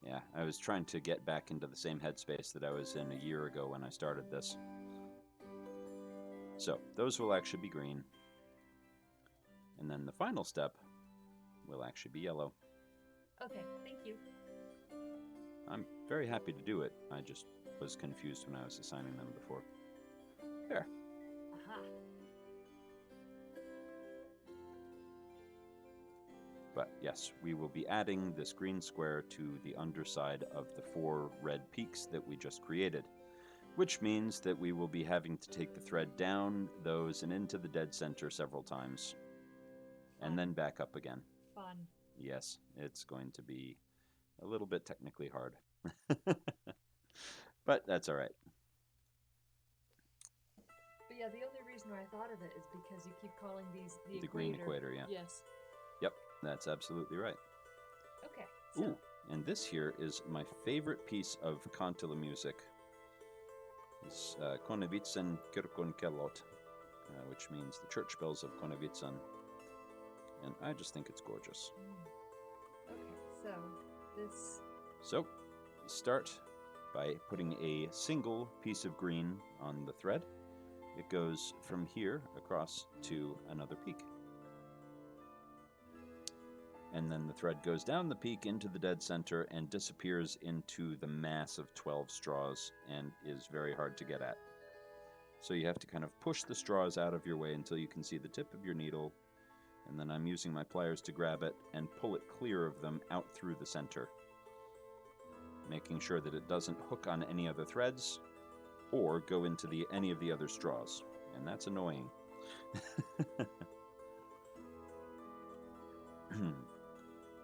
Yeah, I was trying to get back into the same headspace that I was in a year ago when I started this. So, those will actually be green. And then the final step will actually be yellow. Okay, thank you. I'm very happy to do it. I just was confused when I was assigning them before. There. Aha. But yes, we will be adding this green square to the underside of the 4 red peaks that we just created, which means that we will be having to take the thread down those and into the dead center several times, and then back up again. Fun. Yes, it's going to be a little bit technically hard. But that's all right. But yeah, the only reason why I thought of it is because you keep calling these the The equator. green equator, yeah. Yes. Yep, that's absolutely right. Okay. So. Ooh, and this here is my favorite piece of Kantele music. It's Konevitsen kirkonkellot, which means the church bells of Konevitsen. And I just think it's gorgeous. Okay, so this. So, start by putting a single piece of green on the thread. It goes from here across to another peak. And then the thread goes down the peak into the dead center and disappears into the mass of 12 straws and is very hard to get at. So you have to kind of push the straws out of your way until you can see the tip of your needle, and then I'm using my pliers to grab it and pull it clear of them out through the center, making sure that it doesn't hook on any other threads or go into any of the other straws, and that's annoying.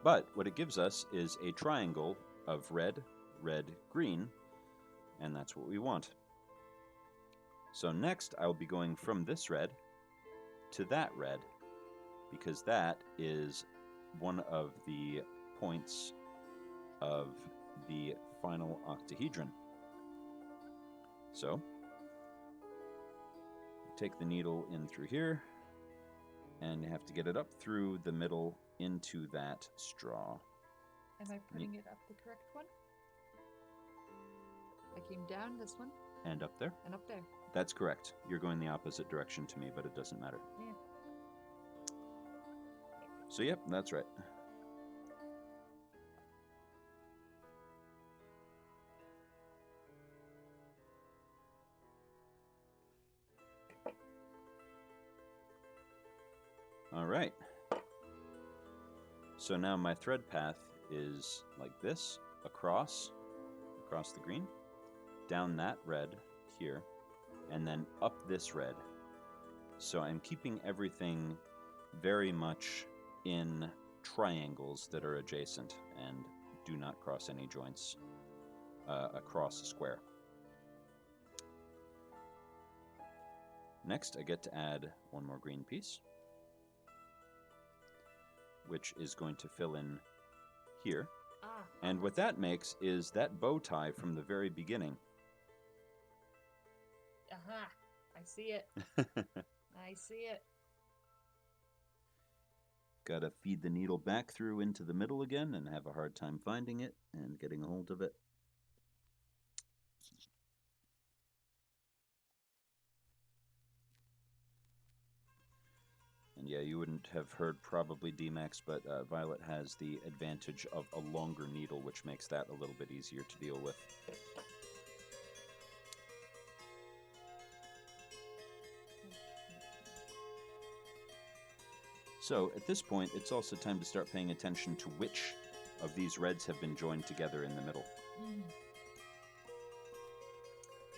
But what it gives us is a triangle of red, red, green, and that's what we want. So next I'll be going from this red to that red, because that is one of the points of the final octahedron. So take the needle in through here, and you have to get it up through the middle into that straw. Am I putting it up the correct one? I came down this one. And up there? And up there. That's correct. You're going the opposite direction to me, but it doesn't matter. Yeah. So, yep, that's right. All right. So now my thread path is like this, across the green, down that red here, and then up this red. So I'm keeping everything very much in triangles that are adjacent and do not cross any joints across a square. Next, I get to add one more green piece, which is going to fill in here. And what that makes is that bow tie from the very beginning. Aha! I see it. I see it. Gotta feed the needle back through into the middle again and have a hard time finding it and getting a hold of it. And yeah, you wouldn't have heard probably D-Max, but Violet has the advantage of a longer needle, which makes that a little bit easier to deal with. So at this point, it's also time to start paying attention to which of these reds have been joined together in the middle.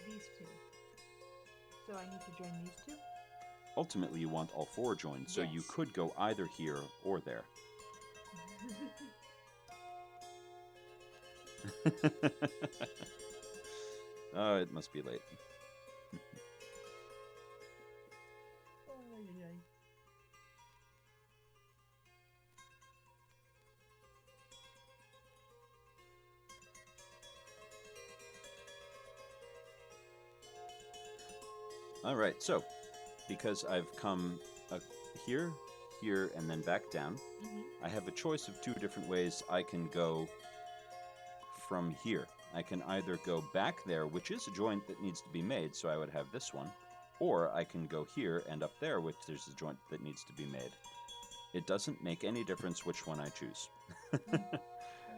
These two. So I need to join these two? Ultimately, you want all four joined, so you could go either here or there. Oh, it must be late. All right, so because I've come here, here, and then back down, I have a choice of two different ways I can go from here. I can either go back there, which is a joint that needs to be made, so I would have this one, or I can go here and up there, which there's a joint that needs to be made. It doesn't make any difference which one I choose.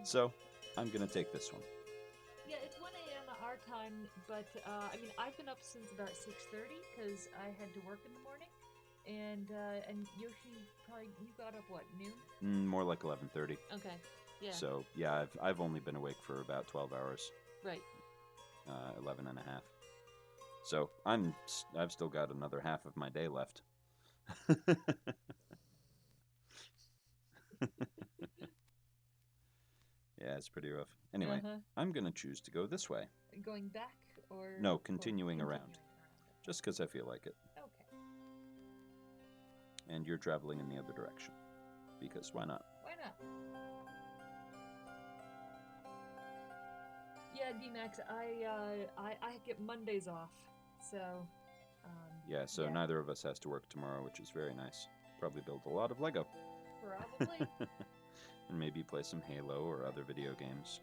So I'm going to take this one. Yeah, it's 1 a.m. our time, but I mean, I've been up since about 6:30 because I had to work in the morning, and Yoshi, probably you got up what, noon? More like 11:30. Okay, yeah. So yeah, I've only been awake for about 12 hours. Right. 11 and a half. So I've still got another half of my day left. Yeah, it's pretty rough. Anyway, I'm going to choose to go this way. Going back or No, or continuing around. Okay. Just because I feel like it. Okay. And you're traveling in the other direction. Because why not? Why not? Yeah, D-Max, I get Mondays off, so Yeah, so yeah. neither of us has to work tomorrow, which is very nice. Probably build a lot of Lego. Probably. And maybe play some Halo or other video games.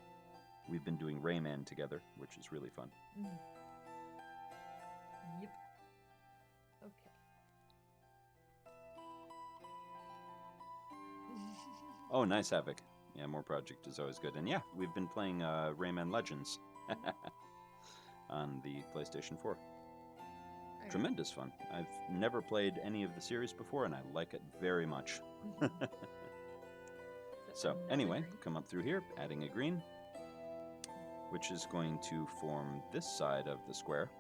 We've been doing Rayman together, which is really fun. Mm. Yep. Okay. Oh, nice, Havoc. Yeah, more Project is always good. And yeah, we've been playing Rayman Legends on the PlayStation 4. Okay. Tremendous fun. I've never played any of the series before, and I like it very much. So, Another anyway, green. come up through here, adding a green, which is going to form this side of the square.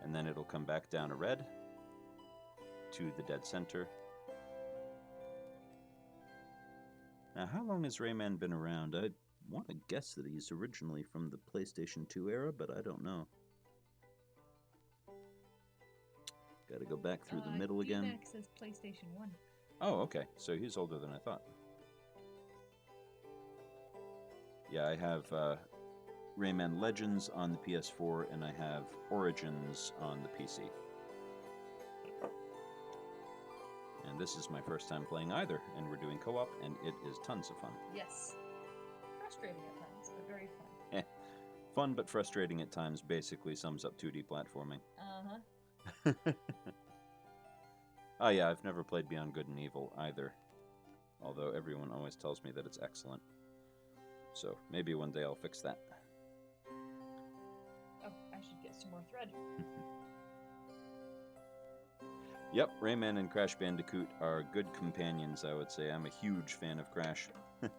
And then it'll come back down a red to the dead center. Now, how long has Rayman been around? I want to guess that he's originally from the PlayStation 2 era, but I don't know. Gotta go back through the middle again. D-Max says PlayStation 1. Oh, okay. So he's older than I thought. Yeah, I have Rayman Legends on the PS4, and I have Origins on the PC. And this is my first time playing either, and we're doing co-op, and it is tons of fun. Yes. Frustrating at times, but very fun. Fun but frustrating at times basically sums up 2D platforming. Uh-huh. Oh yeah, I've never played Beyond Good and Evil either, although everyone always tells me that it's excellent. So maybe one day I'll fix that. Oh, I should get some more thread. Yep, Rayman and Crash Bandicoot are good companions, I would say. I'm a huge fan of Crash. And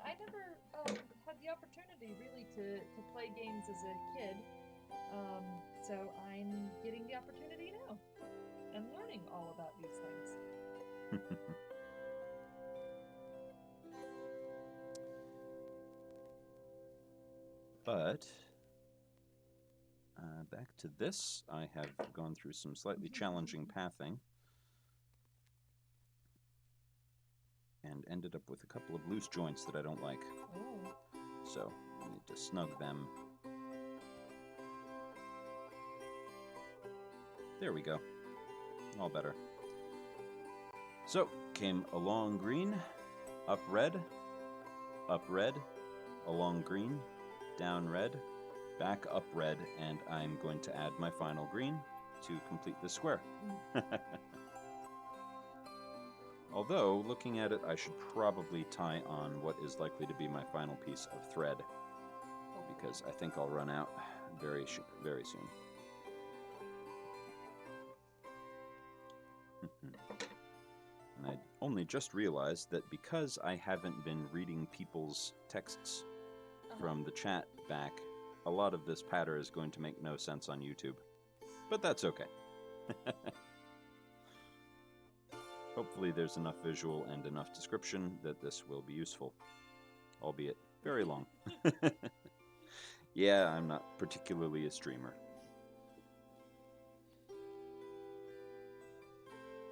I never had the opportunity really to play games as a kid. So I'm getting the opportunity now and learning all about these things. But back to this, I have gone through some slightly challenging pathing and ended up with a couple of loose joints that I don't like. Oh. So I need to snug them. There we go. All better. So, came along green, up red, along green, down red, back up red, and I'm going to add my final green to complete this square. Although, looking at it, I should probably tie on what is likely to be my final piece of thread, because I think I'll run out very soon. And I only just realized that because I haven't been reading people's texts from the chat back, a lot of this patter is going to make no sense on YouTube. But that's okay. Hopefully there's enough visual and enough description that this will be useful, albeit very long. Yeah, I'm not particularly a streamer.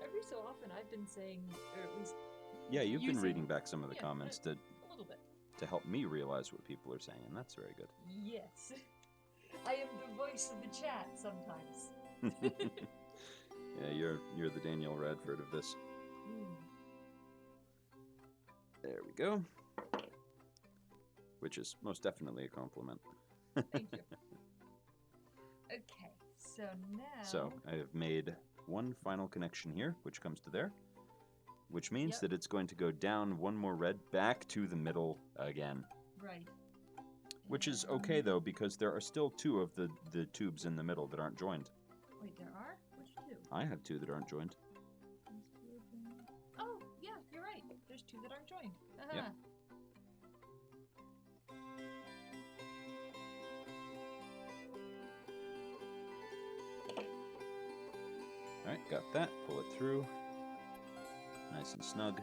Every so often I've been saying, or at least... Yeah, you've been using- reading back some of the comments a little bit. to help me realize what people are saying, and that's very good. Yes. I am the voice of the chat sometimes. Yeah, you're the Daniel Radford of this. There we go. Which is most definitely a compliment. Thank you. Okay, so now... So, I have made one final connection here, which comes to there. Which means that it's going to go down one more red back to the middle again. Right. Which is okay, though, because there are still two of the tubes in the middle that aren't joined. Wait, there are? Which two? I have two that aren't joined. Oh, yeah, you're right. There's two that aren't joined. Uh-huh. Yep. Alright, got that. Pull it through. Nice and snug.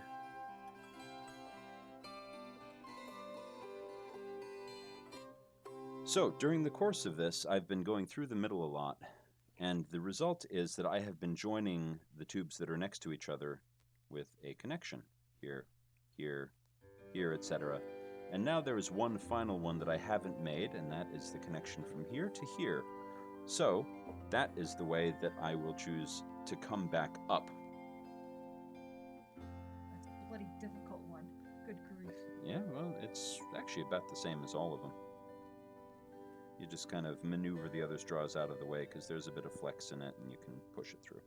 So, during the course of this, I've been going through the middle a lot, and the result is that I have been joining the tubes that are next to each other with a connection here, here, here, etc. And now there is one final one that I haven't made, and that is the connection from here to here. So, that is the way that I will choose to come back up. That's a bloody difficult one. Good grief. Yeah, well, it's actually about the same as all of them. You just kind of maneuver the other straws out of the way because there's a bit of flex in it and you can push it through.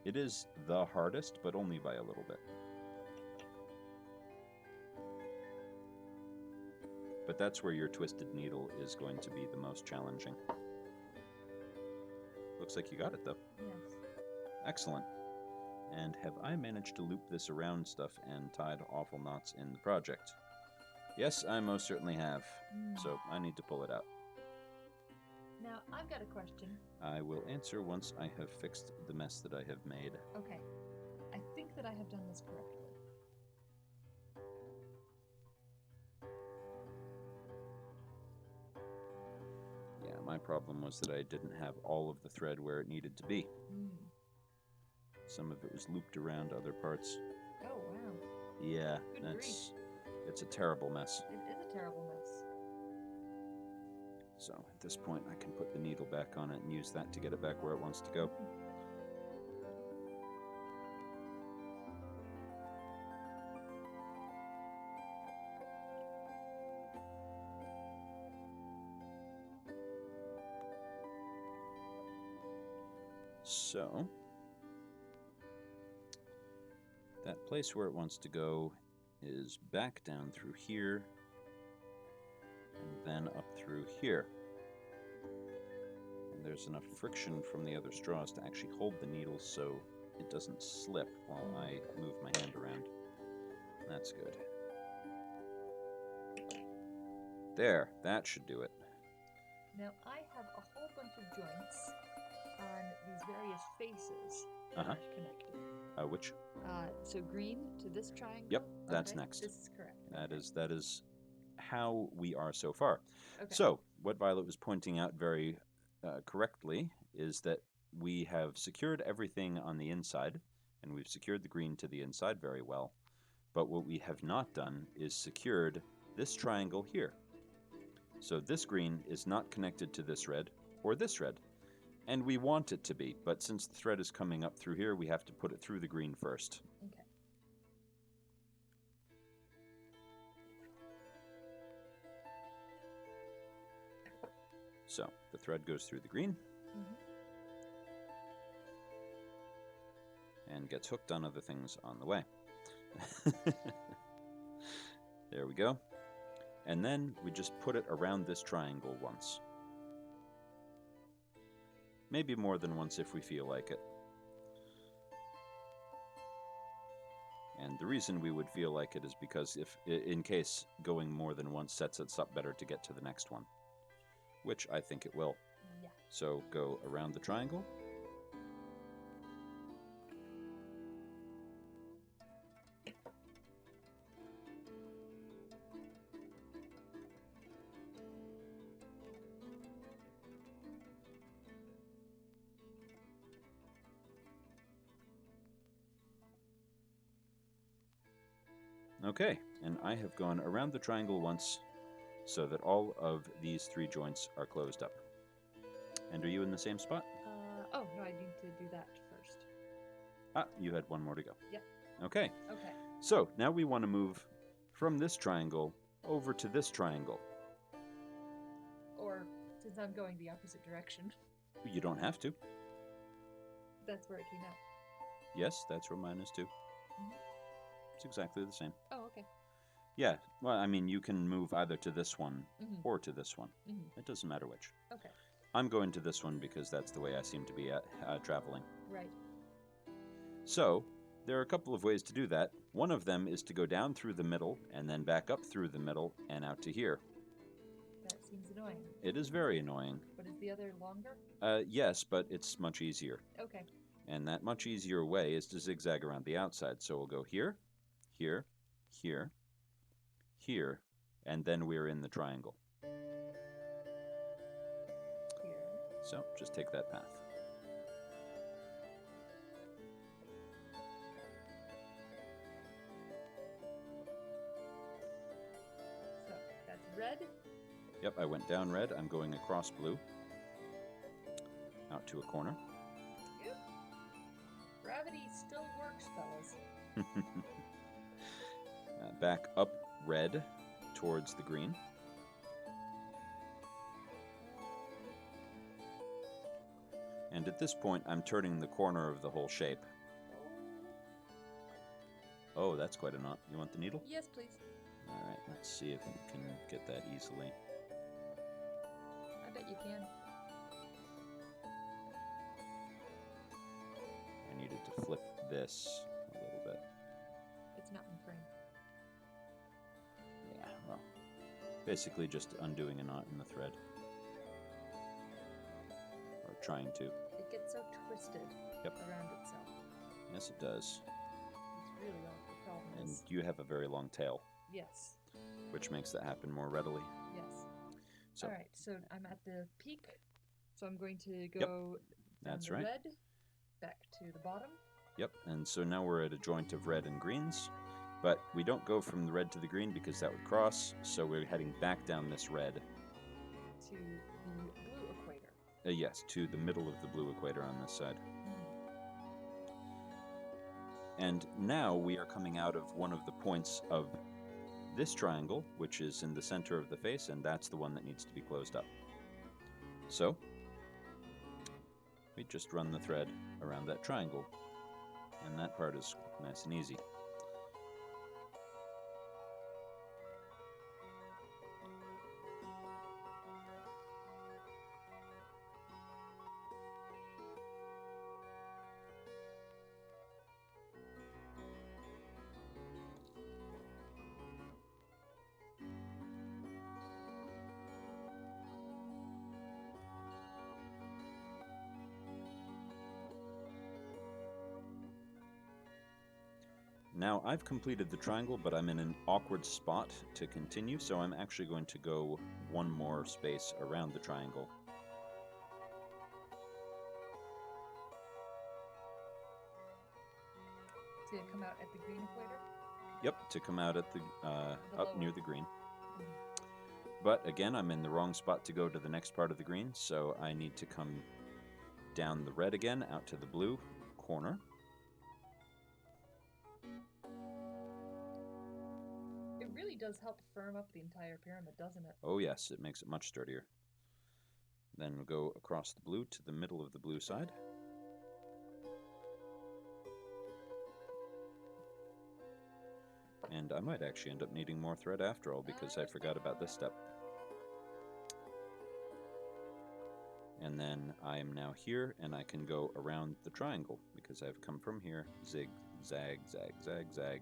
It is the hardest, but only by a little bit. But that's where your twisted needle is going to be the most challenging. Looks like you got it, though. Yes. Excellent. And have I managed to loop this around stuff and tied awful knots in the project? Yes, I most certainly have. So I need to pull it out. Now, I've got a question. I will answer once I have fixed the mess that I have made. Okay. I think that I have done this correctly. Yeah, my problem was that I didn't have all of the thread where it needed to be. Some of it was looped around other parts. Oh, wow. Yeah, Good it's a terrible mess. It is a terrible mess. So at this point I can put the needle back on it and use that to get it back where it wants to go. So that place where it wants to go is back down through here and then up through here. And there's enough friction from the other straws to actually hold the needle so it doesn't slip while I move my hand around. That's good. There, that should do it. Now, I have a whole bunch of joints on these various faces that are connected. Which? So green to this triangle? Yep, that's Okay, next. This is correct. That is how we are so far. Okay. So, what Violet was pointing out very correctly is that we have secured everything on the inside, and we've secured the green to the inside very well. But what we have not done is secured this triangle here. So this green is not connected to this red or this red. And we want it to be, but since the thread is coming up through here, we have to put it through the green first. Okay. So the thread goes through the green and gets hooked on other things on the way. There we go. And then we just put it around this triangle once. Maybe more than once if we feel like it. And the reason we would feel like it is because if, in case going more than once sets us up better to get to the next one, which I think it will. Yeah. So go around the triangle. Okay, and I have gone around the triangle once so that all of these three joints are closed up. And are you in the same spot? Oh, no, I need to do that first. Ah, you had one more to go. Yep. Okay. Okay. So now we want to move from this triangle over to this triangle. Or, since I'm going the opposite direction, You don't have to. that's where it came out. Yes, that's where mine is too. It's exactly the same. Oh, okay. Yeah, well, I mean, you can move either to this one or to this one. Mm-hmm. It doesn't matter which. Okay. I'm going to this one because that's the way I seem to be traveling. Right. So, there are a couple of ways to do that. One of them is to go down through the middle and then back up through the middle and out to here. That seems annoying. It is very annoying. But is the other longer? Yes, but it's much easier. Okay. And that much easier way is to zigzag around the outside. So we'll go here, here, here, here, and then we're in the triangle. So just take that path. So that's red. Yep, I went down red. I'm going across blue. Out to a corner. Yep. Gravity still works, fellas. Back up red towards the green. And at this point, I'm turning the corner of the whole shape. Oh, that's quite a knot. You want the needle? Yes, please. All right, let's see if we can get that easily. I bet you can. I needed to flip this a little bit. It's not in frame. Yeah, well, basically just undoing a knot in the thread. Or trying to. It gets so twisted around itself. Yes, it does. It's really all the problem And is. you have a very long tail, Yes. which makes that happen more readily. Yes. So, All right, so I'm at the peak. So I'm going to go down that's the right. red, back to the bottom. Yep, and so now we're at a joint of red and greens, but we don't go from the red to the green because that would cross, so we're heading back down this red. To the blue equator. Yes, to the middle of the blue equator on this side. And now we are coming out of one of the points of this triangle, which is in the center of the face, and that's the one that needs to be closed up. So, we just run the thread around that triangle, and that part is nice and easy. Now I've completed the triangle, but I'm in an awkward spot to continue, so I'm actually going to go one more space around the triangle. To come out at the green equator? Yep, to come out at the up near the green. Mm-hmm. But again, I'm in the wrong spot to go to the next part of the green, so I need to come down the red again, out to the blue corner. It really does help firm up the entire pyramid, doesn't it? Oh yes, it makes it much sturdier. Then we'll go across the blue to the middle of the blue side. And I might actually end up needing more thread after all because I forgot about this step. And then I am now here, and I can go around the triangle because I've come from here, zig, zag, zag, zag, zag.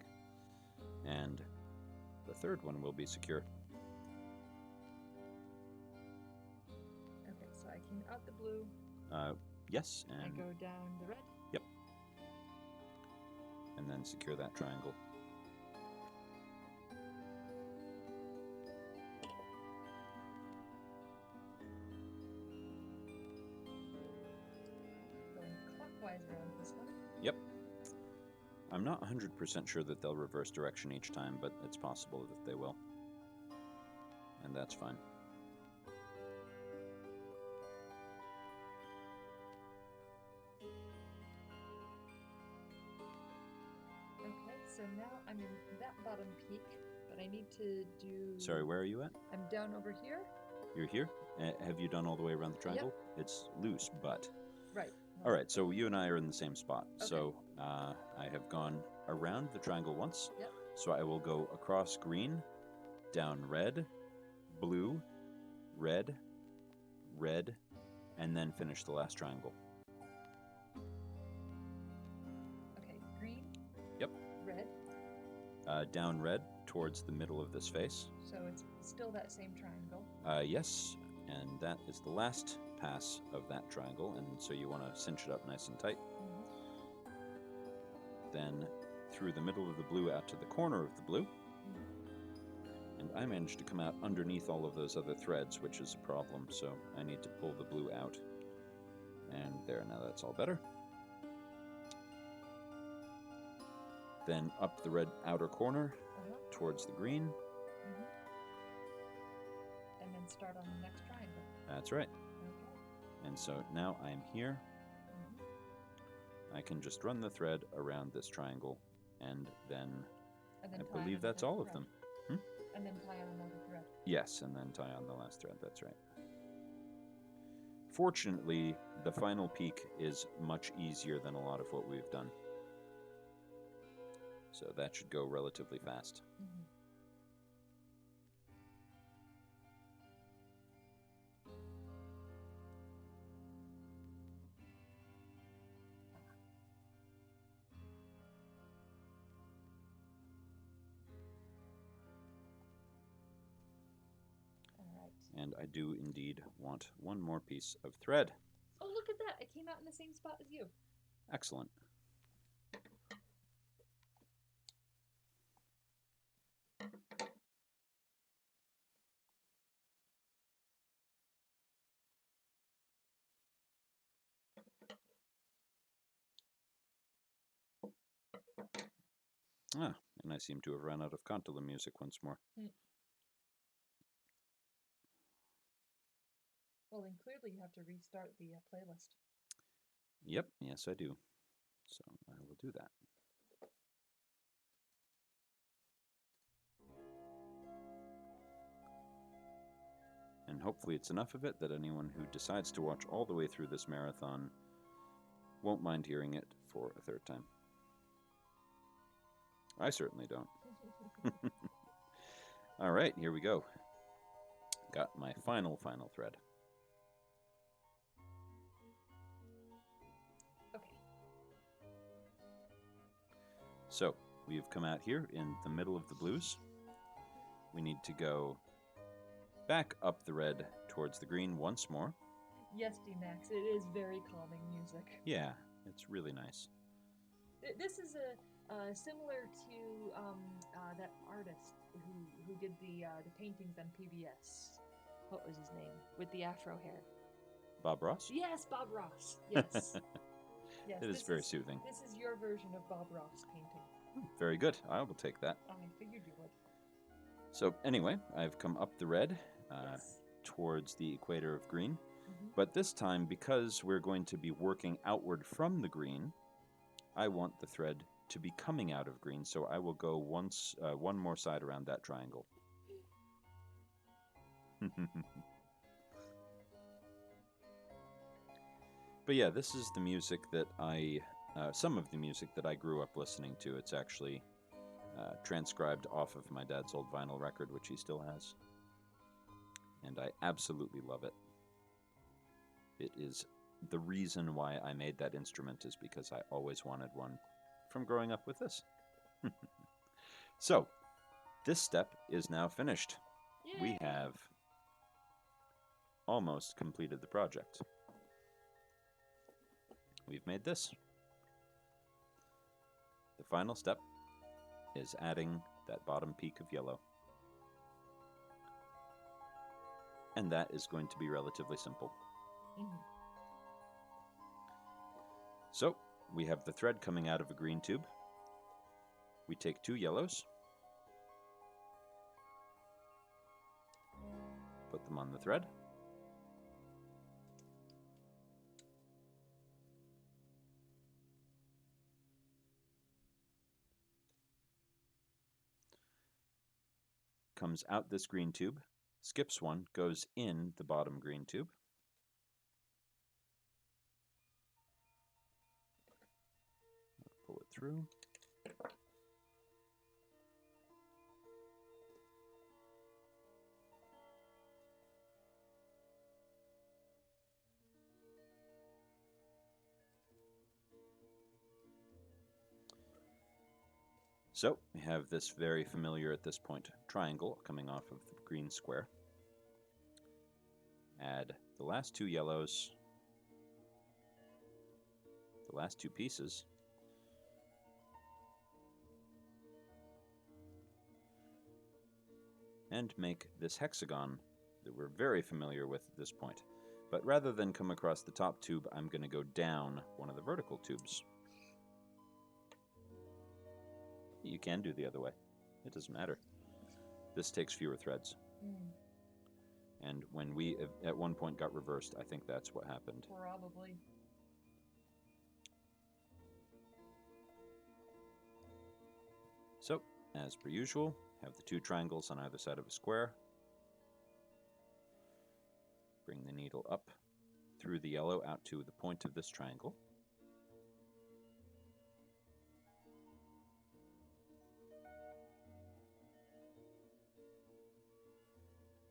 And the third one will be secure. Okay, so I came out the blue. Yes, and I go down the red. Yep. And then secure that triangle. Going clockwise around this one. Yep. I'm not 100% sure that they'll reverse direction each time, but it's possible that they will. And that's fine. Okay, so now I'm in that bottom peak, but I need to do... Sorry, where are you at? I'm down over here. You're here? Have you done all the way around the triangle? Yep. It's loose, but... Right. All right, so you and I are in the same spot. Okay. So I have gone around the triangle once. Yep. So I will go across green, down red, blue, red, red, and then finish the last triangle. Okay, green. Yep. Red. Down red towards the middle of this face. So it's still that same triangle. Yes, and that is the last pass of that triangle, and so you want to cinch it up nice and tight. Mm-hmm. Then through the middle of the blue out to the corner of the blue. Mm-hmm. And I managed to come out underneath all of those other threads, which is a problem, so I need to pull the blue out. And there, now that's all better. Then up the red outer corner towards the green. And then start on the next triangle. That's right. Okay. And so now I'm here. I can just run the thread around this triangle, and then I believe that's all of them. And then tie on another thread. Yes, and then tie on the last thread, that's right. Fortunately, the final peak is much easier than a lot of what we've done. So that should go relatively fast. And I do indeed want one more piece of thread. Oh, look at that. It came out in the same spot as you. Excellent. Ah, and I seem to have run out of Contala music once more. Well, then clearly you have to restart the playlist. Yep, yes I do. So I will do that. And hopefully it's enough of it that anyone who decides to watch all the way through this marathon won't mind hearing it for a third time. I certainly don't. All right, here we go. Got my final thread. Okay. So we've come out here in the middle of the blues. We need to go back up the red towards the green once more. Yes, D-Max, it is very calming music. Yeah, it's really nice. This is similar to that artist who did the paintings on PBS. What was his name? With the afro hair. Bob Ross? Yes, Bob Ross. Yes. Yes. It is very soothing. This is your version of Bob Ross painting. Very good. I will take that. I figured you would. So anyway, I've come up the red Yes. towards the equator of green. But this time, because we're going to be working outward from the green, I want the thread to be coming out of green, so I will go one more side around that triangle. But yeah, this is the music that some of the music that I grew up listening to. It's actually transcribed off of my dad's old vinyl record, which he still has. And I absolutely love it. It is the reason why I made that instrument is because I always wanted one from growing up with this. So, this step is now finished. Yay! We have almost completed the project. We've made this. The final step is adding that bottom peak of yellow. And that is going to be relatively simple. So, we have the thread coming out of a green tube. We take 2 yellows, put them on the thread. Comes out this green tube, skips one, goes in the bottom green tube. Pull it through. So we have this very familiar at this point triangle coming off of the green square. Add the last 2 yellows, the last 2 pieces, and make this hexagon that we're very familiar with at this point. But rather than come across the top tube, I'm going to go down one of the vertical tubes. You can do the other way. It doesn't matter. This takes fewer threads. And when we at one point got reversed, I think that's what happened. Probably. So, as per usual, have the two triangles on either side of a square. Bring the needle up through the yellow out to the point of this triangle.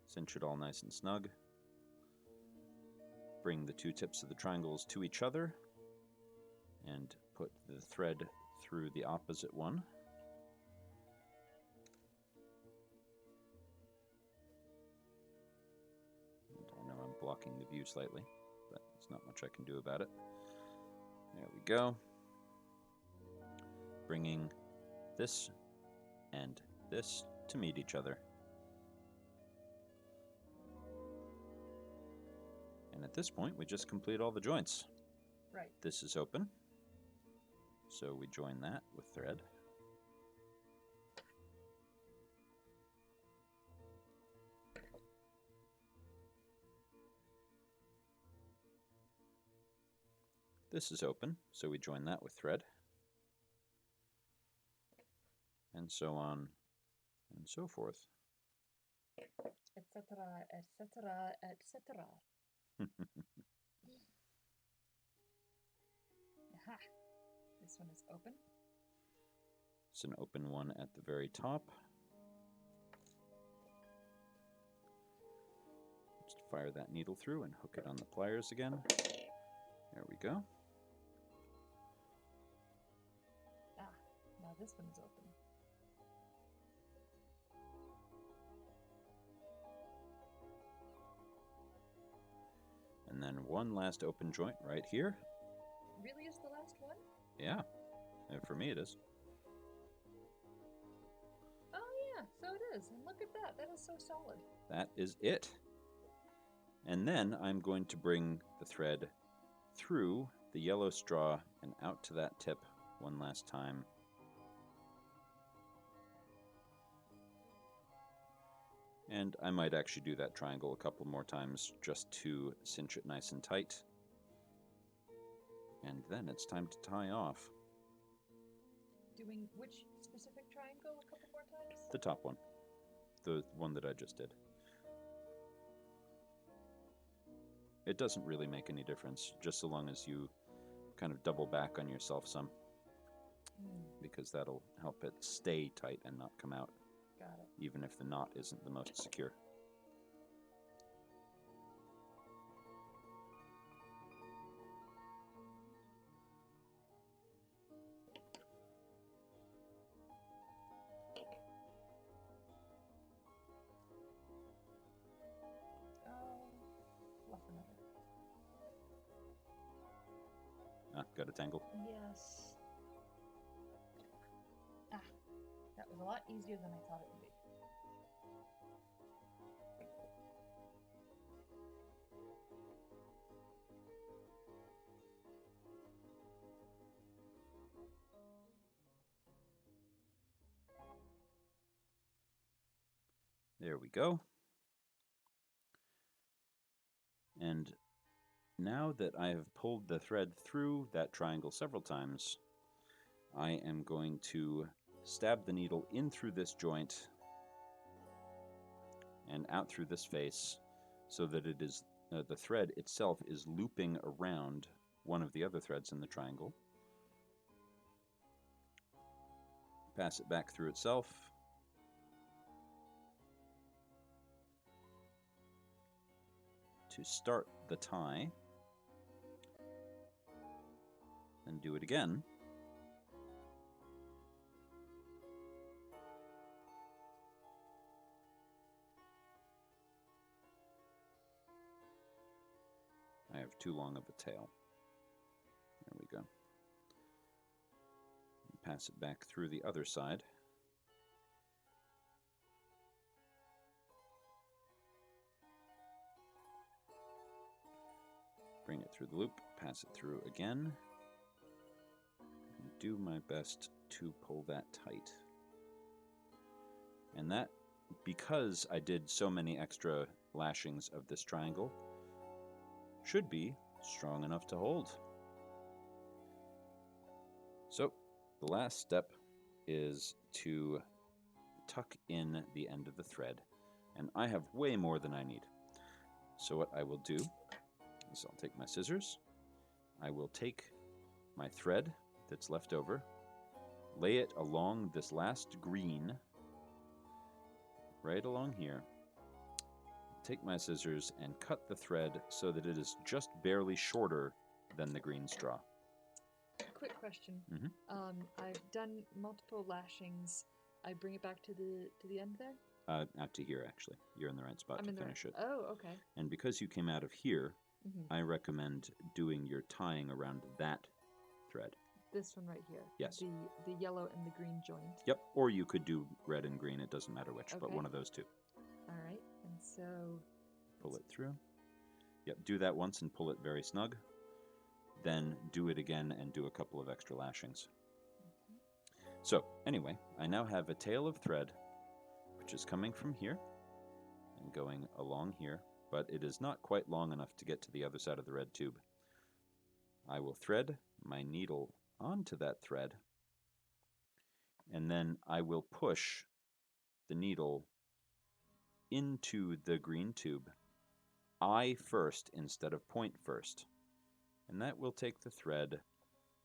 Cinch it all nice and snug. Bring the two tips of the triangles to each other and put the thread through the opposite one. I know I'm blocking the view slightly, but there's not much I can do about it. There we go. Bringing this and this to meet each other. And at this point, we just complete all the joints. Right. This is open, so we join that with thread. This is open, so we join that with thread. And so on and so forth. Etc., etc., etc. Aha. This one is open. It's an open one at the very top. Just fire that needle through and hook it on the pliers again. There we go. Ah, now this one is open. And then one last open joint right here. Really is the last one? Yeah, and for me it is. Oh yeah, so it is. And look at that. That is so solid. That is it. And then I'm going to bring the thread through the yellow straw and out to that tip one last time. And I might actually do that triangle a couple more times just to cinch it nice and tight. And then it's time to tie off. Doing which specific triangle a couple more times? The top one. The one that I just did. It doesn't really make any difference, just so long as you kind of double back on yourself some. Because that'll help it stay tight and not come out. Got it. Even if the knot isn't the most secure. Fluff another. Ah, got a tangle. Yes. Ah, that was a lot easier than I thought it would be. There we go. And now that I have pulled the thread through that triangle several times, I am going to stab the needle in through this joint and out through this face so that it is the thread itself is looping around one of the other threads in the triangle. Pass it back through itself. To start the tie, and do it again. I have too long of a tail. There we go. Pass it back through the other side. Bring it through the loop, pass it through again, and do my best to pull that tight. And that, because I did so many extra lashings of this triangle, should be strong enough to hold. So the last step is to tuck in the end of the thread, and I have way more than I need. So what I will do is I'll take my scissors, I will take my thread that's left over, lay it along this last green, right along here, take my scissors and cut the thread so that it is just barely shorter than the green straw. Quick question. Mhm. I've done multiple lashings. I bring it back to the end there? Out to here, actually. You're in the right spot I'm to in the finish it. Oh, okay. And because you came out of here, I recommend doing your tying around that thread. This one right here. Yes. The yellow and the green joint. Yep, or you could do red and green, it doesn't matter which, but Okay. one of those two. All right, and so... Pull it through. Yep, do that once and pull it very snug. Then do it again and do a couple of extra lashings. Okay. So, anyway, I now have a tail of thread, which is coming from here and going along here, but it is not quite long enough to get to the other side of the red tube. I will thread my needle onto that thread, and then I will push the needle into the green tube, eye first instead of point first. And that will take the thread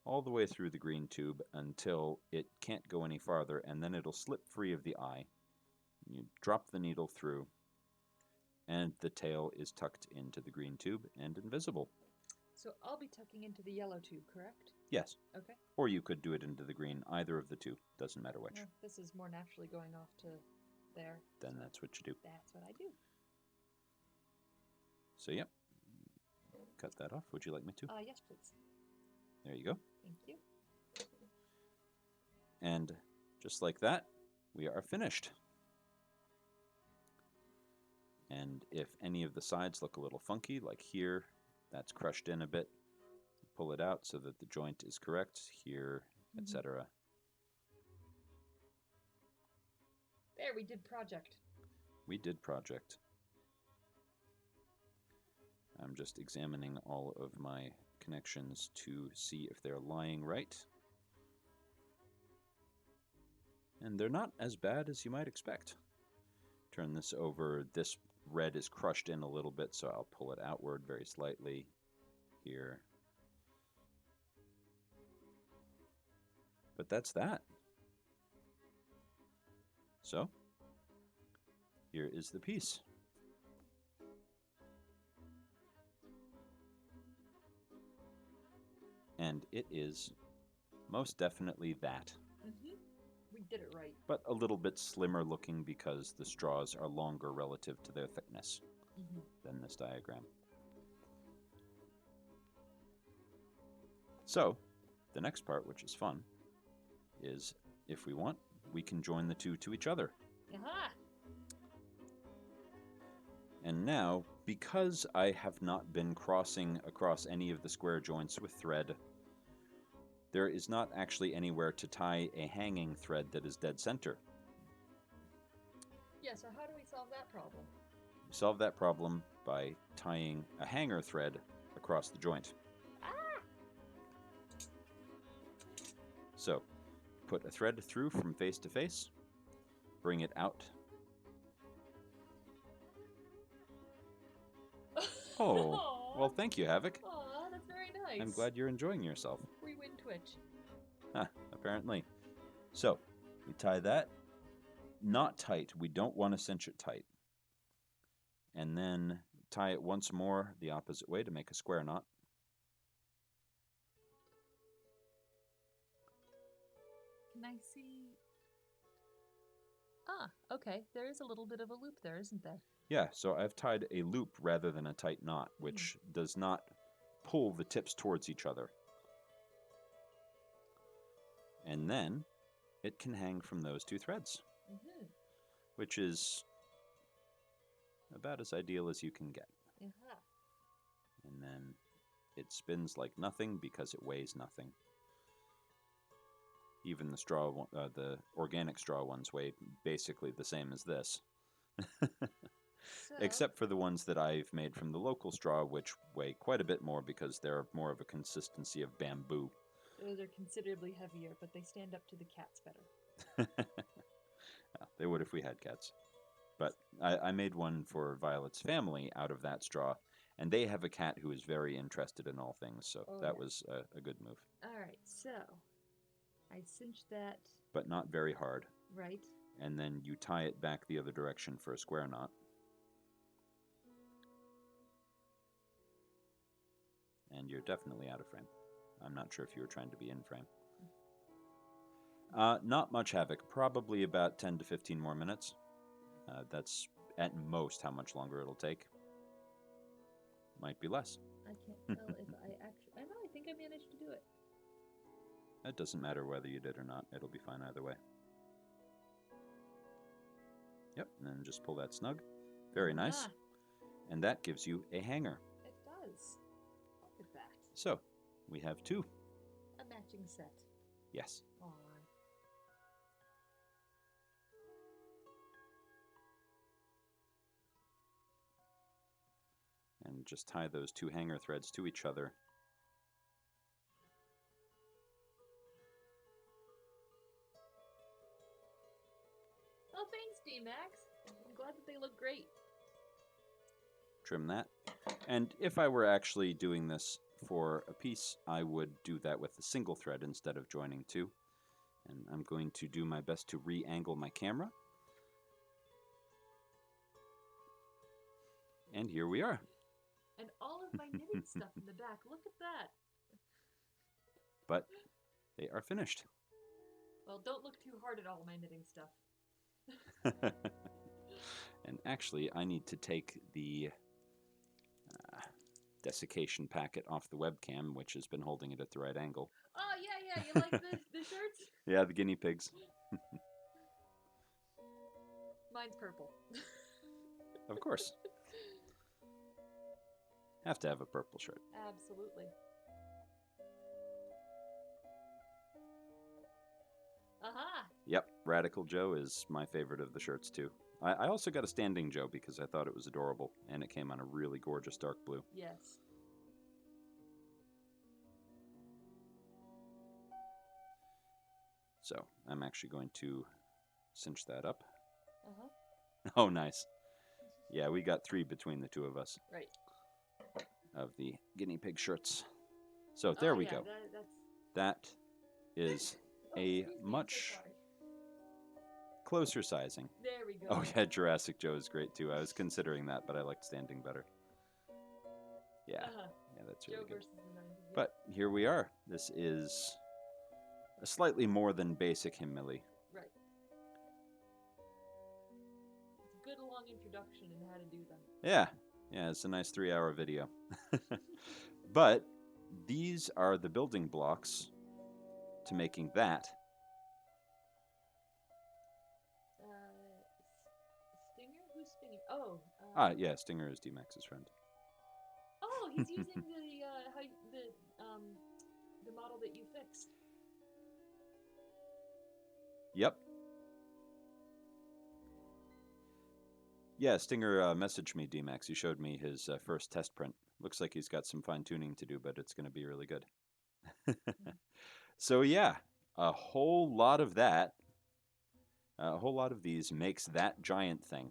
all the way through the green tube until it can't go any farther, and then it'll slip free of the eye. You drop the needle through, and the tail is tucked into the green tube and invisible. So I'll be tucking into the yellow tube, correct? Yes. Okay. Or you could do it into the green, either of the two, doesn't matter which. Well, this is more naturally going off to there. Then that's what you do. That's what I do. So, yep. Cut that off. Would you like me to? Yes, please. There you go. Thank you. And just like that, we are finished. And if any of the sides look a little funky, like here, that's crushed in a bit, pull it out so that the joint is correct, here, etc. There, we did project. We did project. I'm just examining all of my connections to see if they're lying right. And they're not as bad as you might expect. Turn this over. This red is crushed in a little bit, so I'll pull it outward very slightly here. But that's that. So, here is the piece. And it is most definitely that. We did it right. But a little bit slimmer looking because the straws are longer relative to their thickness than this diagram. So, the next part, which is fun, is if we want, we can join the two to each other. Aha! And now, because I have not been crossing across any of the square joints with thread, there is not actually anywhere to tie a hanging thread that is dead center. Yeah, so how do we solve that problem? We solve that problem by tying a hanger thread across the joint. So, put a thread through from face to face, bring it out. Oh, well, thank you, Havoc. Aw, that's very nice. I'm glad you're enjoying yourself. We win Twitch. Apparently. So, we tie that. Not tight. We don't want to cinch it tight. And then tie it once more the opposite way to make a square knot. Can I see? Okay. There is a little bit of a loop there, isn't there? Yeah, so I've tied a loop rather than a tight knot, which does not pull the tips towards each other. And then it can hang from those two threads, which is about as ideal as you can get. And then it spins like nothing because it weighs nothing. Even the organic straw ones weigh basically the same as this. So, Except for the ones that I've made from the local straw, which weigh quite a bit more because they're more of a consistency of bamboo. those are considerably heavier, but they stand up to the cats better. Yeah, they would if we had cats. But I made one for Violet's family out of that straw, and they have a cat who is very interested in all things, so that was a good move. All right, so I cinched that But not very hard. right. And then you tie it back the other direction for a square knot. And you're definitely out of frame. I'm not sure if you were trying to be in frame. Not much havoc. Probably about 10 to 15 more minutes. That's at most how much longer it'll take. Might be less. I can't tell if I actually. I know. I think I managed to do it. It doesn't matter whether you did or not. It'll be fine either way. Yep, and then just pull that snug. Very nice. And that gives you a hanger. It does. Look at that. So, we have two. A matching set. Yes. Aw. And just tie those two hanger threads to each other. Oh, thanks, D-Max. I'm glad that they look great. Trim that. And if I were actually doing this for a piece, I would do that with a single thread instead of joining two. And I'm going to do my best to re-angle my camera. And here we are. And all of my knitting stuff in the back. Look at that. But they are finished. Well, don't look too hard at all my knitting stuff. And actually, I need to take the desiccation packet off the webcam, which has been holding it at the right angle. Oh, yeah, you like the shirts? Yeah, the guinea pigs. Mine's purple. Of course. Have to have a purple shirt. Absolutely. Aha! Yep, Radical Joe is my favorite of the shirts, too. I also got a Standing Joe because I thought it was adorable, and it came on a really gorgeous dark blue. Yes. So, I'm actually going to cinch that up. Uh-huh. Oh, nice. Yeah, we got 3 between the two of us. Right. Of the guinea pig shirts. So, there we go. That is a much closer sizing. There we go. Oh yeah, Jurassic Joe is great too. I was considering that, but I liked Standing better. Yeah, yeah, that's really Joe good. versus the 90s. But here we are. This is a slightly more than basic Himmeli. Right. It's a good long introduction in how to do them. Yeah, yeah, it's a nice 3-hour video. But these are the building blocks to making that. Stinger? Who's Stinger? Oh. Yeah, Stinger is D-Max's friend. Oh, he's using the model that you fixed. Yep. Yeah, Stinger messaged me, D-Max. He showed me his first test print. Looks like he's got some fine-tuning to do, but it's going to be really good. So yeah, a whole lot of that, a whole lot of these makes that giant thing.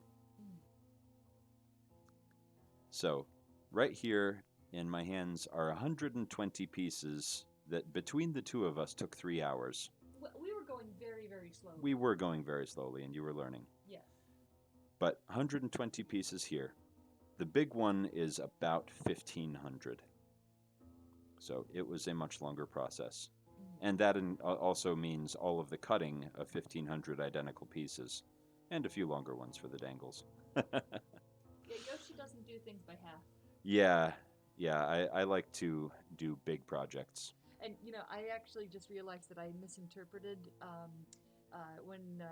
So right here in my hands are 120 pieces that between the two of us took 3 hours. Well, we were going very, very slowly. We were going very slowly, and you were learning. Yes. But 120 pieces here. The big one is about 1,500. So it was a much longer process. And that also means all of the cutting of 1,500 identical pieces. And a few longer ones for the dangles. Yeah, Yoshi doesn't do things by half. Yeah, I like to do big projects. And, I actually just realized that I misinterpreted when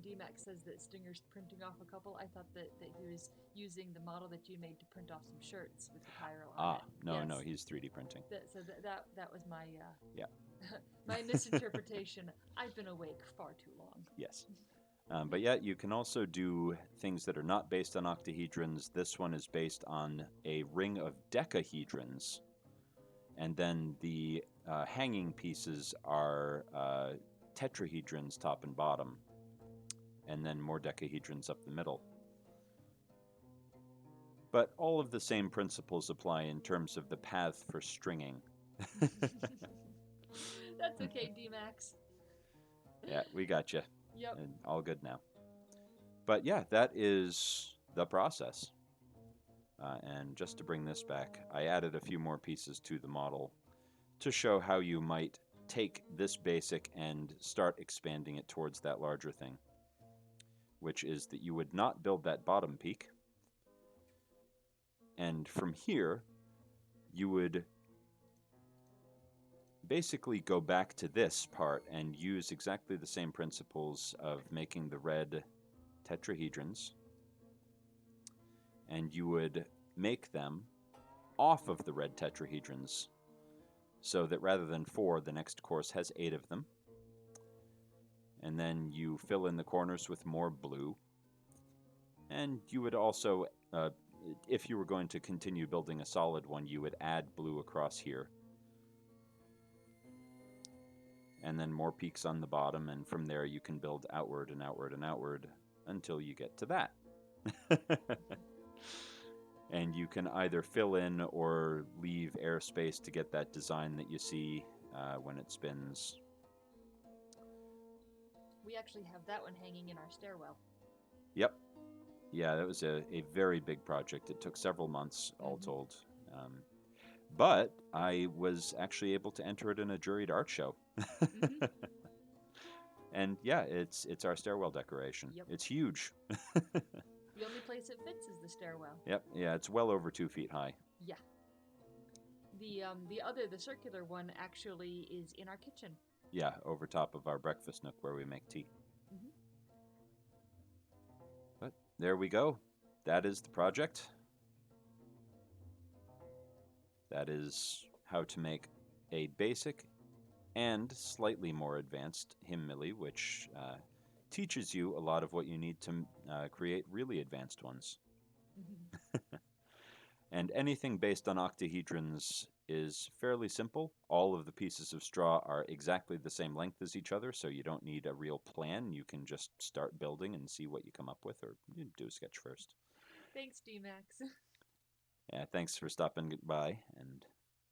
DMAX says that Stinger's printing off a couple, I thought that he was using the model that you made to print off some shirts with the pyro on it. No, he's 3D printing. That was my Yeah. my misinterpretation. I've been awake far too long. Yes. But yeah, you can also do things that are not based on octahedrons. This one is based on a ring of decahedrons. And then the hanging pieces are tetrahedrons top and bottom. And then more decahedrons up the middle. But all of the same principles apply in terms of the path for stringing. That's okay, DMAX. Yeah, we got you. Yep. And all good now. But yeah, that is the process. And just to bring this back, I added a few more pieces to the model to show how you might take this basic and start expanding it towards that larger thing, which is that you would not build that bottom peak. And from here, you would basically go back to this part and use exactly the same principles of making the red tetrahedrons. And you would make them off of the red tetrahedrons so that rather than 4, the next course has 8 of them. And then you fill in the corners with more blue. And you would also, if you were going to continue building a solid one, you would add blue across here. And then more peaks on the bottom, and from there you can build outward and outward and outward until you get to that. And you can either fill in or leave airspace to get that design that you see when it spins. We actually have that one hanging in our stairwell. Yep. Yeah, that was a very big project. It took several months, all told. But I was actually able to enter it in a juried art show. And yeah, it's our stairwell decoration. Yep. It's huge. The only place it fits is the stairwell. Yep. Yeah, it's well over 2 feet high. Yeah. The circular one actually is in our kitchen. Yeah, over top of our breakfast nook where we make tea. But there we go. That is the project. That is how to make a basic and slightly more advanced Himmeli, which teaches you a lot of what you need to create really advanced ones. And anything based on octahedrons is fairly simple. All of the pieces of straw are exactly the same length as each other, so you don't need a real plan. You can just start building and see what you come up with, or you do a sketch first. Thanks, DMAX. Yeah, thanks for stopping by and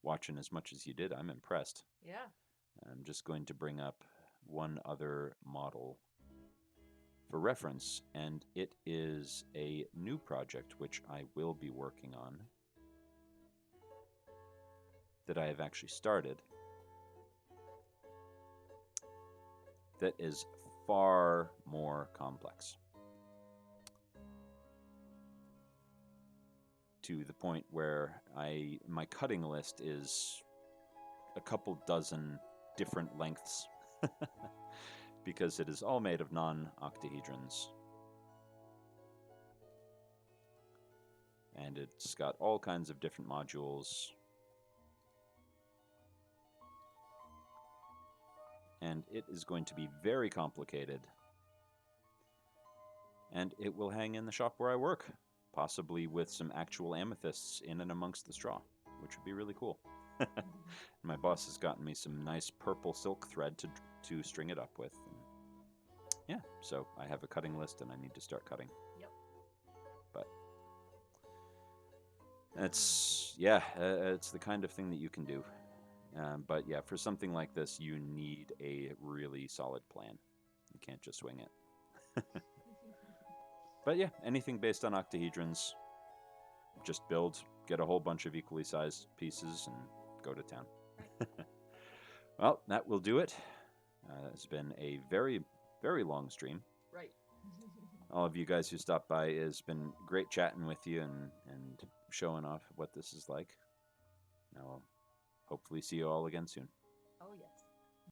watching as much as you did. I'm impressed. Yeah. I'm just going to bring up one other model for reference, and it is a new project which I will be working on that I have actually started that is far more complex, to the point where my cutting list is a couple dozen different lengths because it is all made of non-octahedrons. And it's got all kinds of different modules. And it is going to be very complicated. And it will hang in the shop where I work, possibly with some actual amethysts in and amongst the straw, which would be really cool. My boss has gotten me some nice purple silk thread to string it up with. And yeah, so I have a cutting list and I need to start cutting. Yep. But it's the kind of thing that you can do. But yeah, for something like this, you need a really solid plan. You can't just wing it. But yeah, anything based on octahedrons, just build, get a whole bunch of equally sized pieces, and go to town. Well, that will do it. It's been a very, very long stream. Right. All of you guys who stopped by, it's been great chatting with you and showing off what this is like. Now, I'll hopefully see you all again soon. Oh, yes.